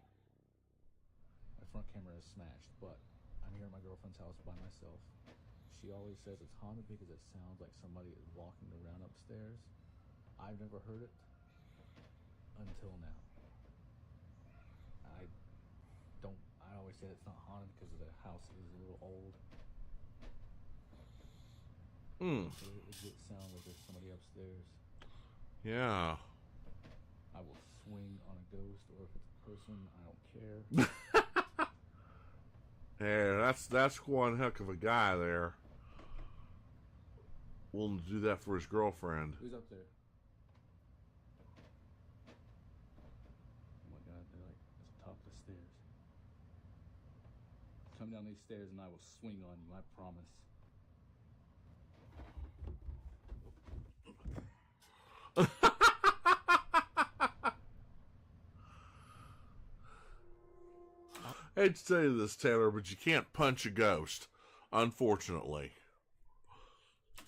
[SPEAKER 11] My front camera is smashed, but I'm here at my girlfriend's house by myself. She always says it's haunted because it sounds like somebody is walking around upstairs. I've never heard it until now. I always say it's not haunted because the house is a little old. So it sounds like there's somebody upstairs.
[SPEAKER 1] Yeah.
[SPEAKER 11] I will swing on a ghost, or if it's a person, I don't care.
[SPEAKER 1] Hey, that's one heck of a guy there. Willing to do that for his girlfriend.
[SPEAKER 11] Who's up there? Oh my god, they're like at the top of the stairs. Come down these stairs and I will swing on you, I promise.
[SPEAKER 1] I hate to tell you this, Taylor, but you can't punch a ghost, unfortunately.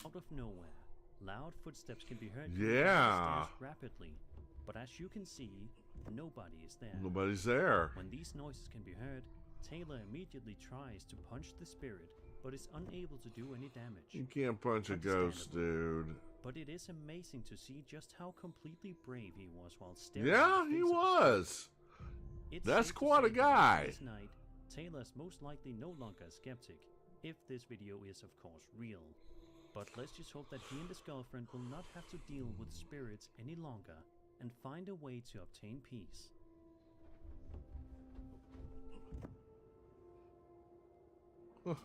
[SPEAKER 2] Out of nowhere, loud footsteps can be heard
[SPEAKER 1] Yeah.
[SPEAKER 2] rapidly, but as you can see, nobody is there.
[SPEAKER 1] Nobody's there.
[SPEAKER 2] When these noises can be heard, Taylor immediately tries to punch the spirit, but is unable to do any damage.
[SPEAKER 1] You can't punch a ghost, dude.
[SPEAKER 2] But it is amazing to see just how completely brave he was while staring.
[SPEAKER 1] Yeah, he was. That's quite a guy.
[SPEAKER 2] This night, Taylor's most likely no longer a skeptic, if this video is of course real. But let's just hope that he and his girlfriend will not have to deal with spirits any longer and find a way to obtain peace.
[SPEAKER 1] You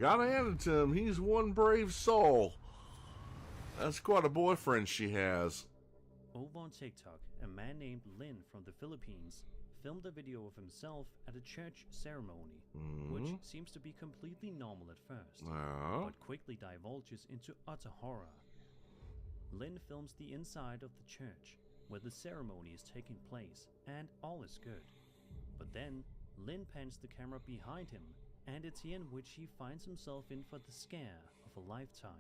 [SPEAKER 1] gotta hand it to him. He's one brave soul. That's quite a boyfriend she has.
[SPEAKER 2] Over on TikTok, a man named Lin from the Philippines filmed a video of himself at a church ceremony, which seems to be completely normal at first, but quickly divulges into utter horror. Lin films the inside of the church, where the ceremony is taking place, and all is good. But then, Lin pans the camera behind him, and it's here in which he finds himself in for the scare of a lifetime.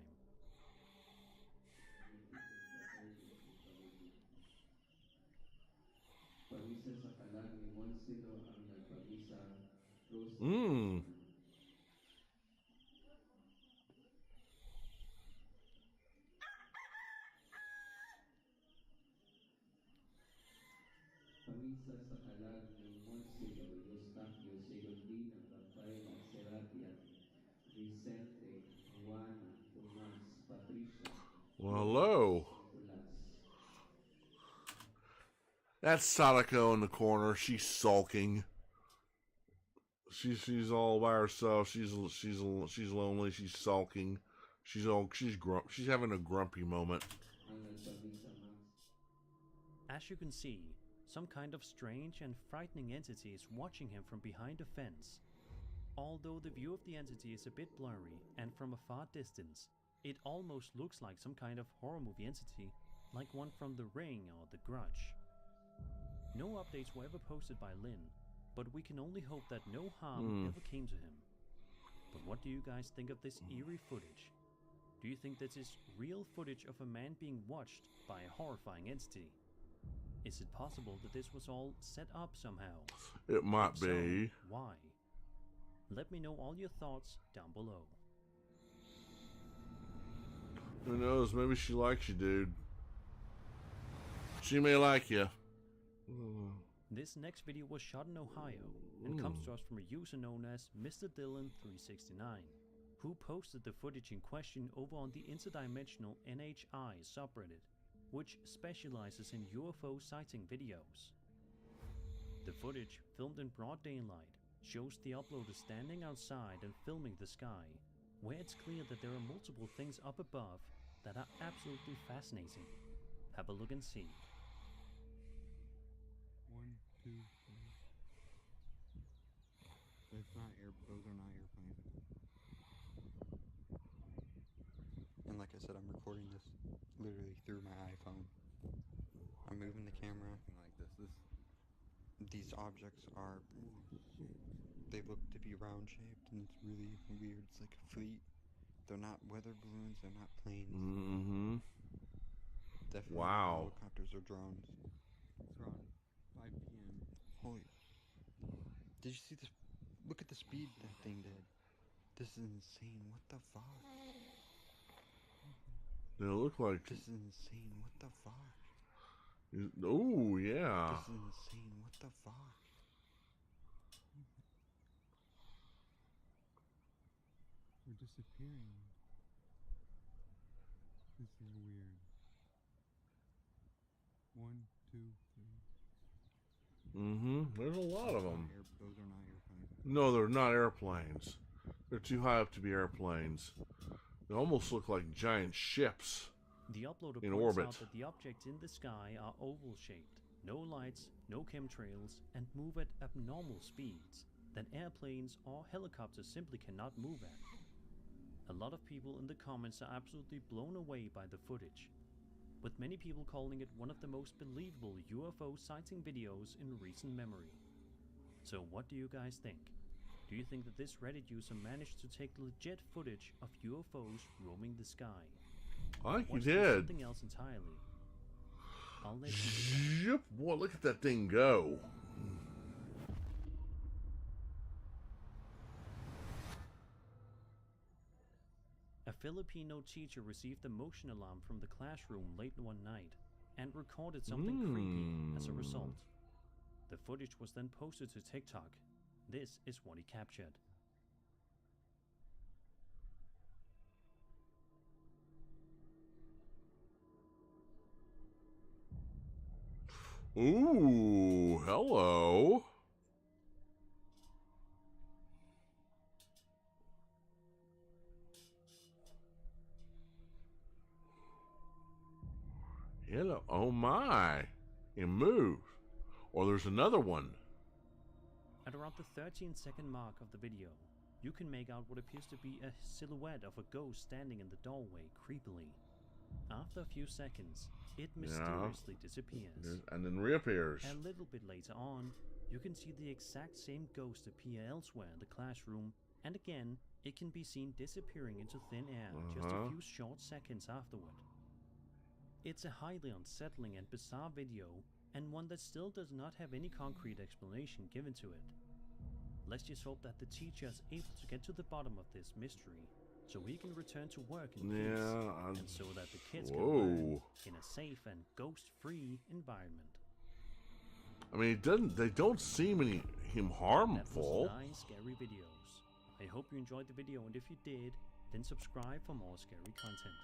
[SPEAKER 1] Well, hello. That's Sadako in the corner. She's sulking. She's all by herself. She's lonely. She's sulking. She's having a grumpy moment.
[SPEAKER 2] As you can see, some kind of strange and frightening entity is watching him from behind a fence. Although the view of the entity is a bit blurry and from a far distance, it almost looks like some kind of horror movie entity, like one from The Ring or The Grudge. No updates were ever posted by Lin, but we can only hope that no harm ever came to him. But what do you guys think of this eerie footage? Do you think this is real footage of a man being watched by a horrifying entity? Is it possible that this was all set up somehow?
[SPEAKER 1] It might be.
[SPEAKER 2] So, why? Let me know all your thoughts down below.
[SPEAKER 1] Who knows? Maybe she likes you, dude. She may like you.
[SPEAKER 2] This next video was shot in Ohio and comes to us from a user known as Mr. Dylan369, who posted the footage in question over on the interdimensional NHI subreddit, which specializes in UFO sighting videos. The footage, filmed in broad daylight, shows the uploader standing outside and filming the sky, where it's clear that there are multiple things up above that are absolutely fascinating. Have a look and see.
[SPEAKER 15] 1, 2, 3. Those are not airplanes. And like I said, I'm recording this literally through my iPhone. I'm moving the camera like this. These objects are, they look to be round shaped, and it's really weird. It's like a fleet. They're not weather balloons. They're not planes. Definitely not helicopters or drones. It's around 5 p.m. Holy! Did you see this? Look at the speed that thing did. This is insane. What the fuck?
[SPEAKER 1] They look like.
[SPEAKER 15] This is insane. What the fuck?
[SPEAKER 1] Oh yeah.
[SPEAKER 15] This is insane. What the fuck? We're disappearing. This is weird. 1, 2, 3.
[SPEAKER 1] There's a lot of them.
[SPEAKER 15] Those are not airplanes.
[SPEAKER 1] No, they're not airplanes. They're too high up to be airplanes. They almost look like giant ships.
[SPEAKER 2] The uploader
[SPEAKER 1] in
[SPEAKER 2] points
[SPEAKER 1] orbit.
[SPEAKER 2] out that the objects in the sky are oval-shaped, no lights, no chemtrails, and move at abnormal speeds that airplanes or helicopters simply cannot move at. A lot of people in the comments are absolutely blown away by the footage, with many people calling it one of the most believable UFO sighting videos in recent memory. So what do you guys think? Do you think that this Reddit user managed to take legit footage of UFOs roaming the sky?
[SPEAKER 1] I think he
[SPEAKER 2] Was
[SPEAKER 1] did.
[SPEAKER 2] something else entirely? I'll let you
[SPEAKER 1] Yep. Boy, look at that thing go.
[SPEAKER 2] A Filipino teacher received a motion alarm from the classroom late one night and recorded something creepy as a result. The footage was then posted to TikTok. This is what he captured.
[SPEAKER 1] Ooh, hello. Oh my. It moved. Or there's another one.
[SPEAKER 2] At around the 13-second mark of the video, you can make out what appears to be a silhouette of a ghost standing in the doorway creepily. After a few seconds, it mysteriously disappears.
[SPEAKER 1] And then reappears.
[SPEAKER 2] A little bit later on, you can see the exact same ghost appear elsewhere in the classroom, and again, it can be seen disappearing into thin air just a few short seconds afterward. It's a highly unsettling and bizarre video, and one that still does not have any concrete explanation given to it. Let's just hope that the teacher is able to get to the bottom of this mystery, so he can return to work in peace, and so that the kids can learn in a safe and ghost-free environment.
[SPEAKER 1] I mean, they don't seem him harmful.
[SPEAKER 2] That was 9 scary videos. I hope you enjoyed the video, and if you did, then subscribe for more scary content.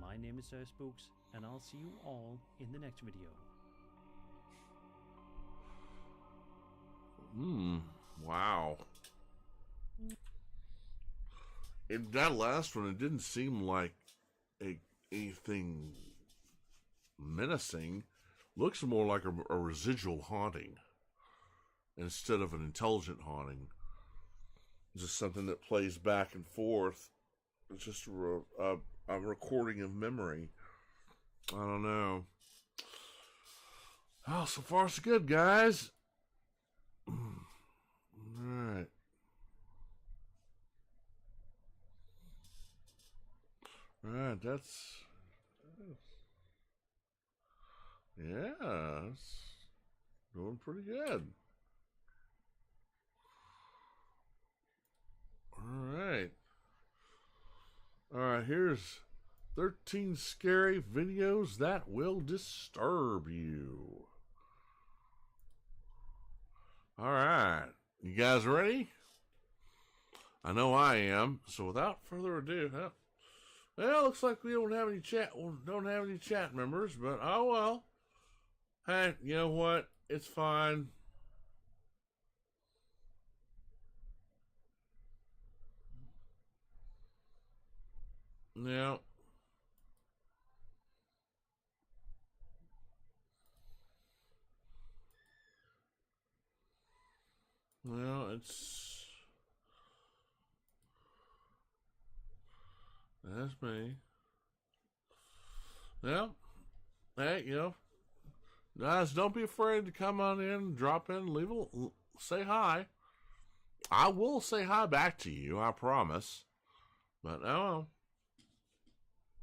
[SPEAKER 2] My name is Sir Spooks, and I'll see you all in the next video.
[SPEAKER 1] Wow. In that last one, it didn't seem like anything menacing. Looks more like a residual haunting instead of an intelligent haunting. Just something that plays back and forth. It's just a recording of memory. I don't know. Oh, so far so good, guys. Alright. Alright, that's going pretty good. Alright. Alright, here's 13 scary videos that will disturb you. Alright. You guys ready? I know I am. So without further ado, well, looks like we don't have any chat members, but oh well. Hey, you know what? It's fine. Yeah. Well, that's me. Well, hey, guys, don't be afraid to come on in, drop in, say hi. I will say hi back to you, I promise. But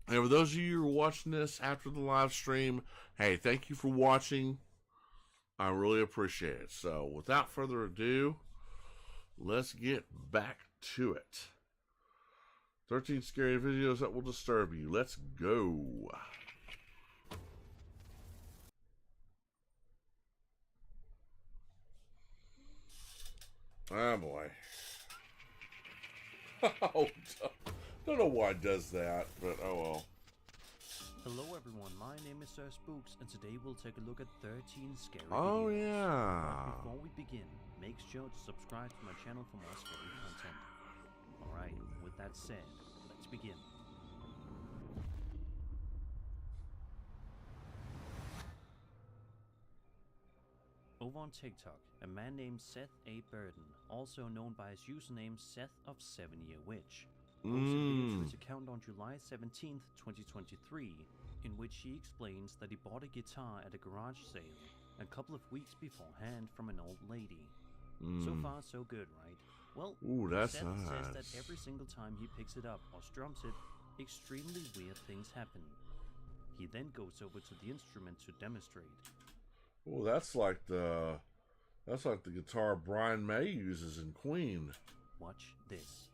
[SPEAKER 1] and for those of you who are watching this after the live stream, hey, thank you for watching. I really appreciate it. So, without further ado, let's get back to it. 13 scary videos that will disturb you. Let's go. Oh, boy. Oh, don't know why it does that, but oh well.
[SPEAKER 2] Hello everyone, my name is Sir Spooks, and today we'll take a look at 13 scary videos.
[SPEAKER 1] Oh yeah.
[SPEAKER 2] But before we begin, make sure to subscribe to my channel for more scary content. Alright, with that said, let's begin. Over on TikTok, a man named Seth A. Burden, also known by his username Seth of 7-Year Witch, posted a video to his account on July 17th, 2023, in which he explains that he bought a guitar at a garage sale a couple of weeks beforehand from an old lady. So far, so good, right? Well,
[SPEAKER 1] that's
[SPEAKER 2] Seth
[SPEAKER 1] nice.
[SPEAKER 2] says that every single time he picks it up or strums it, extremely weird things happen. He then goes over to the instrument to demonstrate.
[SPEAKER 1] Oh, that's like the guitar Brian May uses in Queen.
[SPEAKER 2] Watch this.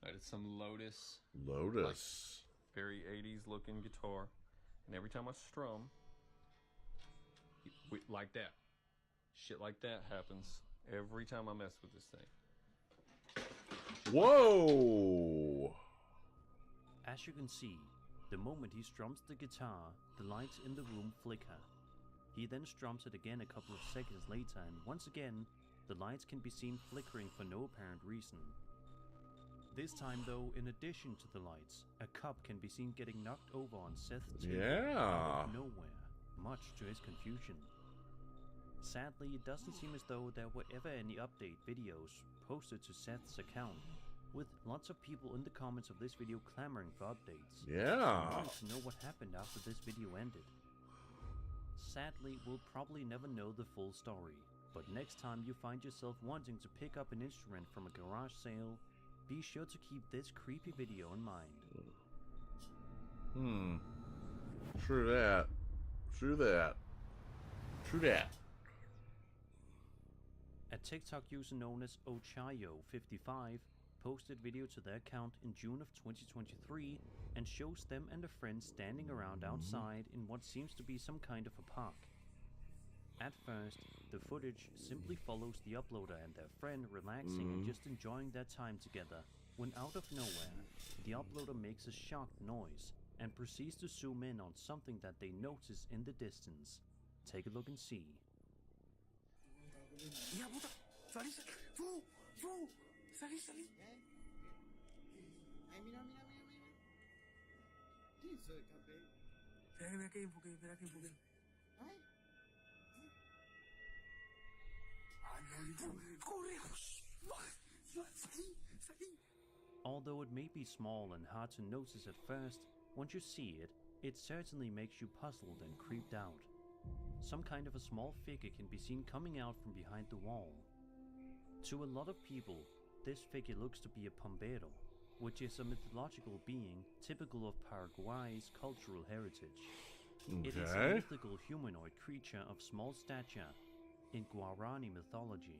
[SPEAKER 16] That is some Lotus.
[SPEAKER 1] Like,
[SPEAKER 16] very 80s looking guitar. And every time I strum, like that. Shit like that happens every time I mess with this thing.
[SPEAKER 1] Whoa!
[SPEAKER 2] As you can see, the moment he strums the guitar, the lights in the room flicker. He then strums it again a couple of seconds later, and once again, the lights can be seen flickering for no apparent reason. This time, though, in addition to the lights, a cop can be seen getting knocked over on Seth's table
[SPEAKER 1] Yeah.
[SPEAKER 2] out of nowhere, much to his confusion. Sadly, it doesn't seem as though there were ever any update videos posted to Seth's account, with lots of people in the comments of this video clamoring for updates.
[SPEAKER 1] Yeah.
[SPEAKER 2] Wanting to know what happened after this video ended. Sadly, we'll probably never know the full story, but next time you find yourself wanting to pick up an instrument from a garage sale, be sure to keep this creepy video in mind.
[SPEAKER 1] True that. True that. True that.
[SPEAKER 2] A TikTok user known as Ochayo55 posted video to their account in June of 2023 and shows them and a friend standing around outside in what seems to be some kind of a park. At first, the footage simply follows the uploader and their friend relaxing and just enjoying their time together, when out of nowhere, the uploader makes a shocked noise and proceeds to zoom in on something that they notice in the distance. Take a look and see.
[SPEAKER 7] Ya puta, salí, salí. Ay, mira. ¿Qué hizo el café? Espera que enfoque. Ay. Corre. Salí.
[SPEAKER 2] Although it may be small and hard to notice at first, once you see it, it certainly makes you puzzled and creeped out. Some kind of a small figure can be seen coming out from behind the wall. To a lot of people, this figure looks to be a pombero, which is a mythological being typical of Paraguay's cultural heritage. It is a mythical humanoid creature of small stature in Guarani mythology.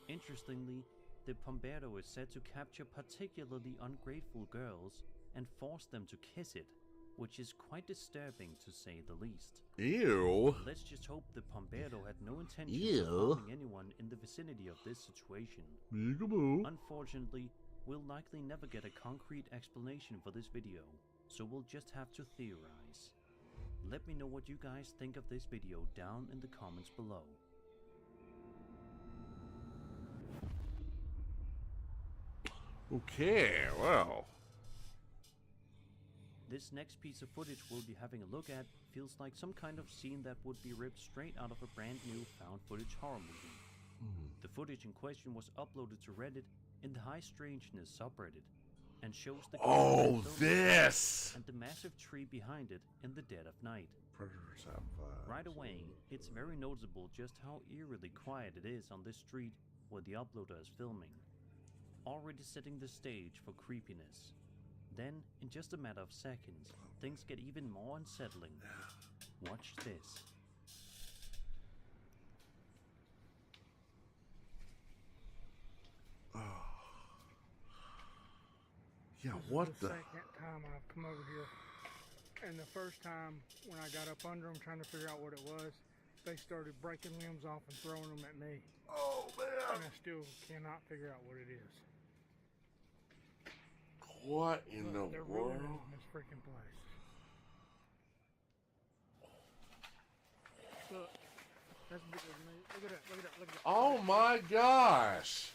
[SPEAKER 2] Interestingly, the pombero is said to capture particularly ungrateful girls and force them to kiss it, which is quite disturbing to say the least.
[SPEAKER 1] Ew.
[SPEAKER 2] Let's just hope the pombero had no intention of harming anyone in the vicinity of this situation. Unfortunately, we'll likely never get a concrete explanation for this video, so we'll just have to theorize. Let me know what you guys think of this video down in the comments below.
[SPEAKER 1] Okay, well.
[SPEAKER 2] This next piece of footage we'll be having a look at feels like some kind of scene that would be ripped straight out of a brand new found footage horror movie. The footage in question was uploaded to Reddit in the High Strangeness subreddit and shows the
[SPEAKER 1] this
[SPEAKER 2] and the massive tree behind it in the dead of night.
[SPEAKER 1] Predators have
[SPEAKER 2] Right away, it's very noticeable just how eerily quiet it is on this street where the uploader is filming, already setting the stage for creepiness. Then, in just a matter of seconds, things get even more unsettling. Watch this.
[SPEAKER 1] Yeah, what the?
[SPEAKER 9] Second time I've come over here, and the first time when I got up under them trying to figure out what it was, they started breaking limbs off and throwing them at me.
[SPEAKER 1] Oh man!
[SPEAKER 9] And I still cannot figure out what it is.
[SPEAKER 1] What in
[SPEAKER 9] Look,
[SPEAKER 1] the
[SPEAKER 9] they're
[SPEAKER 1] world?
[SPEAKER 9] ruining this freaking place. Look, that's bigger than me. Look at that.
[SPEAKER 1] Oh my gosh!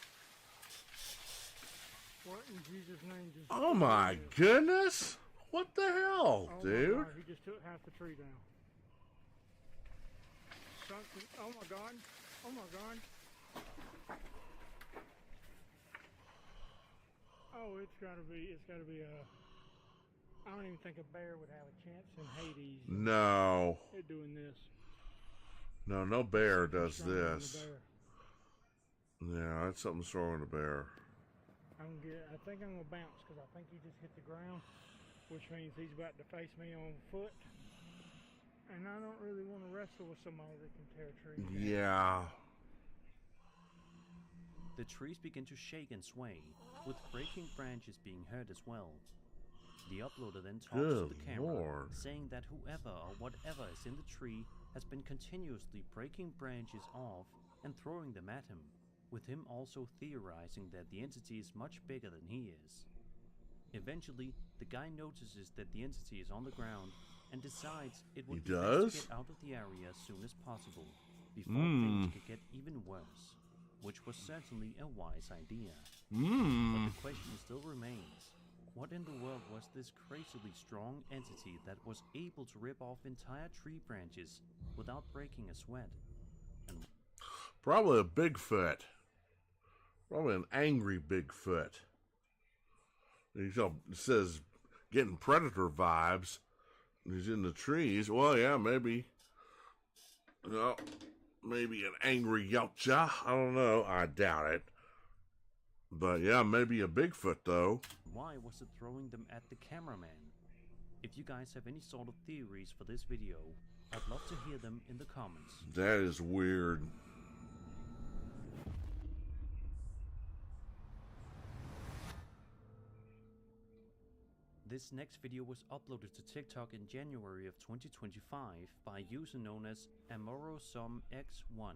[SPEAKER 9] What in Jesus' name just...
[SPEAKER 1] Oh my goodness! What the hell, dude?
[SPEAKER 9] My God, he just took half the tree down. Something, oh my God. Oh, it's gotta be I don't even think a bear would have a chance in Hades.
[SPEAKER 1] No.
[SPEAKER 9] They're doing this.
[SPEAKER 1] No bear does
[SPEAKER 9] Stronger than
[SPEAKER 1] this.
[SPEAKER 9] the bear.
[SPEAKER 1] Yeah, that's something stronger than a bear.
[SPEAKER 9] I think I'm gonna bounce because I think he just hit the ground, which means he's about to face me on foot. And I don't really want to wrestle with somebody that can tear trees down.
[SPEAKER 1] Yeah.
[SPEAKER 2] The trees begin to shake and sway, with breaking branches being heard as well. The uploader then talks to the camera, saying that whoever or whatever is in the tree has been continuously breaking branches off and throwing them at him, with him also theorizing that the entity is much bigger than he is. Eventually, the guy notices that the entity is on the ground and decides it would be best to get out of the area as soon as possible, before things could get even worse. which was certainly a wise idea.
[SPEAKER 1] Hmm.
[SPEAKER 2] But the question still remains. What in the world was this crazily strong entity that was able to rip off entire tree branches without breaking a sweat? And
[SPEAKER 1] probably a Bigfoot. Probably an angry Bigfoot. He says getting predator vibes. He's in the trees. Well, yeah, maybe. Well, maybe an angry Yautja. I don't know. I doubt it. But yeah, maybe a Bigfoot though.
[SPEAKER 2] why was it throwing them at the cameraman? If you guys have any sort of theories for this video, I'd love to hear them in the comments.
[SPEAKER 1] That is weird.
[SPEAKER 2] This next video was uploaded to TikTok in January of 2025 by a user known as AmoroSomX1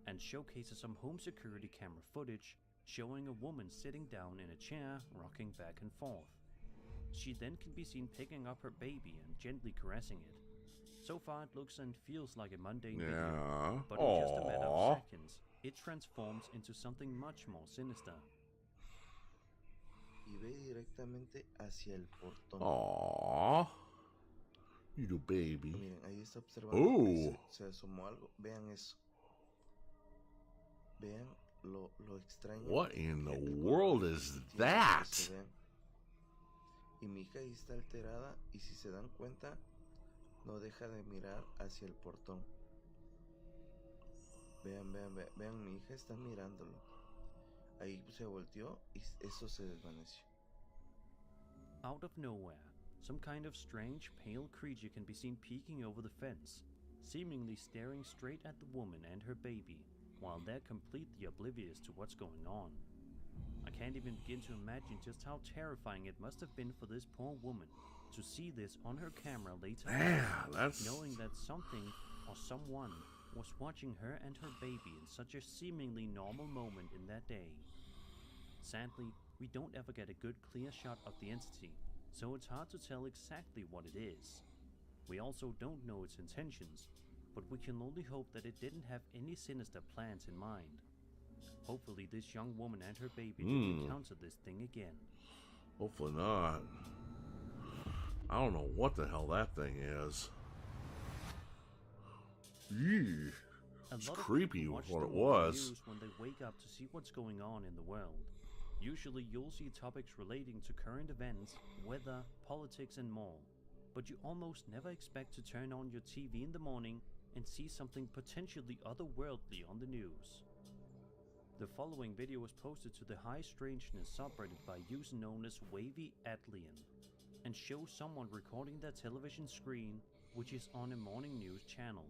[SPEAKER 2] and showcases some home security camera footage showing a woman sitting down in a chair rocking back and forth. She then can be seen picking up her baby and gently caressing it. So far it looks and feels like a mundane video, but in just a matter of seconds, it transforms into something much more sinister.
[SPEAKER 17] Y ve directamente hacia el portón.
[SPEAKER 1] Aww. Little baby.
[SPEAKER 17] Miren, ahí está observando.
[SPEAKER 1] Oh.
[SPEAKER 17] Se asomó algo. Vean eso. Vean lo extraño.
[SPEAKER 1] What in the world is that?
[SPEAKER 17] Y mi hija ahí está alterada y si se dan cuenta, no deja de mirar hacia el portón. Vean, mi hija está mirándolo. Ahí se volteó y eso se desvaneció.
[SPEAKER 2] Out of nowhere, some kind of strange, pale creature can be seen peeking over the fence, seemingly staring straight at the woman and her baby, while they're completely oblivious to what's going on. I can't even begin to imagine just how terrifying it must have been for this poor woman to see this on her camera later on, knowing that something or someone was watching her and her baby in such a seemingly normal moment in that day. Sadly, we don't ever get a good clear shot of the entity, so it's hard to tell exactly what it is. We also don't know its intentions, but we can only hope that it didn't have any sinister plans in mind. Hopefully this young woman and her baby didn't encounter this thing again.
[SPEAKER 1] Hopefully not. I don't know what the hell that thing is. Eee. It's creepy with what it was.
[SPEAKER 2] When they wake up to see what's going on in the world. Usually you'll see topics relating to current events, weather, politics and more. But you almost never expect to turn on your TV in the morning and see something potentially otherworldly on the news. The following video was posted to the High Strangeness subreddit by a user known as Wavy Atlian and shows someone recording their television screen, which is on a morning news channel.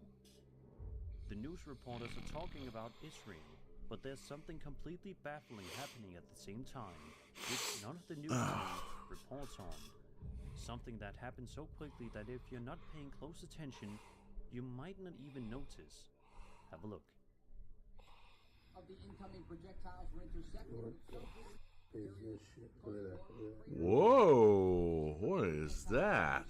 [SPEAKER 2] The news reporters are talking about Israel, but there's something completely baffling happening at the same time, which none of the news channels reports on. Something that happens so quickly that if you're not paying close attention, you might not even notice. Have a look.
[SPEAKER 18] Of the incoming projectiles were intercepted.
[SPEAKER 1] Whoa, what is that?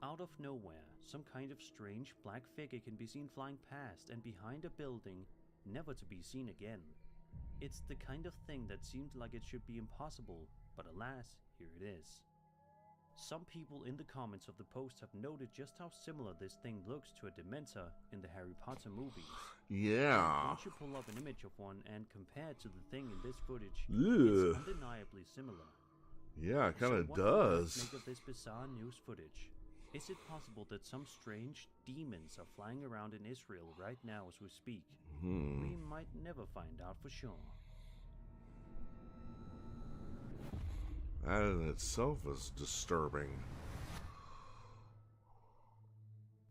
[SPEAKER 2] Out of nowhere, some kind of strange black figure can be seen flying past and behind a building, never to be seen again. It's the kind of thing that seemed like it should be impossible, but alas, here it is. Some people in the comments of the post have noted just how similar this thing looks to a Dementor in the Harry Potter movies.
[SPEAKER 1] Yeah.
[SPEAKER 2] Once you pull up an image of one and compare it to the thing in this footage,
[SPEAKER 1] Ugh.
[SPEAKER 2] it's undeniably similar.
[SPEAKER 1] Yeah, it kind of
[SPEAKER 2] what
[SPEAKER 1] does.
[SPEAKER 2] do you make of this bizarre news footage? Is it possible that some strange demons are flying around in Israel right now as we speak? We might never find out for sure.
[SPEAKER 1] That in itself is disturbing.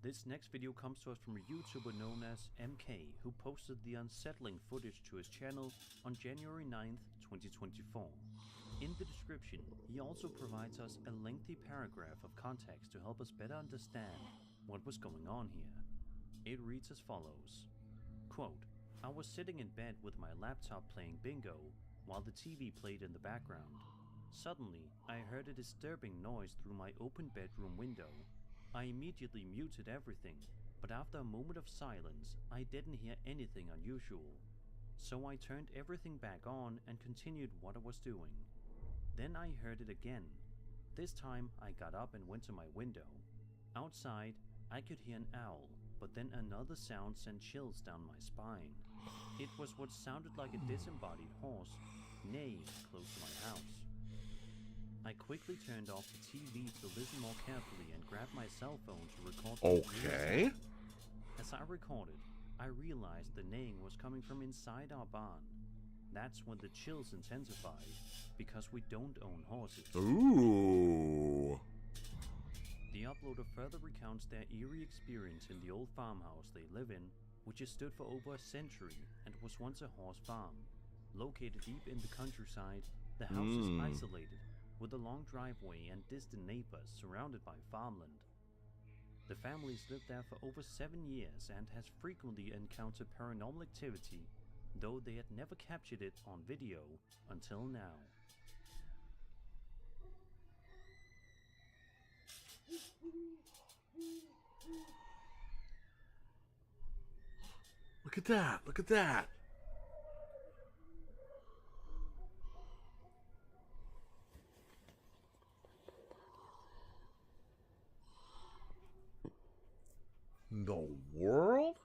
[SPEAKER 2] This next video comes to us from a YouTuber known as MK, who posted the unsettling footage to his channel on January 9th, 2024. In the description, he also provides us a lengthy paragraph of context to help us better understand what was going on here. It reads as follows. Quote, I was sitting in bed with my laptop playing bingo while the TV played in the background. Suddenly, I heard a disturbing noise through my open bedroom window. I immediately muted everything, but after a moment of silence, I didn't hear anything unusual. So I turned everything back on and continued what I was doing. Then I heard it again. This time, I got up and went to my window. Outside, I could hear an owl, but then another sound sent chills down my spine. It was what sounded like a disembodied horse neighing close to my house. I quickly turned off the TV to listen more carefully and grabbed my cell phone to record the
[SPEAKER 1] Okay.
[SPEAKER 2] sound. As I recorded, I realized the neighing was coming from inside our barn. That's when the chills intensified, because we don't own horses.
[SPEAKER 1] Ooh.
[SPEAKER 2] The uploader further recounts their eerie experience in the old farmhouse they live in, which has stood for over a century and was once a horse farm. Located deep in the countryside, the house is isolated, with a long driveway and distant neighbors surrounded by farmland. The family's lived there for over 7 years and has frequently encountered paranormal activity, though they had never captured it on video until now.
[SPEAKER 1] Look at that. Look at that. The world?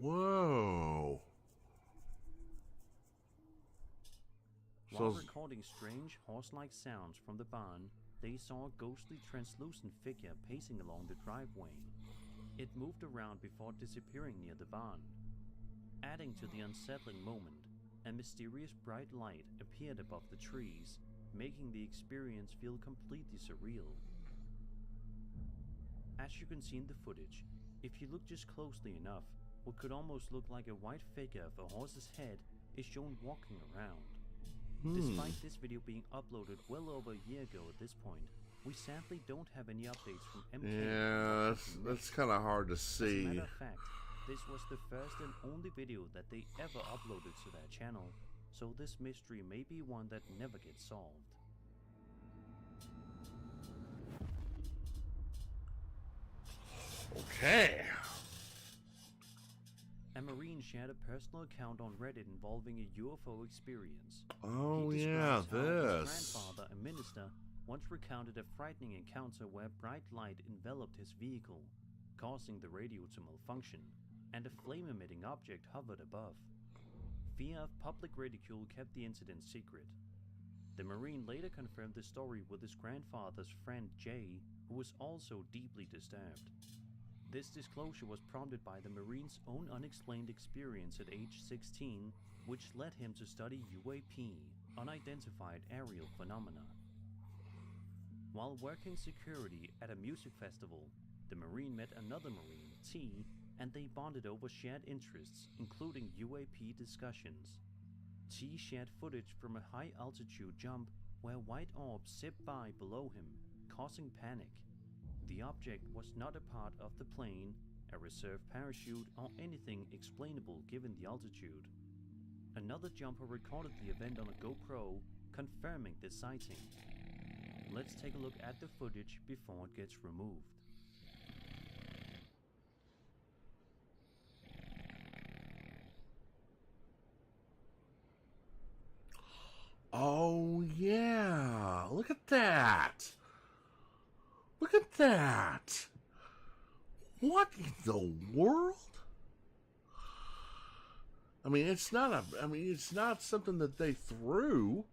[SPEAKER 1] Whoa.
[SPEAKER 2] While recording strange horse-like sounds from the barn, they saw a ghostly translucent figure pacing along the driveway. It moved around before disappearing near the barn. Adding to the unsettling moment, a mysterious bright light appeared above the trees, making the experience feel completely surreal. As you can see in the footage, if you look just closely enough, what could almost look like a white figure of a horse's head is shown walking around. Despite this video being uploaded well over a year ago at this point, we sadly don't have any updates from MK.
[SPEAKER 1] Yeah, that's kind of hard to see.
[SPEAKER 2] As a matter of fact, this was the first and only video that they ever uploaded to their channel, so this mystery may be one that never gets solved.
[SPEAKER 1] Okay.
[SPEAKER 2] A Marine shared a personal account on Reddit involving a UFO experience.
[SPEAKER 1] Oh,
[SPEAKER 2] he
[SPEAKER 1] yeah,
[SPEAKER 2] describes how his
[SPEAKER 1] this.
[SPEAKER 2] grandfather, a minister, once recounted a frightening encounter where bright light enveloped his vehicle, causing the radio to malfunction, and a flame-emitting object hovered above. Fear of public ridicule kept the incident secret. The Marine later confirmed the story with his grandfather's friend Jay, who was also deeply disturbed. This disclosure was prompted by the Marine's own unexplained experience at age 16, which led him to study UAP, unidentified aerial phenomena. While working security at a music festival, the Marine met another Marine, T, and they bonded over shared interests, including UAP discussions. T shared footage from a high-altitude jump where white orbs zipped by below him, causing panic. The object was not a part of the plane, a reserve parachute, or anything explainable given the altitude. Another jumper recorded the event on a GoPro, confirming the sighting. Let's take a look at the footage before it gets removed.
[SPEAKER 1] Oh, yeah. Look at that. Look at that. What in the world? I mean, it's not something that they threw.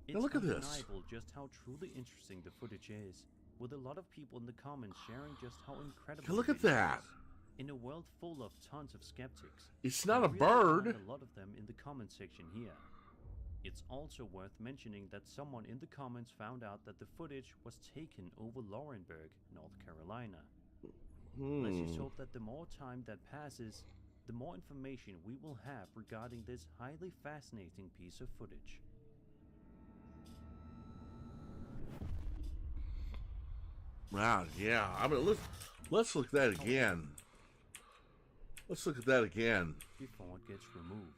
[SPEAKER 1] Now look at this.
[SPEAKER 2] It's undeniable just how truly interesting the footage is, with a lot of people in the comments sharing just how incredible
[SPEAKER 1] Look
[SPEAKER 2] the
[SPEAKER 1] at
[SPEAKER 2] video
[SPEAKER 1] that.
[SPEAKER 2] is. In a world full of tons of skeptics,
[SPEAKER 1] It's not
[SPEAKER 2] I
[SPEAKER 1] a
[SPEAKER 2] really
[SPEAKER 1] bird.
[SPEAKER 2] find a lot of them in the comment section here. It's also worth mentioning that someone in the comments found out that the footage was taken over Laurenburg, North Carolina. Let's just hope that the more time that passes, the more information we will have regarding this highly fascinating piece of footage.
[SPEAKER 1] Wow, yeah. I mean, let's look at that again. Let's look at that again.
[SPEAKER 2] Before it gets removed.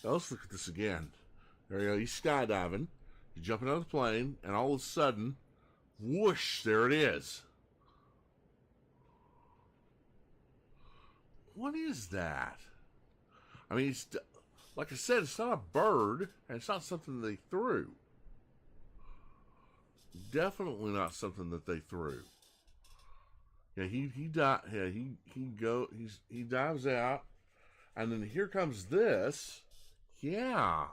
[SPEAKER 1] Now let's look at this again. There you go. He's skydiving. He's jumping out of the plane, and all of a sudden, whoosh! There it is. What is that? I mean, it's, like I said, it's not a bird, and it's not something they threw. Definitely not something that they threw. Yeah, he dives out, and then here comes this. Yeah.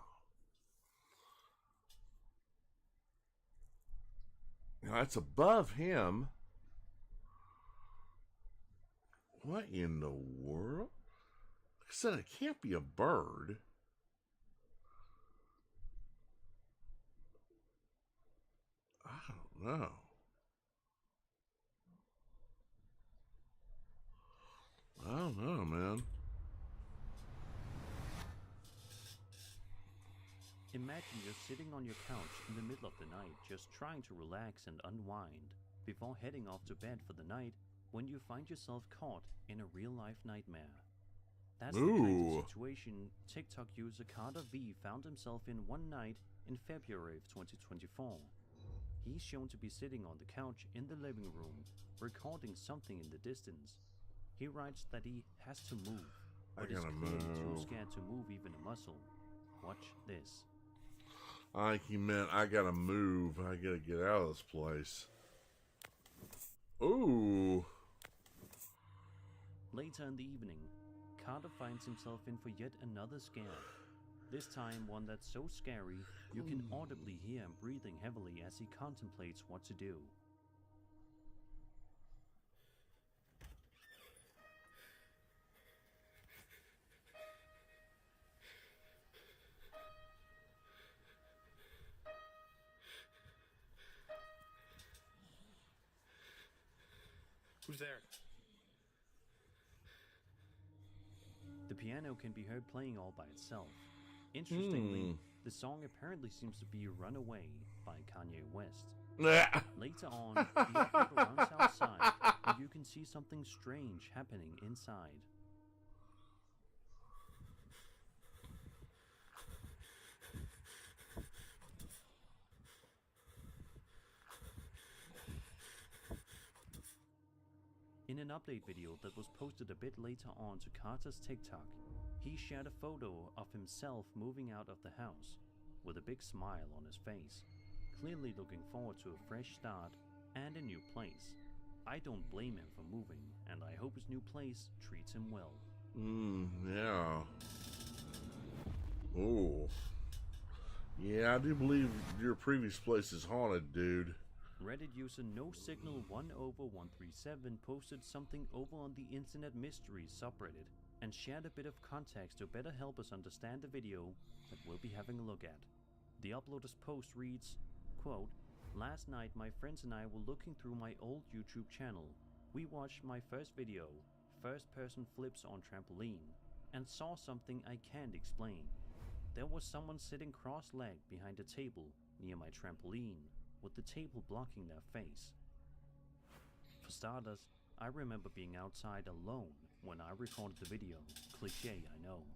[SPEAKER 1] Now it's above him. What in the world? Like I said, it can't be a bird. I don't know. I don't know, man.
[SPEAKER 2] Imagine you're sitting on your couch in the middle of the night just trying to relax and unwind before heading off to bed for the night when you find yourself caught in a real-life nightmare. That's the kind of situation TikTok user Carter V found himself in one night in February of 2024. He's shown to be sitting on the couch in the living room, recording something in the distance. He writes that he has to move, but is clearly too scared to move even a muscle. Watch this.
[SPEAKER 1] I think he meant I gotta move. I gotta get out of this place. Ooh.
[SPEAKER 2] Later in the evening, Carter finds himself in for yet another scare. This time one that's so scary, you can audibly hear him breathing heavily as he contemplates what to do.
[SPEAKER 19] Who's there?
[SPEAKER 2] The piano can be heard playing all by itself. Interestingly, the song apparently seems to be Runaway by Kanye West. Later on, the uploader runs outside, and you can see something strange happening inside. In an update video that was posted a bit later on to Carter's TikTok, he shared a photo of himself moving out of the house, with a big smile on his face, clearly looking forward to a fresh start and a new place. I don't blame him for moving, and I hope his new place treats him well.
[SPEAKER 1] Yeah. Oh. Yeah, I do believe your previous place is haunted, dude.
[SPEAKER 2] Reddit user NoSignal1over137 posted something over on the Internet Mysteries subreddit and shared a bit of context to better help us understand the video that we'll be having a look at. The uploader's post reads, quote, "Last night my friends and I were looking through my old YouTube channel. We watched my first video, first person flips on trampoline, and saw something I can't explain. There was someone sitting cross-legged behind a table near my trampoline, with the table blocking their face. For starters, I remember being outside alone when I recorded the video. Cliché, I know.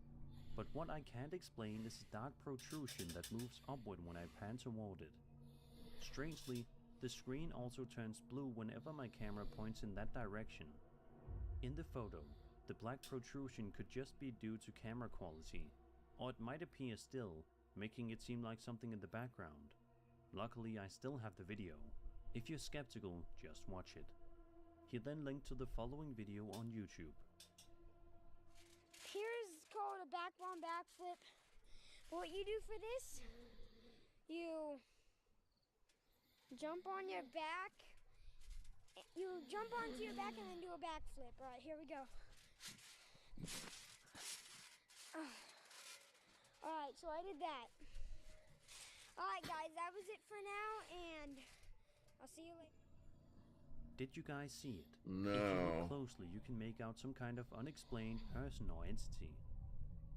[SPEAKER 2] But what I can't explain is a dark protrusion that moves upward when I pan toward it. Strangely, the screen also turns blue whenever my camera points in that direction. In the photo, the black protrusion could just be due to camera quality, or it might appear still, making it seem like something in the background. Luckily, I still have the video. If you're skeptical, just watch it." He then linked to the following video on YouTube.
[SPEAKER 20] Here's called a backbone backflip. What you do for this, you jump on your back. You jump onto your back and then do a backflip. All right, here we go. Alright, so I did that. Alright, guys, that was it for now, and I'll see you later.
[SPEAKER 2] Did you guys see it?
[SPEAKER 1] No.
[SPEAKER 2] If you look closely, you can make out some kind of unexplained person or entity.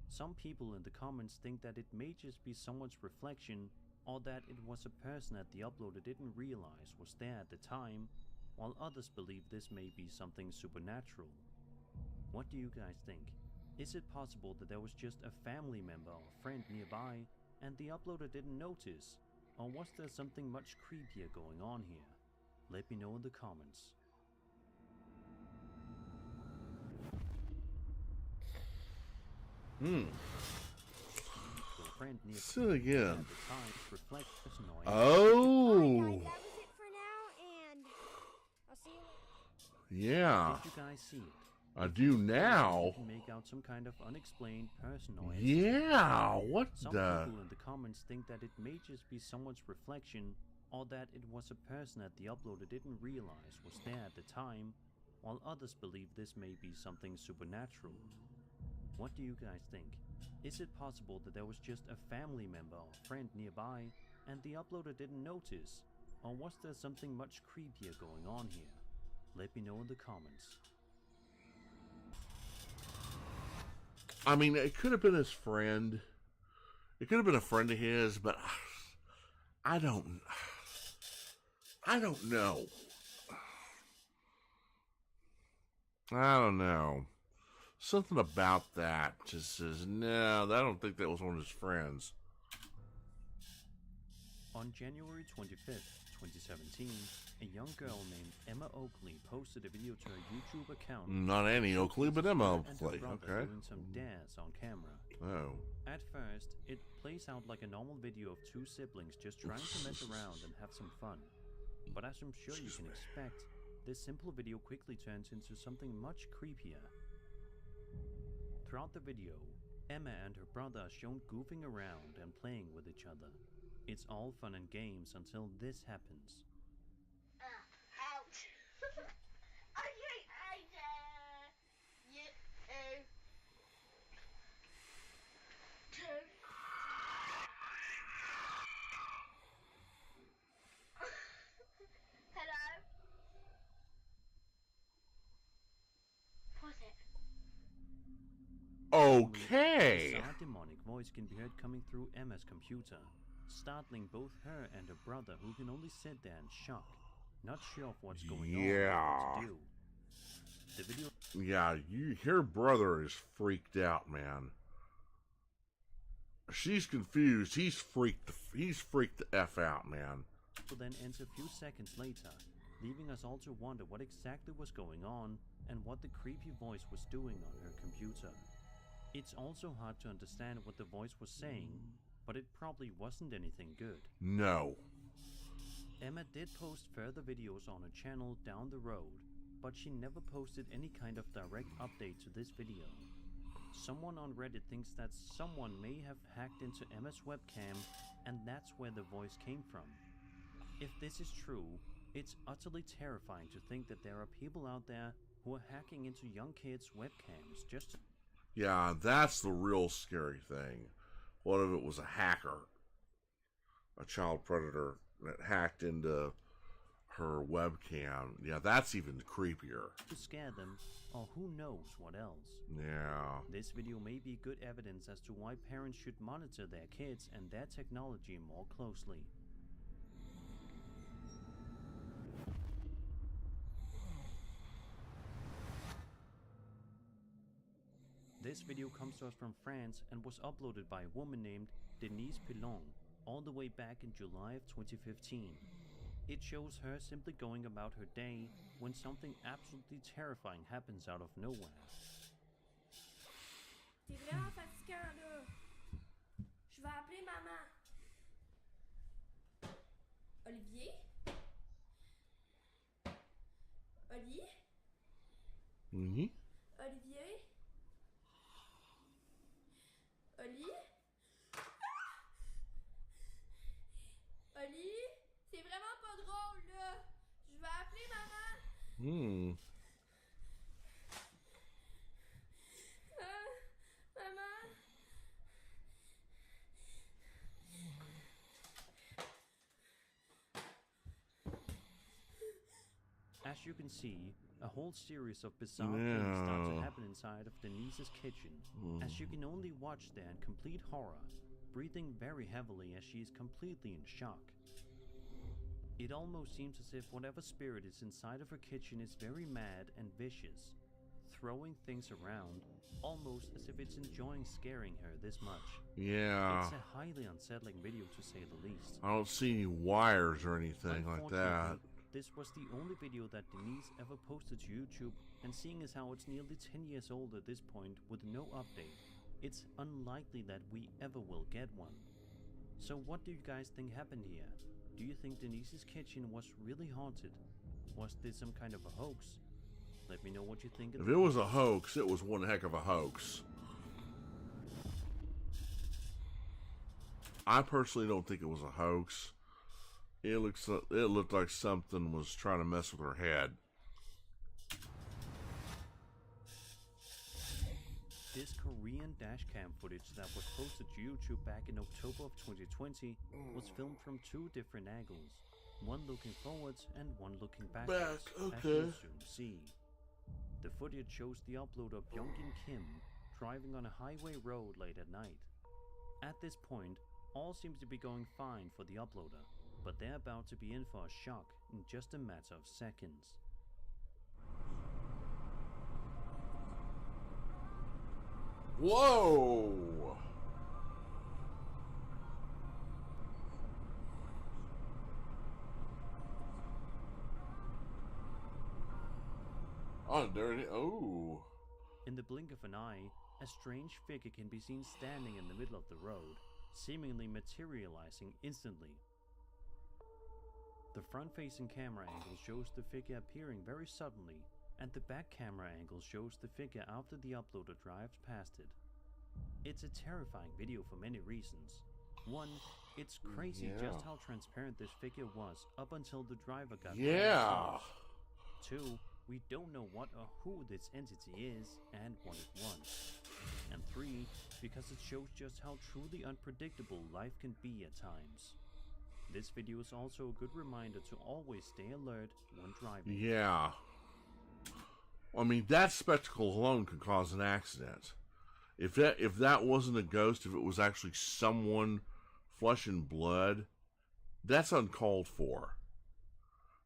[SPEAKER 2] Some people in the comments think that it may just be someone's reflection, or that it was a person that the uploader didn't realize was there at the time, while others believe this may be something supernatural. What do you guys think? Is it possible that there was just a family member or friend nearby, and the uploader didn't notice? Or was there something much creepier going on here? Let me know in the comments.
[SPEAKER 1] Say it again. Oh.
[SPEAKER 20] Alright, guys, that was it for now, and I'll see you later.
[SPEAKER 1] Yeah.
[SPEAKER 2] Did you guys see it?
[SPEAKER 1] I do now.
[SPEAKER 2] You can make out some kind of unexplained person or entity.
[SPEAKER 1] Yeah, what
[SPEAKER 2] Some
[SPEAKER 1] the?
[SPEAKER 2] people in the comments think that it may just be someone's reflection, or that it was a person that the uploader didn't realize was there at the time, while others believe this may be something supernatural. What do you guys think? Is it possible that there was just a family member or friend nearby, and the uploader didn't notice? Or was there something much creepier going on here? Let me know in the comments.
[SPEAKER 1] I mean, it could have been his friend. It could have been a friend of his, but I don't know. I don't know. Something about that just says, no, I don't think that was one of his friends.
[SPEAKER 2] On January 25th, 2017, a young girl named Emma Oakley posted a video to her YouTube account.
[SPEAKER 1] Not Annie Oakley, but Emma Oakley.
[SPEAKER 2] And her brother
[SPEAKER 1] Okay.
[SPEAKER 2] doing some dance on camera.
[SPEAKER 1] Oh.
[SPEAKER 2] At first, it plays out like a normal video of two siblings just trying to mess around and have some fun. But as I'm sure you can expect, this simple video quickly turns into something much creepier. Throughout the video, Emma and her brother are shown goofing around and playing with each other. It's all fun and games until this happens.
[SPEAKER 20] Ouch. Hello? What's it?
[SPEAKER 1] Okay.
[SPEAKER 2] A sad demonic voice can be heard coming through Emma's computer, startling both her and her brother, who can only sit there in shock, not sure of what's going on or what to do. The video.
[SPEAKER 1] Yeah, her brother is freaked out, man. She's confused. He's freaked the F out, man.
[SPEAKER 2] Then ends a few seconds later, leaving us all to wonder what exactly was going on and what the creepy voice was doing on her computer. It's also hard to understand what the voice was saying, but it probably wasn't anything good.
[SPEAKER 1] No.
[SPEAKER 2] Emma did post further videos on her channel down the road, but she never posted any kind of direct update to this video. Someone on Reddit thinks that someone may have hacked into Emma's webcam, and that's where the voice came from. If this is true, it's utterly terrifying to think that there are people out there who are hacking into young kids' webcams just to...
[SPEAKER 1] Yeah, that's the real scary thing. What if it was a hacker? A child predator that hacked into her webcam. Yeah, that's even creepier.
[SPEAKER 2] To scare them, or who knows what else.
[SPEAKER 1] Yeah.
[SPEAKER 2] This video may be good evidence as to why parents should monitor their kids and their technology more closely. This video comes to us from France and was uploaded by a woman named Denise Pilon all the way back in July of 2015. It shows her simply going about her day when something absolutely terrifying happens out of nowhere.
[SPEAKER 20] T'es vraiment fatigant là. Je vais appeler maman. Olivier? Oli?
[SPEAKER 1] Mm-hmm.
[SPEAKER 20] Olivier? Oli? Oli? C'est vraiment pas drôle là. Je vais appeler maman. Maman?
[SPEAKER 2] As you can see, a whole series of bizarre things start to happen inside of Denise's kitchen, as you can only watch there in complete horror, breathing very heavily as she is completely in shock. It almost seems as if whatever spirit is inside of her kitchen is very mad and vicious, throwing things around, almost as if it's enjoying scaring her this much.
[SPEAKER 1] Yeah.
[SPEAKER 2] It's a highly unsettling video to say the least.
[SPEAKER 1] I don't see any wires or anything like that.
[SPEAKER 2] This was the only video that Denise ever posted to YouTube, and seeing as how it's nearly 10 years old at this point with no update, it's unlikely that we ever will get one. So what do you guys think happened here? Do you think Denise's kitchen was really haunted? Was this some kind of a hoax? Let me know what you think.
[SPEAKER 1] If it was a hoax, it was one heck of a hoax. I personally don't think it was a hoax. It looked like something was trying to mess with her head.
[SPEAKER 2] This Korean dashcam footage that was posted to YouTube back in October of 2020 was filmed from two different angles. One looking forwards and one looking backwards, as you'll soon see. The footage shows the uploader Byung-in Kim driving on a highway road late at night. At this point, all seems to be going fine for the uploader, but they're about to be in for a shock in just a matter of seconds.
[SPEAKER 1] Whoa! Oh, dirty. Oh.
[SPEAKER 2] In the blink of an eye, a strange figure can be seen standing in the middle of the road, seemingly materializing instantly. The front-facing camera angle shows the figure appearing very suddenly, and the back camera angle shows the figure after the uploader drives past it. It's a terrifying video for many reasons. One, it's crazy just how transparent this figure was up until the driver got close. Two, we don't know what or who this entity is and what it wants. And three, because it shows just how truly unpredictable life can be at times. This video is also a good reminder to always stay alert when driving.
[SPEAKER 1] Yeah. I mean, that spectacle alone could cause an accident. If that wasn't a ghost, if it was actually someone, flesh and blood, that's uncalled for.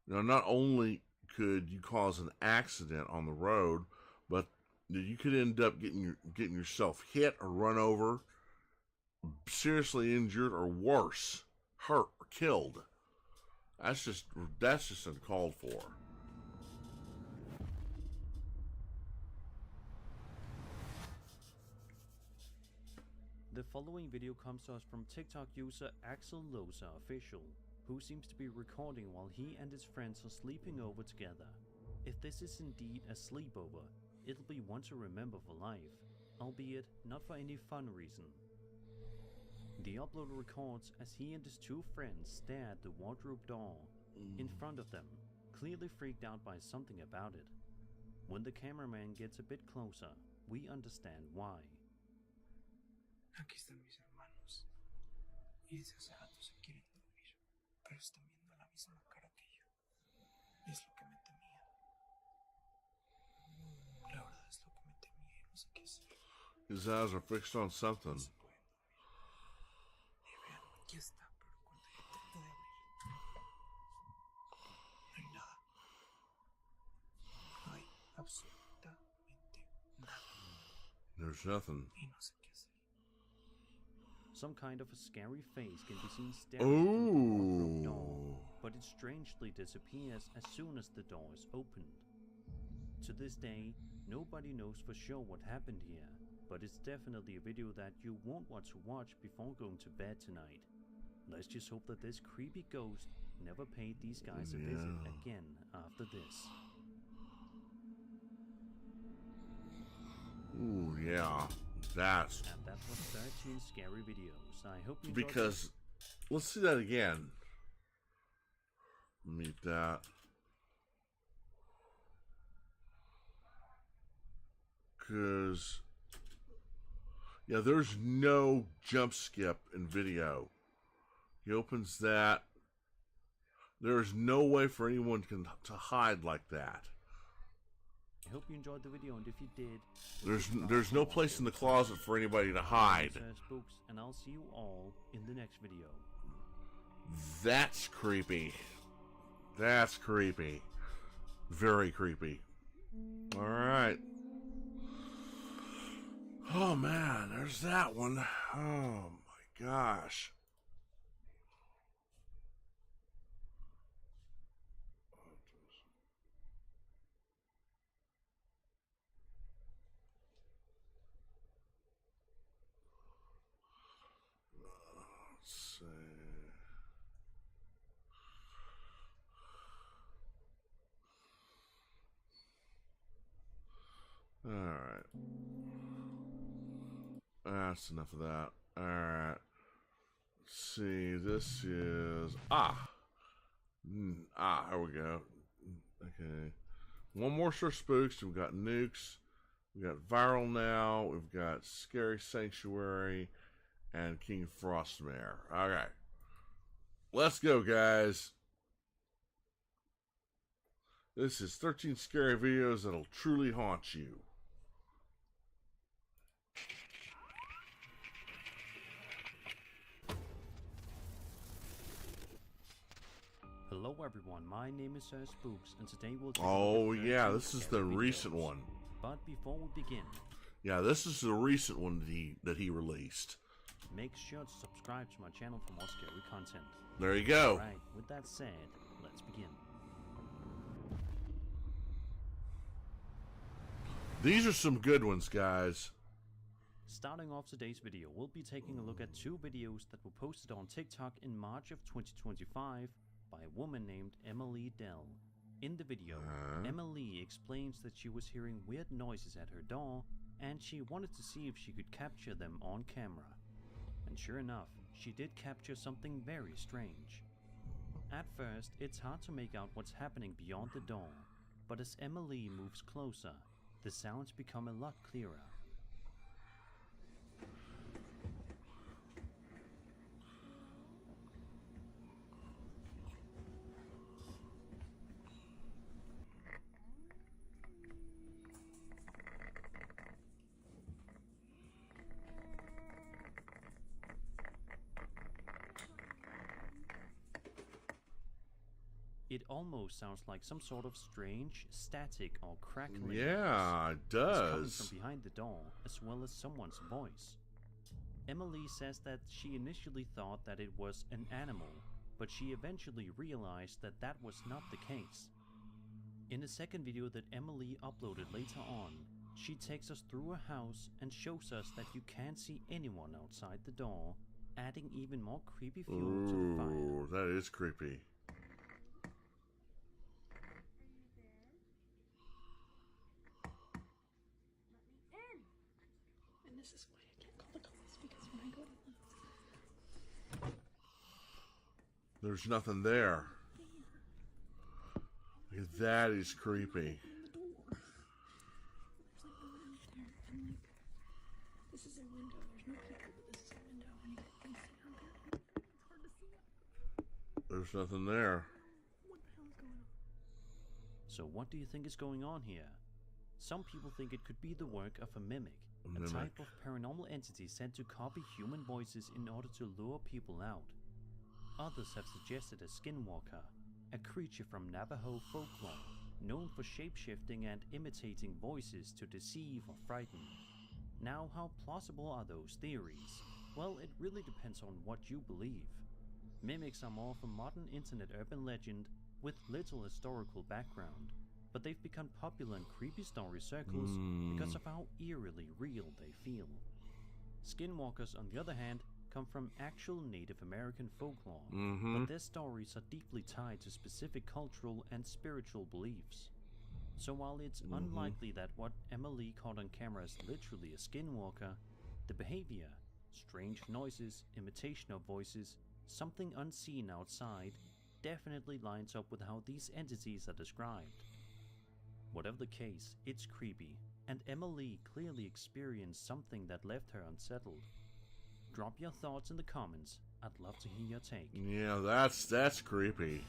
[SPEAKER 1] Now, not only could you cause an accident on the road, but you could end up getting yourself hit or run over, seriously injured, or worse, hurt or killed. That's just uncalled for.
[SPEAKER 2] The following video comes to us from TikTok user Axel Loza Official, who seems to be recording while he and his friends are sleeping over together. If this is indeed a sleepover, it'll be one to remember for life, albeit not for any fun reason. The uploader records as he and his two friends stare at the wardrobe door in front of them, clearly freaked out by something about it. When the cameraman gets a bit closer, we understand why.
[SPEAKER 21] Aquí están mis hermanos. Y desde hace rato se quieren dormir, pero están viendo la misma cara que yo. Y es lo que me temía. La verdad es lo que me temía y no sé qué hacer.
[SPEAKER 1] His eyes are fixed on something.
[SPEAKER 21] Y vean, aquí está, pero cuando yo trato de abrir, no hay nada. No hay absolutamente nada.
[SPEAKER 1] There's nothing.
[SPEAKER 21] Y no sé qué hacer.
[SPEAKER 2] Some kind of a scary face can be seen staring through the wardrobe door, but it strangely disappears as soon as the door is opened. To this day, nobody knows for sure what happened here, but it's definitely a video that you won't want to watch before going to bed tonight. Let's just hope that this creepy ghost never paid these guys a visit again after this.
[SPEAKER 1] Ooh, yeah. That
[SPEAKER 2] was 13 scary videos. I hope you enjoyed
[SPEAKER 1] because let's see that again. Meet that. Because yeah, there's no jump skip in video. He opens that. There's no way for anyone to hide like that.
[SPEAKER 2] I hope you enjoyed the video, and if you did,
[SPEAKER 1] there's no place in the closet for anybody to hide.
[SPEAKER 2] Sir Spooks, and I'll see you all in the next video.
[SPEAKER 1] That's creepy. That's creepy. Very creepy. All right. Oh man, there's that one. Oh my gosh. Let's see. All right. That's enough of that. All right. Let's see. This is here we go. Okay. One more Sir Spooks. We've got Nukes. We got Viral Now. We've got Scary Sanctuary and King Frostmare. All right. Let's go, guys. This is 13 scary videos that'll truly haunt you.
[SPEAKER 2] Hello everyone, my name is Sir Spooks, and today we'll
[SPEAKER 1] This is the recent one.
[SPEAKER 2] But before we begin,
[SPEAKER 1] this is the recent one that he released.
[SPEAKER 2] Make sure to subscribe to my channel for more scary content.
[SPEAKER 1] There you go.
[SPEAKER 2] Alright, with that said, let's begin.
[SPEAKER 1] These are some good ones, guys.
[SPEAKER 2] Starting off today's video, we'll be taking a look at two videos that were posted on TikTok in March of 2025 by a woman named Emily Dell. In the video, Emily explains that she was hearing weird noises at her door and she wanted to see if she could capture them on camera. And sure enough, she did capture something very strange. At first, it's hard to make out what's happening beyond the door, but as Emily moves closer, the sounds become a lot clearer. It almost sounds like some sort of strange static or crackling.
[SPEAKER 1] Yeah, it does.
[SPEAKER 2] It's coming from behind the door, as well as someone's voice. Emily says that she initially thought that it was an animal, but she eventually realized that that was not the case. In a second video that Emily uploaded later on, she takes us through a house and shows us that you can't see anyone outside the door, adding even more creepy fuel to the fire.
[SPEAKER 1] Ooh, that is creepy. There's nothing there. That is creepy.
[SPEAKER 3] This is a window. There's no people, but this is a window, and you can see down there. It's hard to see it.
[SPEAKER 1] There's nothing there.
[SPEAKER 3] What the hell is going on?
[SPEAKER 2] So what do you think is going on here? Some people think it could be the work of a mimic, a type of paranormal entity sent to copy human voices in order to lure people out. Others have suggested a skinwalker, a creature from Navajo folklore, known for shapeshifting and imitating voices to deceive or frighten. Now, how plausible are those theories? Well, it really depends on what you believe. Mimics are more of a modern internet urban legend with little historical background, but they've become popular in creepy story circles because of how eerily real they feel. Skinwalkers, on the other hand, come from actual Native American folklore, but their stories are deeply tied to specific cultural and spiritual beliefs. So while it's unlikely that what Emily caught on camera is literally a skinwalker, the behavior, strange noises, imitation of voices, something unseen outside, definitely lines up with how these entities are described. Whatever the case, it's creepy, and Emily clearly experienced something that left her unsettled. Drop your thoughts in the comments. I'd love to hear your take.
[SPEAKER 1] Yeah, that's creepy.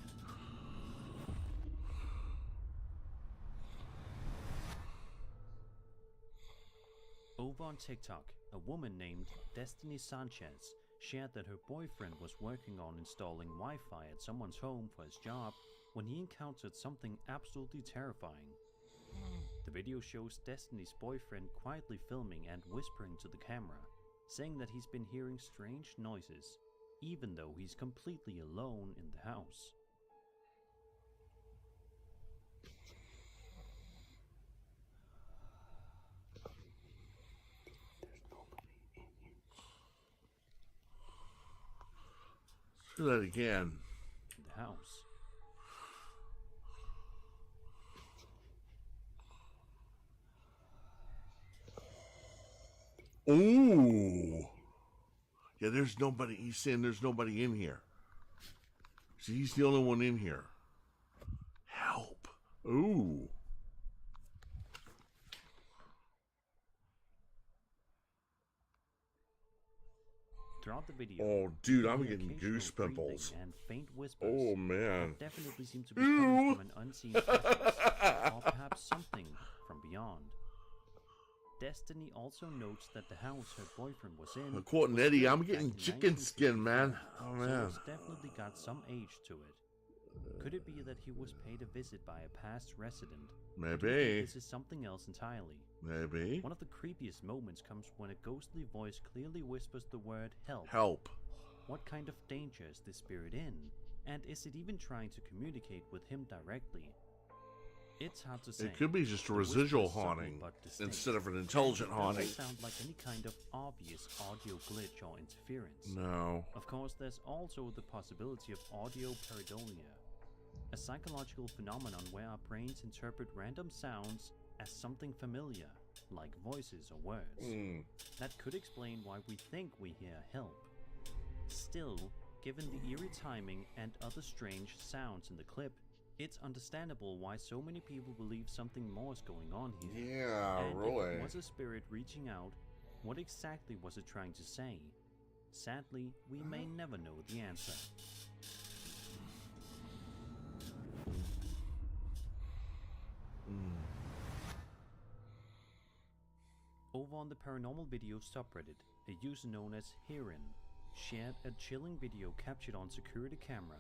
[SPEAKER 2] Over on TikTok, a woman named Destiny Sanchez shared that her boyfriend was working on installing Wi-Fi at someone's home for his job when he encountered something absolutely terrifying. The video shows Destiny's boyfriend quietly filming and whispering to the camera, saying that he's been hearing strange noises, even though he's completely alone in the house.
[SPEAKER 1] Do that again.
[SPEAKER 2] In the house.
[SPEAKER 1] Ooh. Yeah, there's nobody. He's saying there's nobody in here. See, he's the only one in here. Help. Ooh.
[SPEAKER 2] Throughout the video,
[SPEAKER 1] oh, dude, I'm
[SPEAKER 2] you hear
[SPEAKER 1] getting
[SPEAKER 2] occasional
[SPEAKER 1] goose pimples.
[SPEAKER 2] breathing and faint whispers
[SPEAKER 1] Oh, man.
[SPEAKER 2] that definitely seem to be coming from an unseen presence, or perhaps something from beyond. Destiny also notes that the house her boyfriend was in.
[SPEAKER 1] Quoting
[SPEAKER 2] was
[SPEAKER 1] Eddie,
[SPEAKER 2] built
[SPEAKER 1] I'm
[SPEAKER 2] back
[SPEAKER 1] getting
[SPEAKER 2] in
[SPEAKER 1] chicken skin, man.
[SPEAKER 2] 1965,
[SPEAKER 1] Oh,
[SPEAKER 2] so
[SPEAKER 1] man.
[SPEAKER 2] it's definitely got some age to it. Could it be that he was paid a visit by a past resident? Or do you
[SPEAKER 1] Maybe.
[SPEAKER 2] think this is something else entirely?
[SPEAKER 1] Maybe.
[SPEAKER 2] One of the creepiest moments comes when a ghostly voice clearly whispers the word help.
[SPEAKER 1] Help.
[SPEAKER 2] What kind of danger is this spirit in? And is it even trying to communicate with him directly? It's hard to say.
[SPEAKER 1] It could be just a
[SPEAKER 2] The whisper
[SPEAKER 1] residual
[SPEAKER 2] is subtle
[SPEAKER 1] haunting
[SPEAKER 2] but distinct.
[SPEAKER 1] instead of an intelligent
[SPEAKER 2] It doesn't
[SPEAKER 1] haunting.
[SPEAKER 2] sound like any kind of obvious audio glitch or interference.
[SPEAKER 1] No.
[SPEAKER 2] Of course, there's also the possibility of audio pareidolia, a psychological phenomenon where our brains interpret random sounds as something familiar, like voices or words. That could explain why we think we hear help. Still, given the eerie timing and other strange sounds in the clip, it's understandable why so many people believe something more is going on here.
[SPEAKER 1] Yeah,
[SPEAKER 2] and
[SPEAKER 1] really.
[SPEAKER 2] if it was a spirit reaching out, what exactly was it trying to say? Sadly, we may never know the answer. Over on the Paranormal Video subreddit, a user known as Heron shared a chilling video captured on security camera.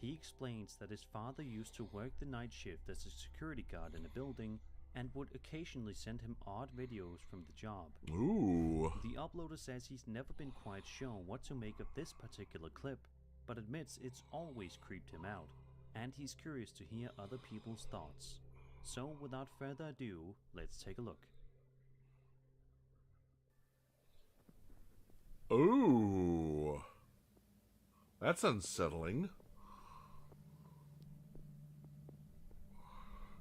[SPEAKER 2] He explains that his father used to work the night shift as a security guard in a building and would occasionally send him odd videos from the job.
[SPEAKER 1] Ooh.
[SPEAKER 2] The uploader says he's never been quite sure what to make of this particular clip, but admits it's always creeped him out, and he's curious to hear other people's thoughts. So without further ado, let's take a look.
[SPEAKER 1] Ooh. That's unsettling.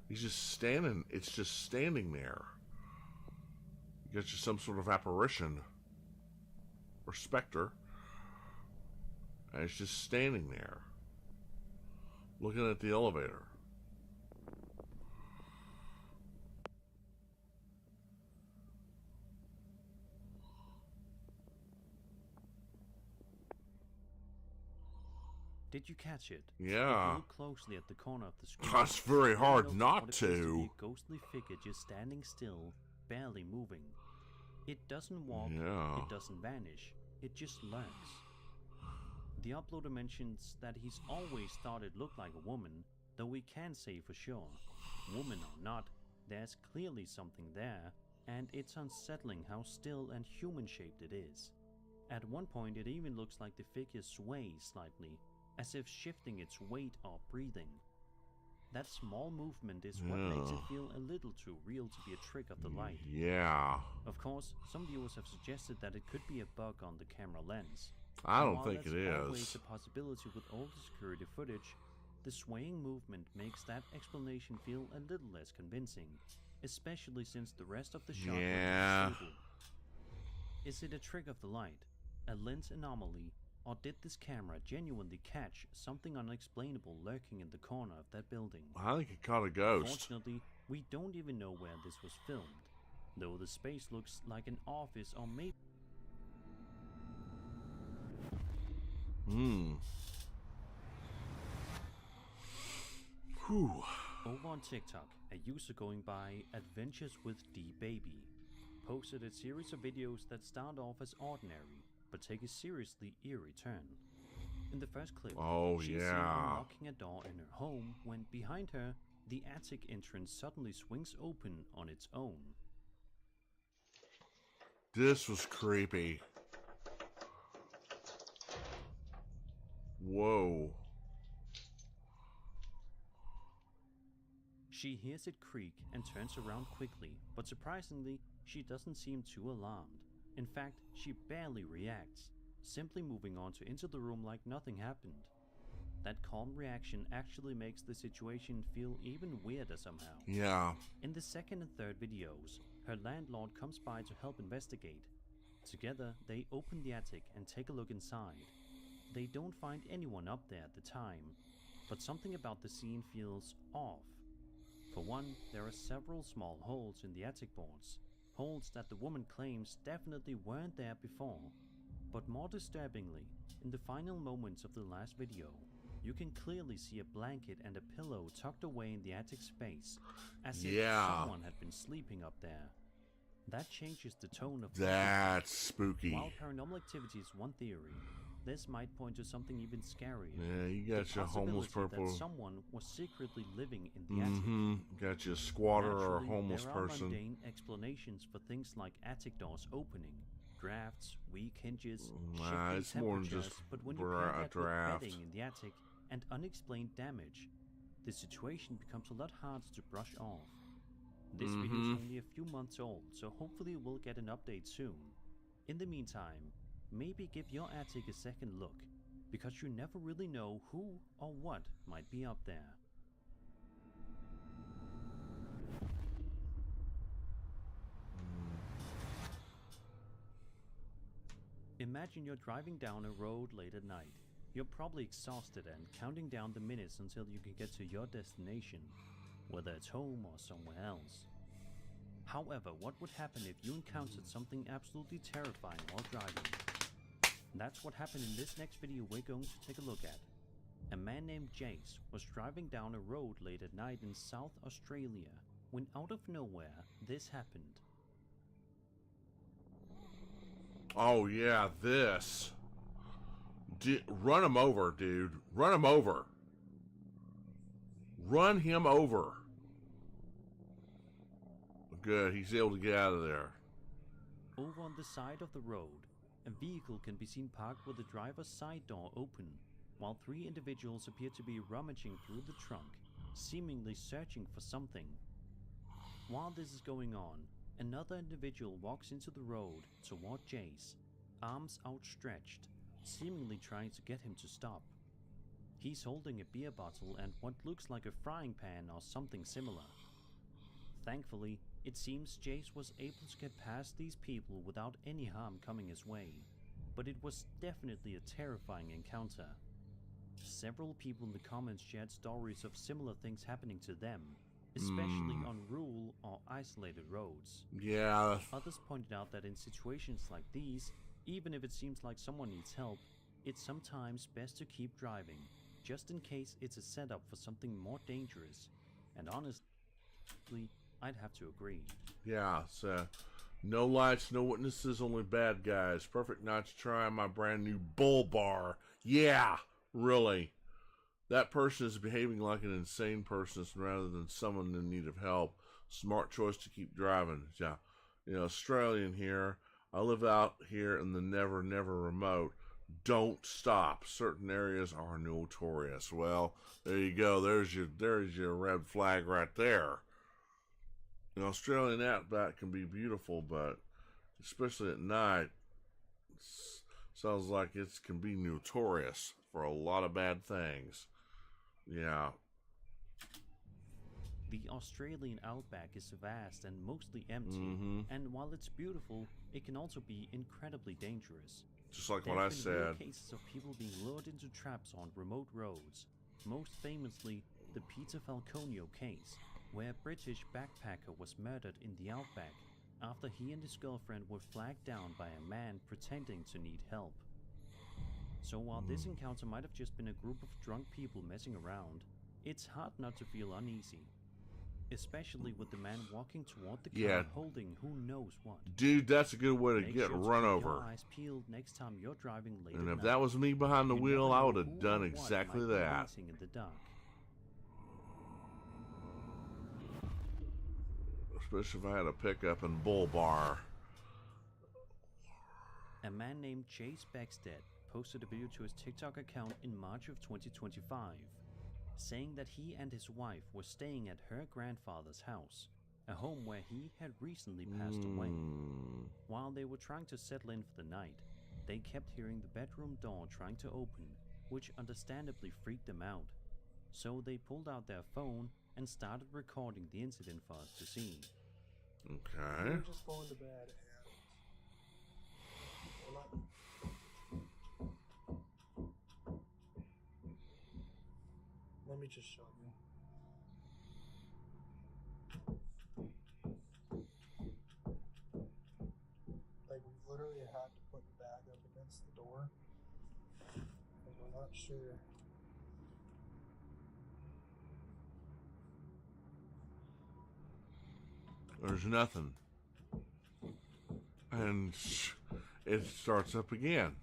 [SPEAKER 1] He's just standing. It's just standing there. You got you some sort of apparition or specter, and it's just standing there, looking at the elevator.
[SPEAKER 2] Did you catch it?
[SPEAKER 1] Yeah.
[SPEAKER 2] Look closely at the corner of the screen.
[SPEAKER 1] That's very hard
[SPEAKER 2] Note
[SPEAKER 1] not
[SPEAKER 2] what appears
[SPEAKER 1] to.
[SPEAKER 2] be a ghostly figure just standing still, barely moving. It doesn't walk,
[SPEAKER 1] Yeah.
[SPEAKER 2] it doesn't vanish, it just lurks. The uploader mentions that he's always thought it looked like a woman, though we can't say for sure. Woman or not, there's clearly something there, and it's unsettling how still and human-shaped it is. At one point it even looks like the figure sways slightly, as if shifting its weight or breathing. That small movement is what makes it feel a little too real to be a trick of the light.
[SPEAKER 1] Yeah.
[SPEAKER 2] Of course, some viewers have suggested that it could be a bug on the camera lens.
[SPEAKER 1] I don't
[SPEAKER 2] While
[SPEAKER 1] think
[SPEAKER 2] that's
[SPEAKER 1] it
[SPEAKER 2] always
[SPEAKER 1] is.
[SPEAKER 2] a possibility with older security footage, the swaying movement makes that explanation feel a little less convincing, especially since the rest of the shot
[SPEAKER 1] Yeah.
[SPEAKER 2] was stable. Is it a trick of the light, a lens anomaly, or did this camera genuinely catch something unexplainable lurking in the corner of that building?
[SPEAKER 1] I think it caught a ghost.
[SPEAKER 2] Unfortunately, we don't even know where this was filmed, though the space looks like an office or maybe...
[SPEAKER 1] Whew.
[SPEAKER 2] Over on TikTok, a user going by Adventures with D Baby posted a series of videos that start off as ordinary, but take a seriously eerie turn. In the first clip, she's seen unlocking a door in her home when behind her, the attic entrance suddenly swings open on its own.
[SPEAKER 1] This was creepy. Whoa.
[SPEAKER 2] She hears it creak and turns around quickly, but surprisingly, she doesn't seem too alarmed. In fact, she barely reacts, simply moving on to enter the room like nothing happened. That calm reaction actually makes the situation feel even weirder somehow.
[SPEAKER 1] Yeah.
[SPEAKER 2] In the second and third videos, her landlord comes by to help investigate. Together, they open the attic and take a look inside. They don't find anyone up there at the time, but something about the scene feels off. For one, there are several small holes in the attic boards, holes that the woman claims definitely weren't there before. But more disturbingly, in the final moments of the last video, you can clearly see a blanket and a pillow tucked away in the attic space, as if someone had been sleeping up there. That changes the tone of
[SPEAKER 1] That's spooky.
[SPEAKER 2] While paranormal activity is one theory, this might point to something even scarier.
[SPEAKER 1] Yeah, you got your homeless purple.
[SPEAKER 2] That someone was secretly living in the attic.
[SPEAKER 1] Got your squatter or a
[SPEAKER 2] Naturally,
[SPEAKER 1] homeless
[SPEAKER 2] there are
[SPEAKER 1] person.
[SPEAKER 2] mundane explanations for things like attic doors opening, drafts, weak hinges, shifting
[SPEAKER 1] it's more than
[SPEAKER 2] temperatures,
[SPEAKER 1] just
[SPEAKER 2] but when you pair that with bedding in the attic and unexplained damage, the situation becomes a lot harder to brush off. This video is only a few months old, so hopefully we'll get an update soon. In the meantime, maybe give your attic a second look, because you never really know who or what might be up there. Imagine you're driving down a road late at night. You're probably exhausted and counting down the minutes until you can get to your destination, whether it's home or somewhere else. However, what would happen if you encountered something absolutely terrifying while driving? That's what happened in this next video we're going to take a look at. A man named Jace was driving down a road late at night in South Australia when out of nowhere this happened.
[SPEAKER 1] Oh yeah, this. Run him over, dude. Run him over. Run him over. Good, he's able to get out of there.
[SPEAKER 2] Over on the side of the road, a vehicle can be seen parked with the driver's side door open, while three individuals appear to be rummaging through the trunk, seemingly searching for something. While this is going on, another individual walks into the road toward Jace, arms outstretched, seemingly trying to get him to stop. He's holding a beer bottle and what looks like a frying pan or something similar. Thankfully, it seems Jace was able to get past these people without any harm coming his way, but it was definitely a terrifying encounter. Several people in the comments shared stories of similar things happening to them, especially on rural or isolated roads.
[SPEAKER 1] Yeah.
[SPEAKER 2] Others pointed out that in situations like these, even if it seems like someone needs help, it's sometimes best to keep driving, just in case it's a setup for something more dangerous. And honestly, I'd have to agree.
[SPEAKER 1] Yeah, so no lights, no witnesses, only bad guys. Perfect night to try my brand new Bull Bar. Yeah, really. That person is behaving like an insane person rather than someone in need of help. Smart choice to keep driving. Yeah, you know, Australian here. I live out here in the never remote. Don't stop. Certain areas are notorious. Well, there you go. There's your red flag right there. The Australian outback can be beautiful, but especially at night, sounds like it can be notorious for a lot of bad things. Yeah.
[SPEAKER 2] The Australian outback is vast and mostly empty, and while it's beautiful, it can also be incredibly dangerous.
[SPEAKER 1] Just like what I said.
[SPEAKER 2] There have been real cases of people being lured into traps on remote roads, most famously the Peter Falconio case, where a British backpacker was murdered in the outback after he and his girlfriend were flagged down by a man pretending to need help. So while this encounter might have just been a group of drunk people messing around, it's hard not to feel uneasy. especially with the man walking toward the car
[SPEAKER 1] Yeah.
[SPEAKER 2] holding who knows what.
[SPEAKER 1] Dude, that's a good way to
[SPEAKER 2] Make
[SPEAKER 1] get
[SPEAKER 2] sure to
[SPEAKER 1] run
[SPEAKER 2] keep
[SPEAKER 1] over.
[SPEAKER 2] your eyes peeled next time you're driving late
[SPEAKER 1] And
[SPEAKER 2] at
[SPEAKER 1] if
[SPEAKER 2] night.
[SPEAKER 1] that was me behind the
[SPEAKER 2] You
[SPEAKER 1] wheel,
[SPEAKER 2] never
[SPEAKER 1] I
[SPEAKER 2] know
[SPEAKER 1] would
[SPEAKER 2] who
[SPEAKER 1] have done
[SPEAKER 2] or what
[SPEAKER 1] exactly
[SPEAKER 2] might be
[SPEAKER 1] that.
[SPEAKER 2] waiting in the dark.
[SPEAKER 1] Especially if I had a pickup and bull bar.
[SPEAKER 2] A man named Chase Beckstead posted a video to his TikTok account in March of 2025, saying that he and his wife were staying at her grandfather's house, a home where he had recently passed away. While they were trying to settle in for the night, they kept hearing the bedroom door trying to open, which understandably freaked them out. So they pulled out their phone and started recording the incident for us to see.
[SPEAKER 1] Okay.
[SPEAKER 4] We were just going to bed and we're not... Let me just show you. Like, we literally had to put the bag up against the door. And we're not sure.
[SPEAKER 1] There's nothing. And it starts up again.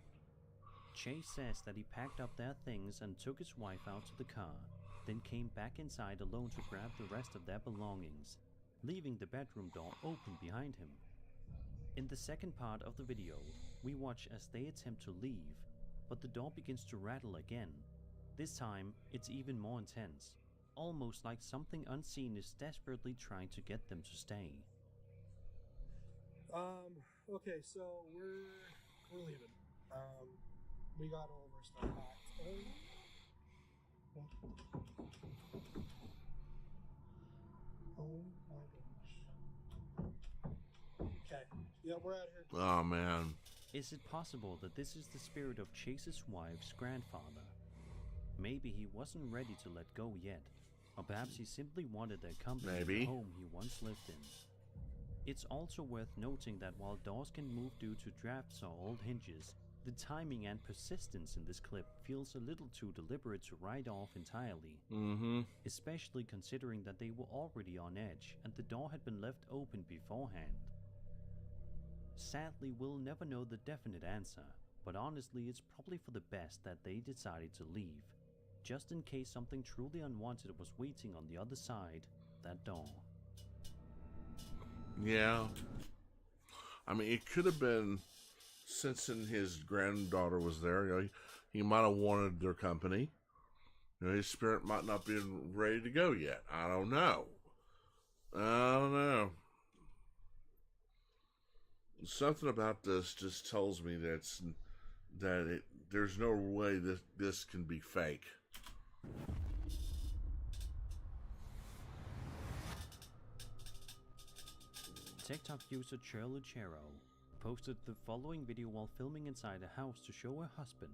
[SPEAKER 2] Chase says that he packed up their things and took his wife out to the car, then came back inside alone to grab the rest of their belongings, leaving the bedroom door open behind him. In the second part of the video, we watch as they attempt to leave, but the door begins to rattle again. This time, it's even more intense, almost like something unseen is desperately trying to get them to stay.
[SPEAKER 4] Okay, so we're leaving. We got all of our stuff packed. Oh my gosh. Okay. Yeah, we're out here.
[SPEAKER 1] Oh, man.
[SPEAKER 2] Is it possible that this is the spirit of Chase's wife's grandfather? Maybe he wasn't ready to let go yet, or perhaps he simply wanted their company in the home he once lived in. It's also worth noting that while doors can move due to drafts or old hinges, the timing and persistence in this clip feels a little too deliberate to write off entirely. Especially considering that they were already on edge and the door had been left open beforehand. Sadly, we'll never know the definite answer, but honestly it's probably for the best that they decided to leave, just in case something truly unwanted was waiting on the other side that door.
[SPEAKER 1] Yeah. I mean, it could have been, since his granddaughter was there, you know, he might have wanted their company. You know, his spirit might not be ready to go yet. I don't know. Something about this just tells me there's no way this can be fake.
[SPEAKER 2] TikTok user Chero posted the following video while filming inside a house to show her husband,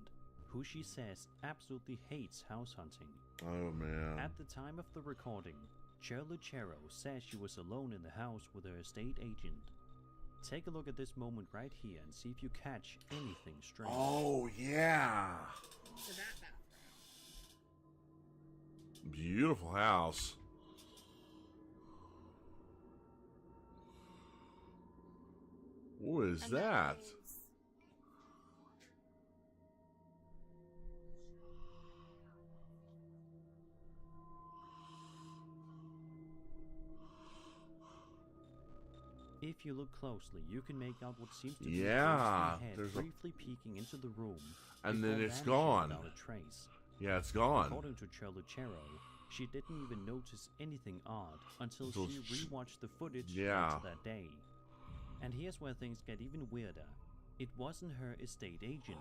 [SPEAKER 2] who she says absolutely hates house hunting.
[SPEAKER 1] Oh, man.
[SPEAKER 2] At the time of the recording, Chero says she was alone in the house with her estate agent. Take a look at this moment right here and see if you catch anything strange.
[SPEAKER 1] Oh, yeah. Beautiful house. What is that?
[SPEAKER 2] If you look closely, you can make out what seems to be
[SPEAKER 1] Yeah,
[SPEAKER 2] a head
[SPEAKER 1] there's
[SPEAKER 2] briefly peeking into the room,
[SPEAKER 1] and
[SPEAKER 2] before
[SPEAKER 1] then it's
[SPEAKER 2] vanishing
[SPEAKER 1] gone.
[SPEAKER 2] without a trace.
[SPEAKER 1] Yeah, it's gone.
[SPEAKER 2] According to Chero, she didn't even notice anything odd until she rewatched the footage later that day. And here's where things get even weirder. It wasn't her estate agent.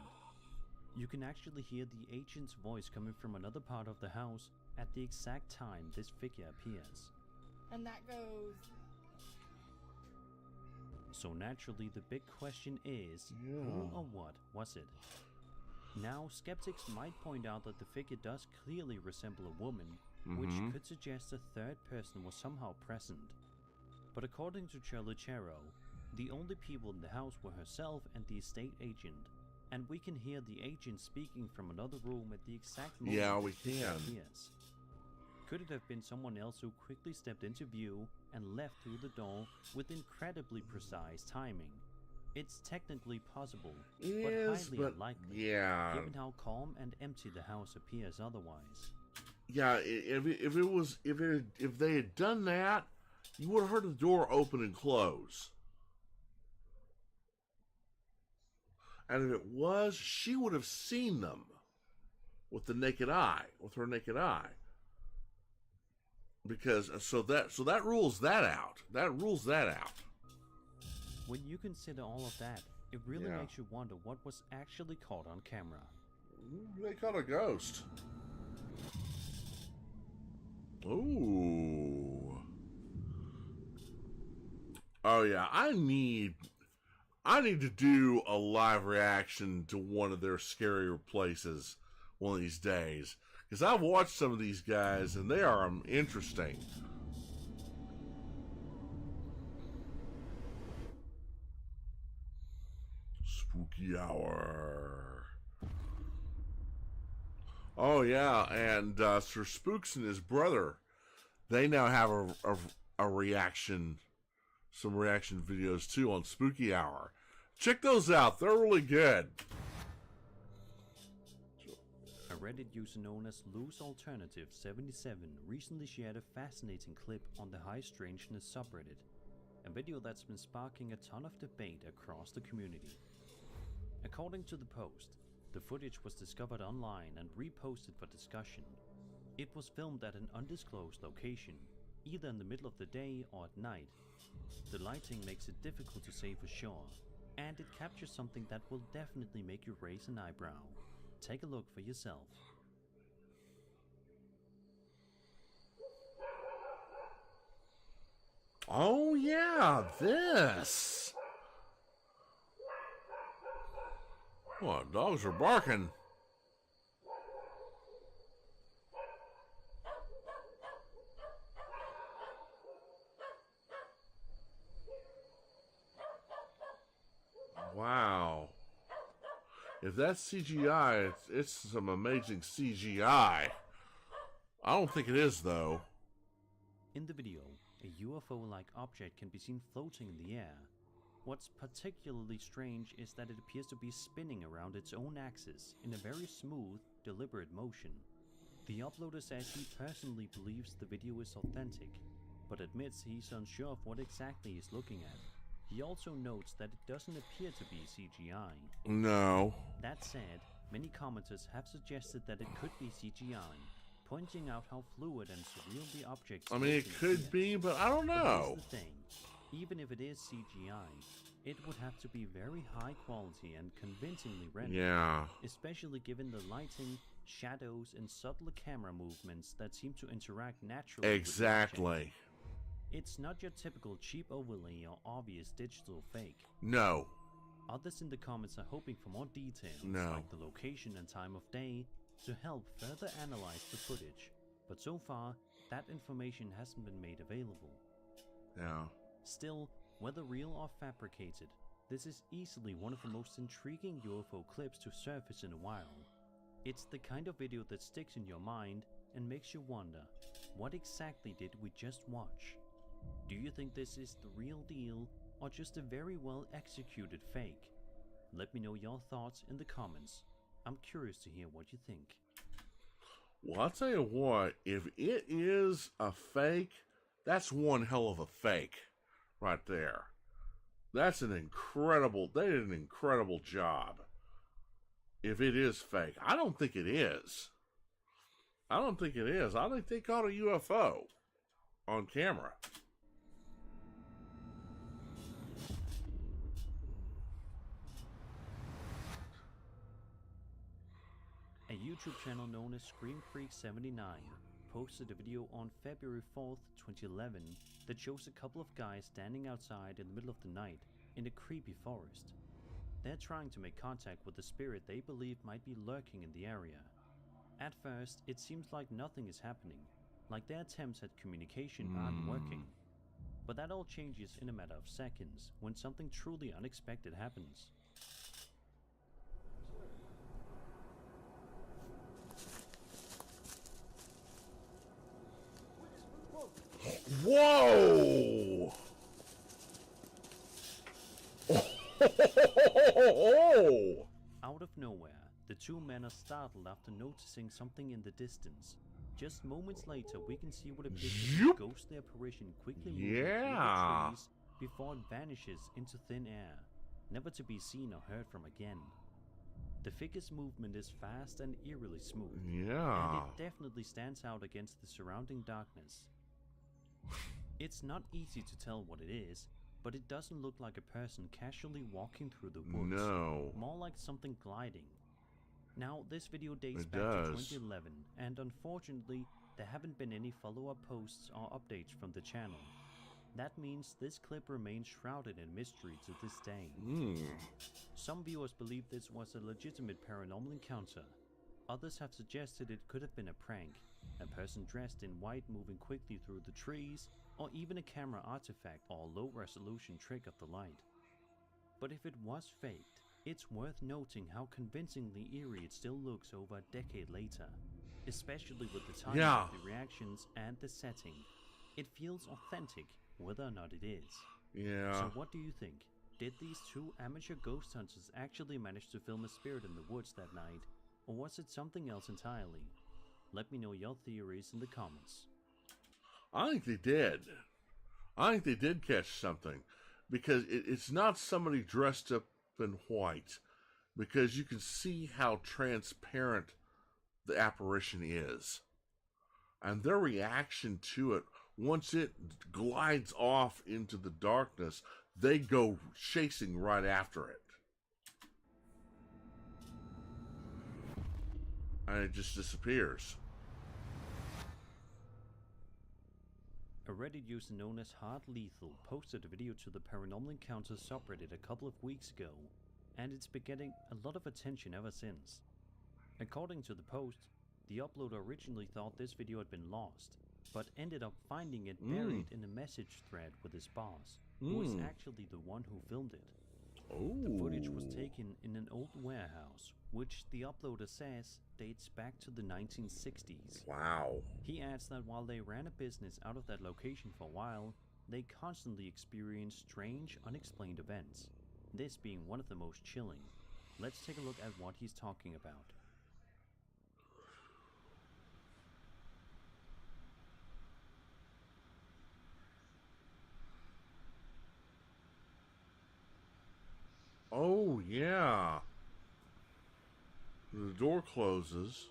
[SPEAKER 2] You can actually hear the agent's voice coming from another part of the house at the exact time this figure appears.
[SPEAKER 3] And that goes...
[SPEAKER 2] So naturally the big question is, who or what was it? Now, skeptics might point out that the figure does clearly resemble a woman, which could suggest a third person was somehow present. But according to Chero, the only people in the house were herself and the estate agent, and we can hear the agent speaking from another room at the exact moment
[SPEAKER 1] we can.
[SPEAKER 2] appears. Could it have been someone else who quickly stepped into view and left through the door with incredibly precise timing? It's technically possible, but highly unlikely, given how calm and empty the house appears otherwise.
[SPEAKER 1] Yeah, if they had done that, you would have heard the door open and close. And if it was, she would have seen them with her naked eye. Because so that rules that out.
[SPEAKER 2] When you consider all of that, it really makes you wonder what was actually caught on camera.
[SPEAKER 1] They caught a ghost. Ooh. Oh yeah, I need to do a live reaction to one of their scarier places one of these days. Because I've watched some of these guys and they are interesting. Spooky Hour. Oh yeah, and Sir Spooks and his brother, they now have a reaction, some reaction videos too on Spooky Hour. Check those out; they're really good.
[SPEAKER 2] A Reddit user known as Loose Alternative 77 recently shared a fascinating clip on the High Strangeness subreddit, a video that's been sparking a ton of debate across the community. According to the post, the footage was discovered online and reposted for discussion. It was filmed at an undisclosed location, either in the middle of the day or at night. The lighting makes it difficult to say for sure, and it captures something that will definitely make you raise an eyebrow. Take a look for yourself.
[SPEAKER 1] Oh yeah, this. What, dogs are barking. Wow. If that's CGI, it's some amazing CGI. I don't think it is, though.
[SPEAKER 2] In the video, a UFO-like object can be seen floating in the air. What's particularly strange is that it appears to be spinning around its own axis in a very smooth, deliberate motion. The uploader says he personally believes the video is authentic, but admits he's unsure of what exactly he's looking at. He also notes that it doesn't appear to be CGI.
[SPEAKER 1] No.
[SPEAKER 2] That said, many commenters have suggested that it could be CGI, pointing out how fluid and surreal the object is.
[SPEAKER 1] I mean, it could be, but I don't know.
[SPEAKER 2] But here's the thing. Even if it is CGI, it would have to be very high quality and convincingly rendered.
[SPEAKER 1] Yeah.
[SPEAKER 2] Especially given the lighting, shadows, and subtle camera movements that seem to interact naturally.
[SPEAKER 1] Exactly.
[SPEAKER 2] It's not your typical cheap overlay or obvious digital fake.
[SPEAKER 1] No.
[SPEAKER 2] Others in the comments are hoping for more details, like the location and time of day, to help further analyze the footage. But so far, that information hasn't been made available.
[SPEAKER 1] Yeah.
[SPEAKER 2] Still, whether real or fabricated, this is easily one of the most intriguing UFO clips to surface in a while. It's the kind of video that sticks in your mind and makes you wonder, what exactly did we just watch? Do you think this is the real deal or just a very well executed fake? Let me know your thoughts in the comments. I'm curious to hear what you think.
[SPEAKER 1] Well, I'll tell you what, if it is a fake, that's one hell of a fake right there. That's they did an incredible job. If it is fake. I don't think it is. I think they caught a UFO on camera.
[SPEAKER 2] A YouTube channel known as Scream Freak 79 posted a video on February 4th, 2011 that shows a couple of guys standing outside in the middle of the night in a creepy forest. They're trying to make contact with a spirit they believe might be lurking in the area. At first, it seems like nothing is happening, like their attempts at communication aren't working. But that all changes in a matter of seconds when something truly unexpected happens.
[SPEAKER 1] Whoa!
[SPEAKER 2] Out of nowhere, the two men are startled after noticing something in the distance. Just moments later, we can see what appears to be a ghostly apparition quickly moving through the trees before it vanishes into thin air, never to be seen or heard from again. The figure's movement is fast and eerily smooth, and it definitely stands out against the surrounding darkness. It's not easy to tell what it is, but it doesn't look like a person casually walking through the woods.
[SPEAKER 1] No.
[SPEAKER 2] More like something gliding. Now, this video dates back to 2011, and unfortunately, there haven't been any follow-up posts or updates from the channel. That means this clip remains shrouded in mystery to this day. Some viewers believe this was a legitimate paranormal encounter. Others have suggested it could have been a prank, a person dressed in white moving quickly through the trees, or even a camera artifact or low-resolution trick of the light. But if it was faked, it's worth noting how convincingly eerie it still looks over a decade later, especially with the timing of the reactions and the setting. It feels authentic, whether or not it is. So what do you think? Did these two amateur ghost hunters actually manage to film a spirit in the woods that night, or was it something else entirely? Let me know your theories in the comments.
[SPEAKER 1] I think they did. I think they did catch something, because it's not somebody dressed up in white, because you can see how transparent the apparition is. And their reaction to it, once it glides off into the darkness, they go chasing right after it. And it just disappears.
[SPEAKER 2] A Reddit user known as Hard Lethal posted a video to the Paranormal Encounters subreddit a couple of weeks ago, and it's been getting a lot of attention ever since. According to the post, the uploader originally thought this video had been lost, but ended up finding it buried in a message thread with his boss, who was actually the one who filmed it. The footage was taken in an old warehouse, which the uploader says dates back to the 1960s.
[SPEAKER 1] Wow.
[SPEAKER 2] He adds that while they ran a business out of that location for a while, they constantly experienced strange, unexplained events, this being one of the most chilling. Let's take a look at what he's talking about.
[SPEAKER 1] Oh, yeah. The door closes.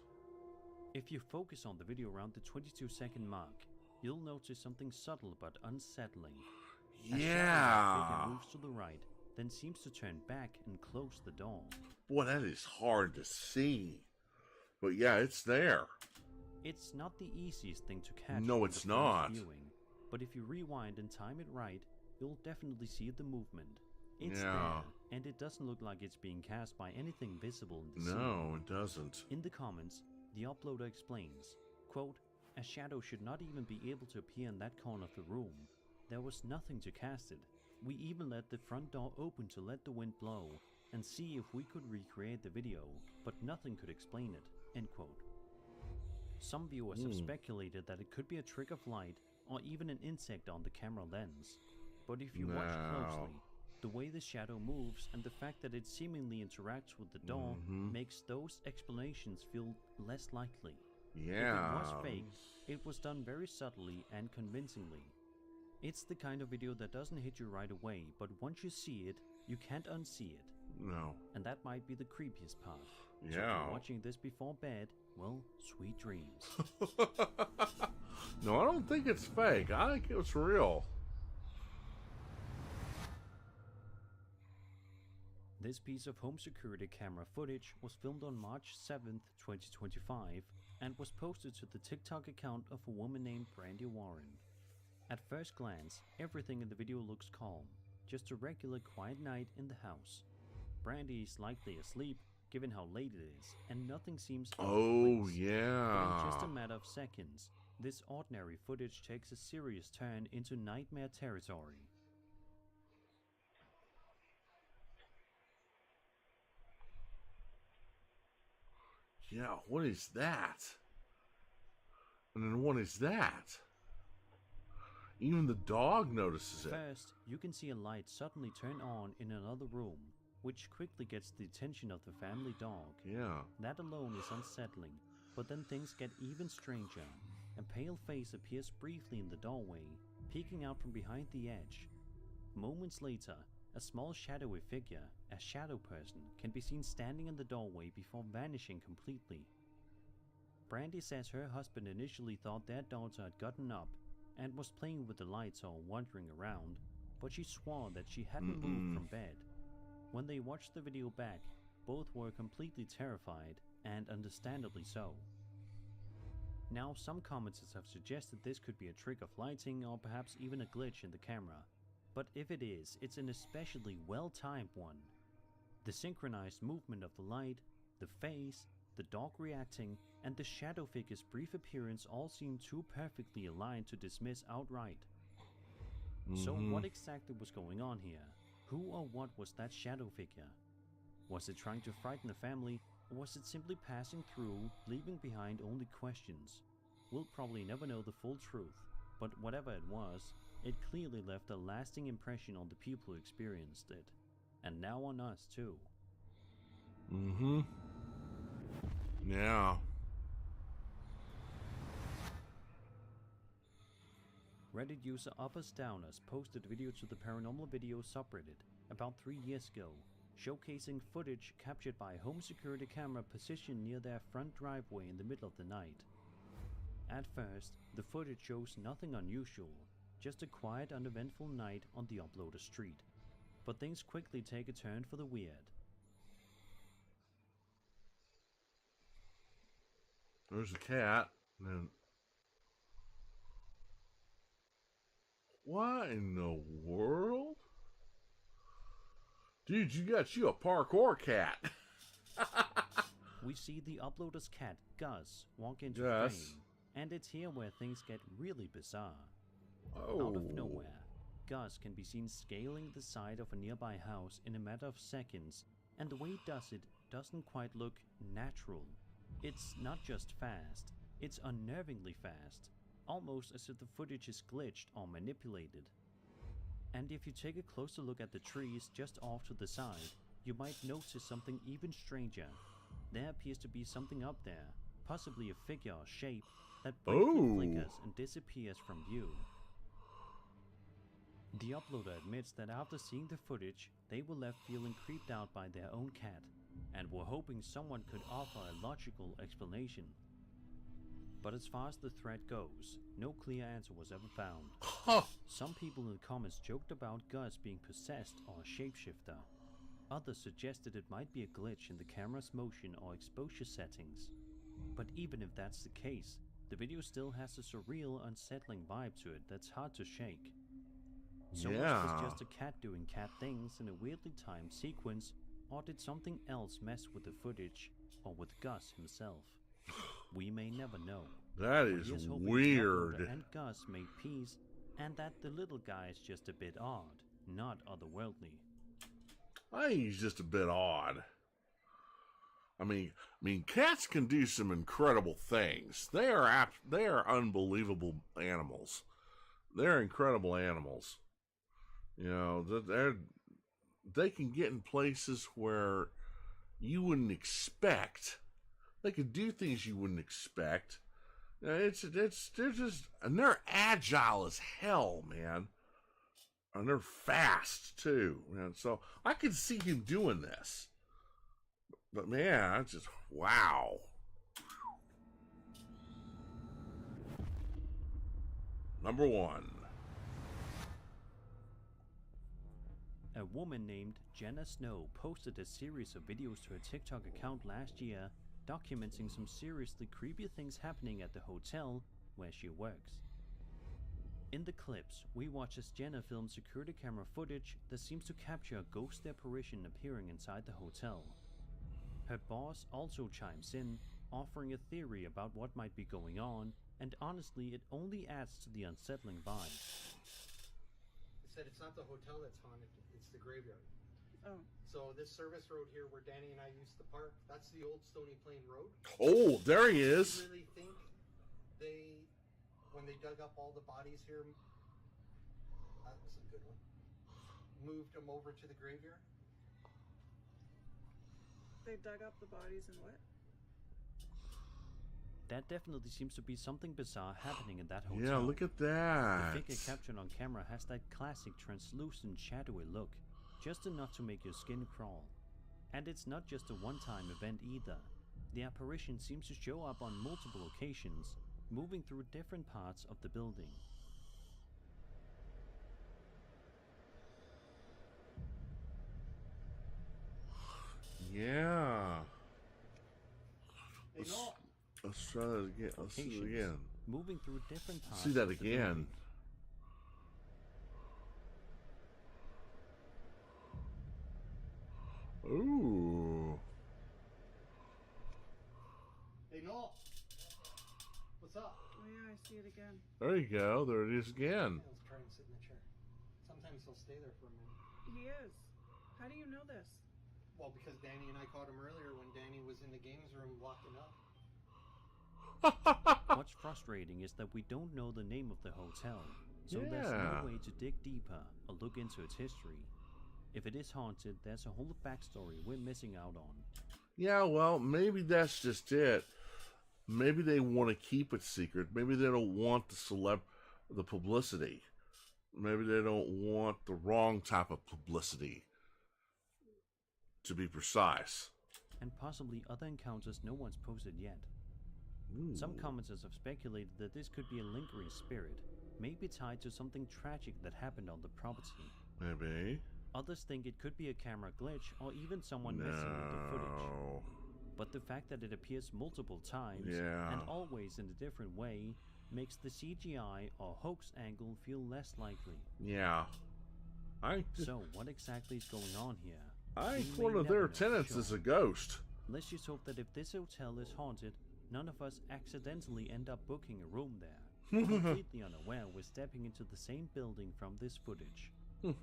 [SPEAKER 2] If you focus on the video around the 22-second mark, you'll notice something subtle but unsettling. A shadow moves to the right, then seems to turn back and close the door.
[SPEAKER 1] Boy, that is hard to see. But yeah, it's there.
[SPEAKER 2] It's not the easiest thing to catch.
[SPEAKER 1] No, it's not.
[SPEAKER 2] Viewing, but if you rewind and time it right, you'll definitely see the movement. It's there, and it doesn't look like it's being cast by anything visible in the scene.
[SPEAKER 1] No, it doesn't.
[SPEAKER 2] In the comments, the uploader explains, quote, "A shadow should not even be able to appear in that corner of the room. There was nothing to cast it. We even let the front door open to let the wind blow and see if we could recreate the video, but nothing could explain it," end quote. Some viewers have speculated that it could be a trick of light or even an insect on the camera lens. But if you watch closely, the way the shadow moves and the fact that it seemingly interacts with the door makes those explanations feel less likely.
[SPEAKER 1] Yeah.
[SPEAKER 2] If it was fake, it was done very subtly and convincingly. It's the kind of video that doesn't hit you right away, but once you see it, you can't unsee it.
[SPEAKER 1] No.
[SPEAKER 2] And that might be the creepiest part.
[SPEAKER 1] Yeah.
[SPEAKER 2] So if you're watching this before bed, well, sweet dreams.
[SPEAKER 1] No, I don't think it's fake. I think it was real.
[SPEAKER 2] This piece of home security camera footage was filmed on March 7th, 2025, and was posted to the TikTok account of a woman named Brandy Warren. At first glance, everything in the video looks calm, just a regular quiet night in the house. Brandy is likely asleep, given how late it is, and nothing seems out of place. But in just a matter of seconds, this ordinary footage takes a serious turn into nightmare territory.
[SPEAKER 1] Yeah, what is that? And then what is that? Even the dog notices it.
[SPEAKER 2] First, you can see a light suddenly turn on in another room, which quickly gets the attention of the family dog.
[SPEAKER 1] Yeah.
[SPEAKER 2] That alone is unsettling, but then things get even stranger. A pale face appears briefly in the doorway, peeking out from behind the edge. Moments later, a small shadowy figure, a shadow person, can be seen standing in the doorway before vanishing completely. Brandy says her husband initially thought their daughter had gotten up and was playing with the lights or wandering around, but she swore that she hadn't moved from bed. When they watched the video back, both were completely terrified, and understandably so. Now, some commenters have suggested this could be a trick of lighting or perhaps even a glitch in the camera, but if it is, it's an especially well-timed one. The synchronized movement of the light, the face, the dog reacting, and the shadow figure's brief appearance all seem too perfectly aligned to dismiss outright. So what exactly was going on here? Who or what was that shadow figure? Was it trying to frighten the family, or was it simply passing through, leaving behind only questions? We'll probably never know the full truth, but whatever it was, it clearly left a lasting impression on the people who experienced it. And now on us too.
[SPEAKER 1] Yeah.
[SPEAKER 2] Reddit user Uppers Downers posted a video to the Paranormal Video subreddit about 3 years ago, showcasing footage captured by a home security camera positioned near their front driveway in the middle of the night. At first, the footage shows nothing unusual, just a quiet, uneventful night on the uploader street. But things quickly take a turn for the weird.
[SPEAKER 1] There's a cat. And what in the world? Dude, you got you a parkour cat.
[SPEAKER 2] We see the uploader's cat, Gus, walk into frame, and it's here where things get really bizarre. Out of nowhere, Gus can be seen scaling the side of a nearby house in a matter of seconds, and the way he does it doesn't quite look natural. It's not just fast, it's unnervingly fast, almost as if the footage is glitched or manipulated. And if you take a closer look at the trees just off to the side, you might notice something even stranger. There appears to be something up there, possibly a figure or shape, that briefly flickers and disappears from view. The uploader admits that after seeing the footage, they were left feeling creeped out by their own cat, and were hoping someone could offer a logical explanation. But as far as the thread goes, no clear answer was ever found. Some people in the comments joked about Gus being possessed or a shapeshifter. Others suggested it might be a glitch in the camera's motion or exposure settings. But even if that's the case, the video still has a surreal, unsettling vibe to it that's hard to shake. So was this just a cat doing cat things in a weirdly timed sequence, or did something else mess with the footage, or with Gus himself? We may never know.
[SPEAKER 1] That is weird.
[SPEAKER 2] And Gus made peace, and that the little guy is just a bit odd, not otherworldly.
[SPEAKER 1] I think he's just a bit odd. I mean, cats can do some incredible things. They are unbelievable animals. They're incredible animals. You know, they can get in places where you wouldn't expect. They can do things you wouldn't expect. They're just, and they're agile as hell, man. And they're fast too, man. So I could see him doing this. But man, I just, wow. Number 1.
[SPEAKER 2] A woman named Jenna Snow posted a series of videos to her TikTok account last year, documenting some seriously creepy things happening at the hotel where she works. In the clips, we watch as Jenna films security camera footage that seems to capture a ghostly apparition appearing inside the hotel. Her boss also chimes in, offering a theory about what might be going on, and honestly, it only adds to the unsettling vibe.
[SPEAKER 6] It said it's not the hotel that's haunted, it's the graveyard.
[SPEAKER 8] Oh.
[SPEAKER 6] So this service road here where Danny and I used to park, that's the old Stony Plain Road.
[SPEAKER 1] Oh, there he is.
[SPEAKER 6] I really think they, when they dug up all the bodies here That was a good one. Moved them over to the graveyard.
[SPEAKER 8] They dug up the bodies and what?
[SPEAKER 2] That definitely seems to be something bizarre happening in that hotel.
[SPEAKER 1] Yeah, look at that.
[SPEAKER 2] The figure captured on camera has that classic translucent, shadowy look, just enough to make your skin crawl. And it's not just a one-time event either. The apparition seems to show up on multiple occasions, moving through different parts of the building.
[SPEAKER 1] Yeah.
[SPEAKER 6] Hey, no.
[SPEAKER 1] Let's try that again. Let's see it again.
[SPEAKER 2] Moving through different parts.
[SPEAKER 1] See that
[SPEAKER 2] of the
[SPEAKER 1] again. Ooh.
[SPEAKER 6] Hey, no. What's up?
[SPEAKER 8] Oh yeah, I see it again.
[SPEAKER 1] There you go. There it is again.
[SPEAKER 6] Let's try and sit in the chair. Sometimes he'll stay there for a minute.
[SPEAKER 8] He is. How do you know this?
[SPEAKER 6] Well, because Danny and I caught him earlier when Danny was in the games room locking up.
[SPEAKER 2] What's frustrating is that we don't know the name of the hotel, so there's
[SPEAKER 1] Yeah.
[SPEAKER 2] no way to dig deeper or look into its history. If it is haunted, there's a whole backstory we're missing out on.
[SPEAKER 1] Yeah, well, maybe that's just it. Maybe they want to keep it secret. Maybe they don't want the publicity. Maybe they don't want the wrong type of publicity, to be precise.
[SPEAKER 2] And possibly other encounters no one's posted yet.
[SPEAKER 1] Ooh.
[SPEAKER 2] Some commenters have speculated that this could be a lingering spirit, maybe tied to something tragic that happened on the property.
[SPEAKER 1] Maybe.
[SPEAKER 2] Others think it could be a camera glitch or even someone messing with the footage. But the fact that it appears multiple times and always in a different way makes the CGI or hoax angle feel less likely.
[SPEAKER 1] Yeah.
[SPEAKER 2] So what exactly is going on here?
[SPEAKER 1] I think
[SPEAKER 2] We
[SPEAKER 1] one
[SPEAKER 2] may
[SPEAKER 1] of
[SPEAKER 2] never
[SPEAKER 1] their
[SPEAKER 2] know for
[SPEAKER 1] tenants
[SPEAKER 2] sure.
[SPEAKER 1] is a ghost.
[SPEAKER 2] Let's just hope that if this hotel is haunted, none of us accidentally end up booking a room there, completely unaware we're stepping into the same building from this footage. And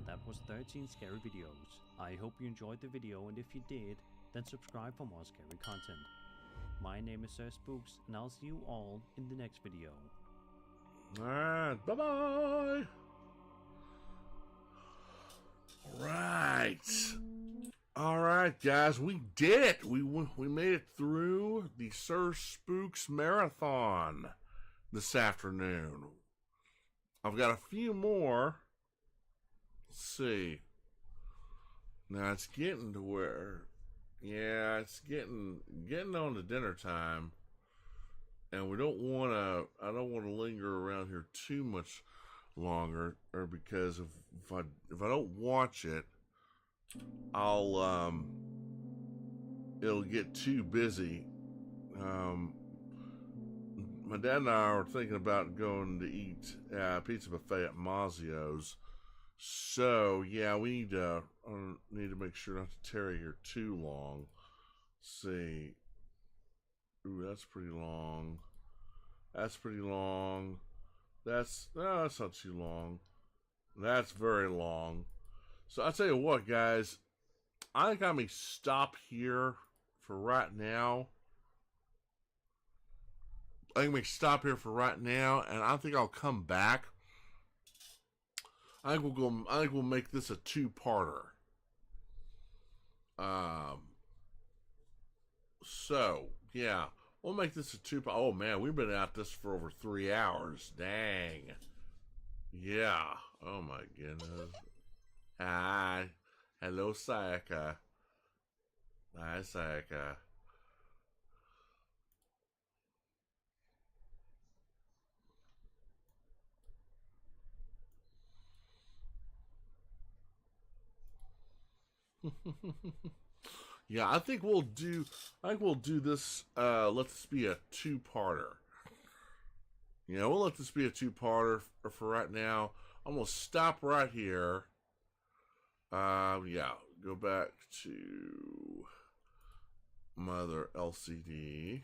[SPEAKER 2] that was 13 scary videos. I hope you enjoyed the video, and if you did, then subscribe for more scary content. My name is Sir Spooks, and I'll see you all in the next video.
[SPEAKER 1] Alright, bye-bye! Alright, guys, we did it! We made it through the Sir Spooks Marathon this afternoon. I've got a few more. Let's see. Now it's getting to where, yeah, it's getting on to dinner time, and I don't want to linger around here too much longer, or because if I don't watch it, it'll get too busy. My dad and I are thinking about going to eat pizza buffet at Mazio's. So yeah, we need to make sure not to tarry here too long. Let's see. Ooh, that's pretty long. That's pretty long. That's not too long. That's very long. So I'll tell you what, guys. I think I may stop here for right now. And I think I'll come back. I think we'll make this a two-parter. So yeah, we'll make this a two-part. Oh man, we've been at this for over 3 hours. Dang. Yeah. Oh my goodness. Hi. Hello, Saika. Hi, Saika. Yeah, I think we'll do this, let this be a two-parter. Yeah, we'll let this be a two-parter for right now. I'm going to stop right here. Yeah, go back to Mother LCD.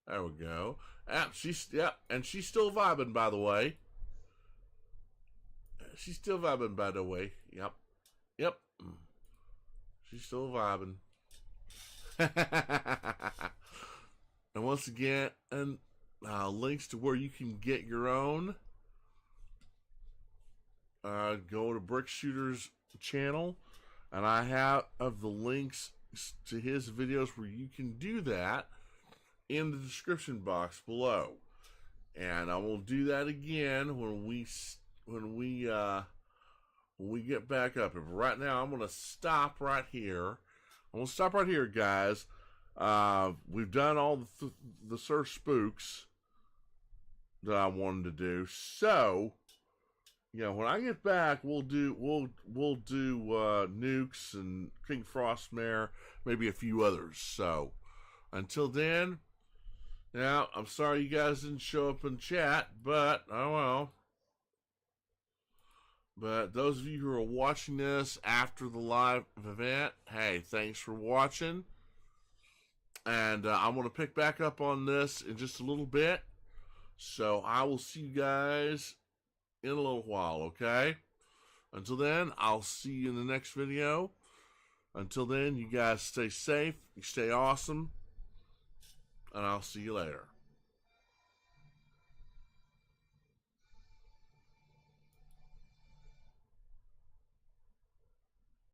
[SPEAKER 1] There we go. And she's still vibing, by the way. She's still vibing, by the way. Yep. She's still vibing. And once again, and links to where you can get your own. Go to Brick Shooter's channel, and I have the links to his videos where you can do that in the description box below. And I will do that again when we get back up. But right now, I'm gonna stop right here. I'm gonna stop right here, guys. We've done all the Sir Spooks that I wanted to do. So, when I get back, we'll do Nukes and King Frostmare, maybe a few others. So, until then, now I'm sorry you guys didn't show up in chat, but oh well. But those of you who are watching this after the live event, hey, thanks for watching. And I'm going to pick back up on this in just a little bit. So I will see you guys in a little while, okay? Until then, I'll see you in the next video. Until then, you guys stay safe, you stay awesome, and I'll see you later.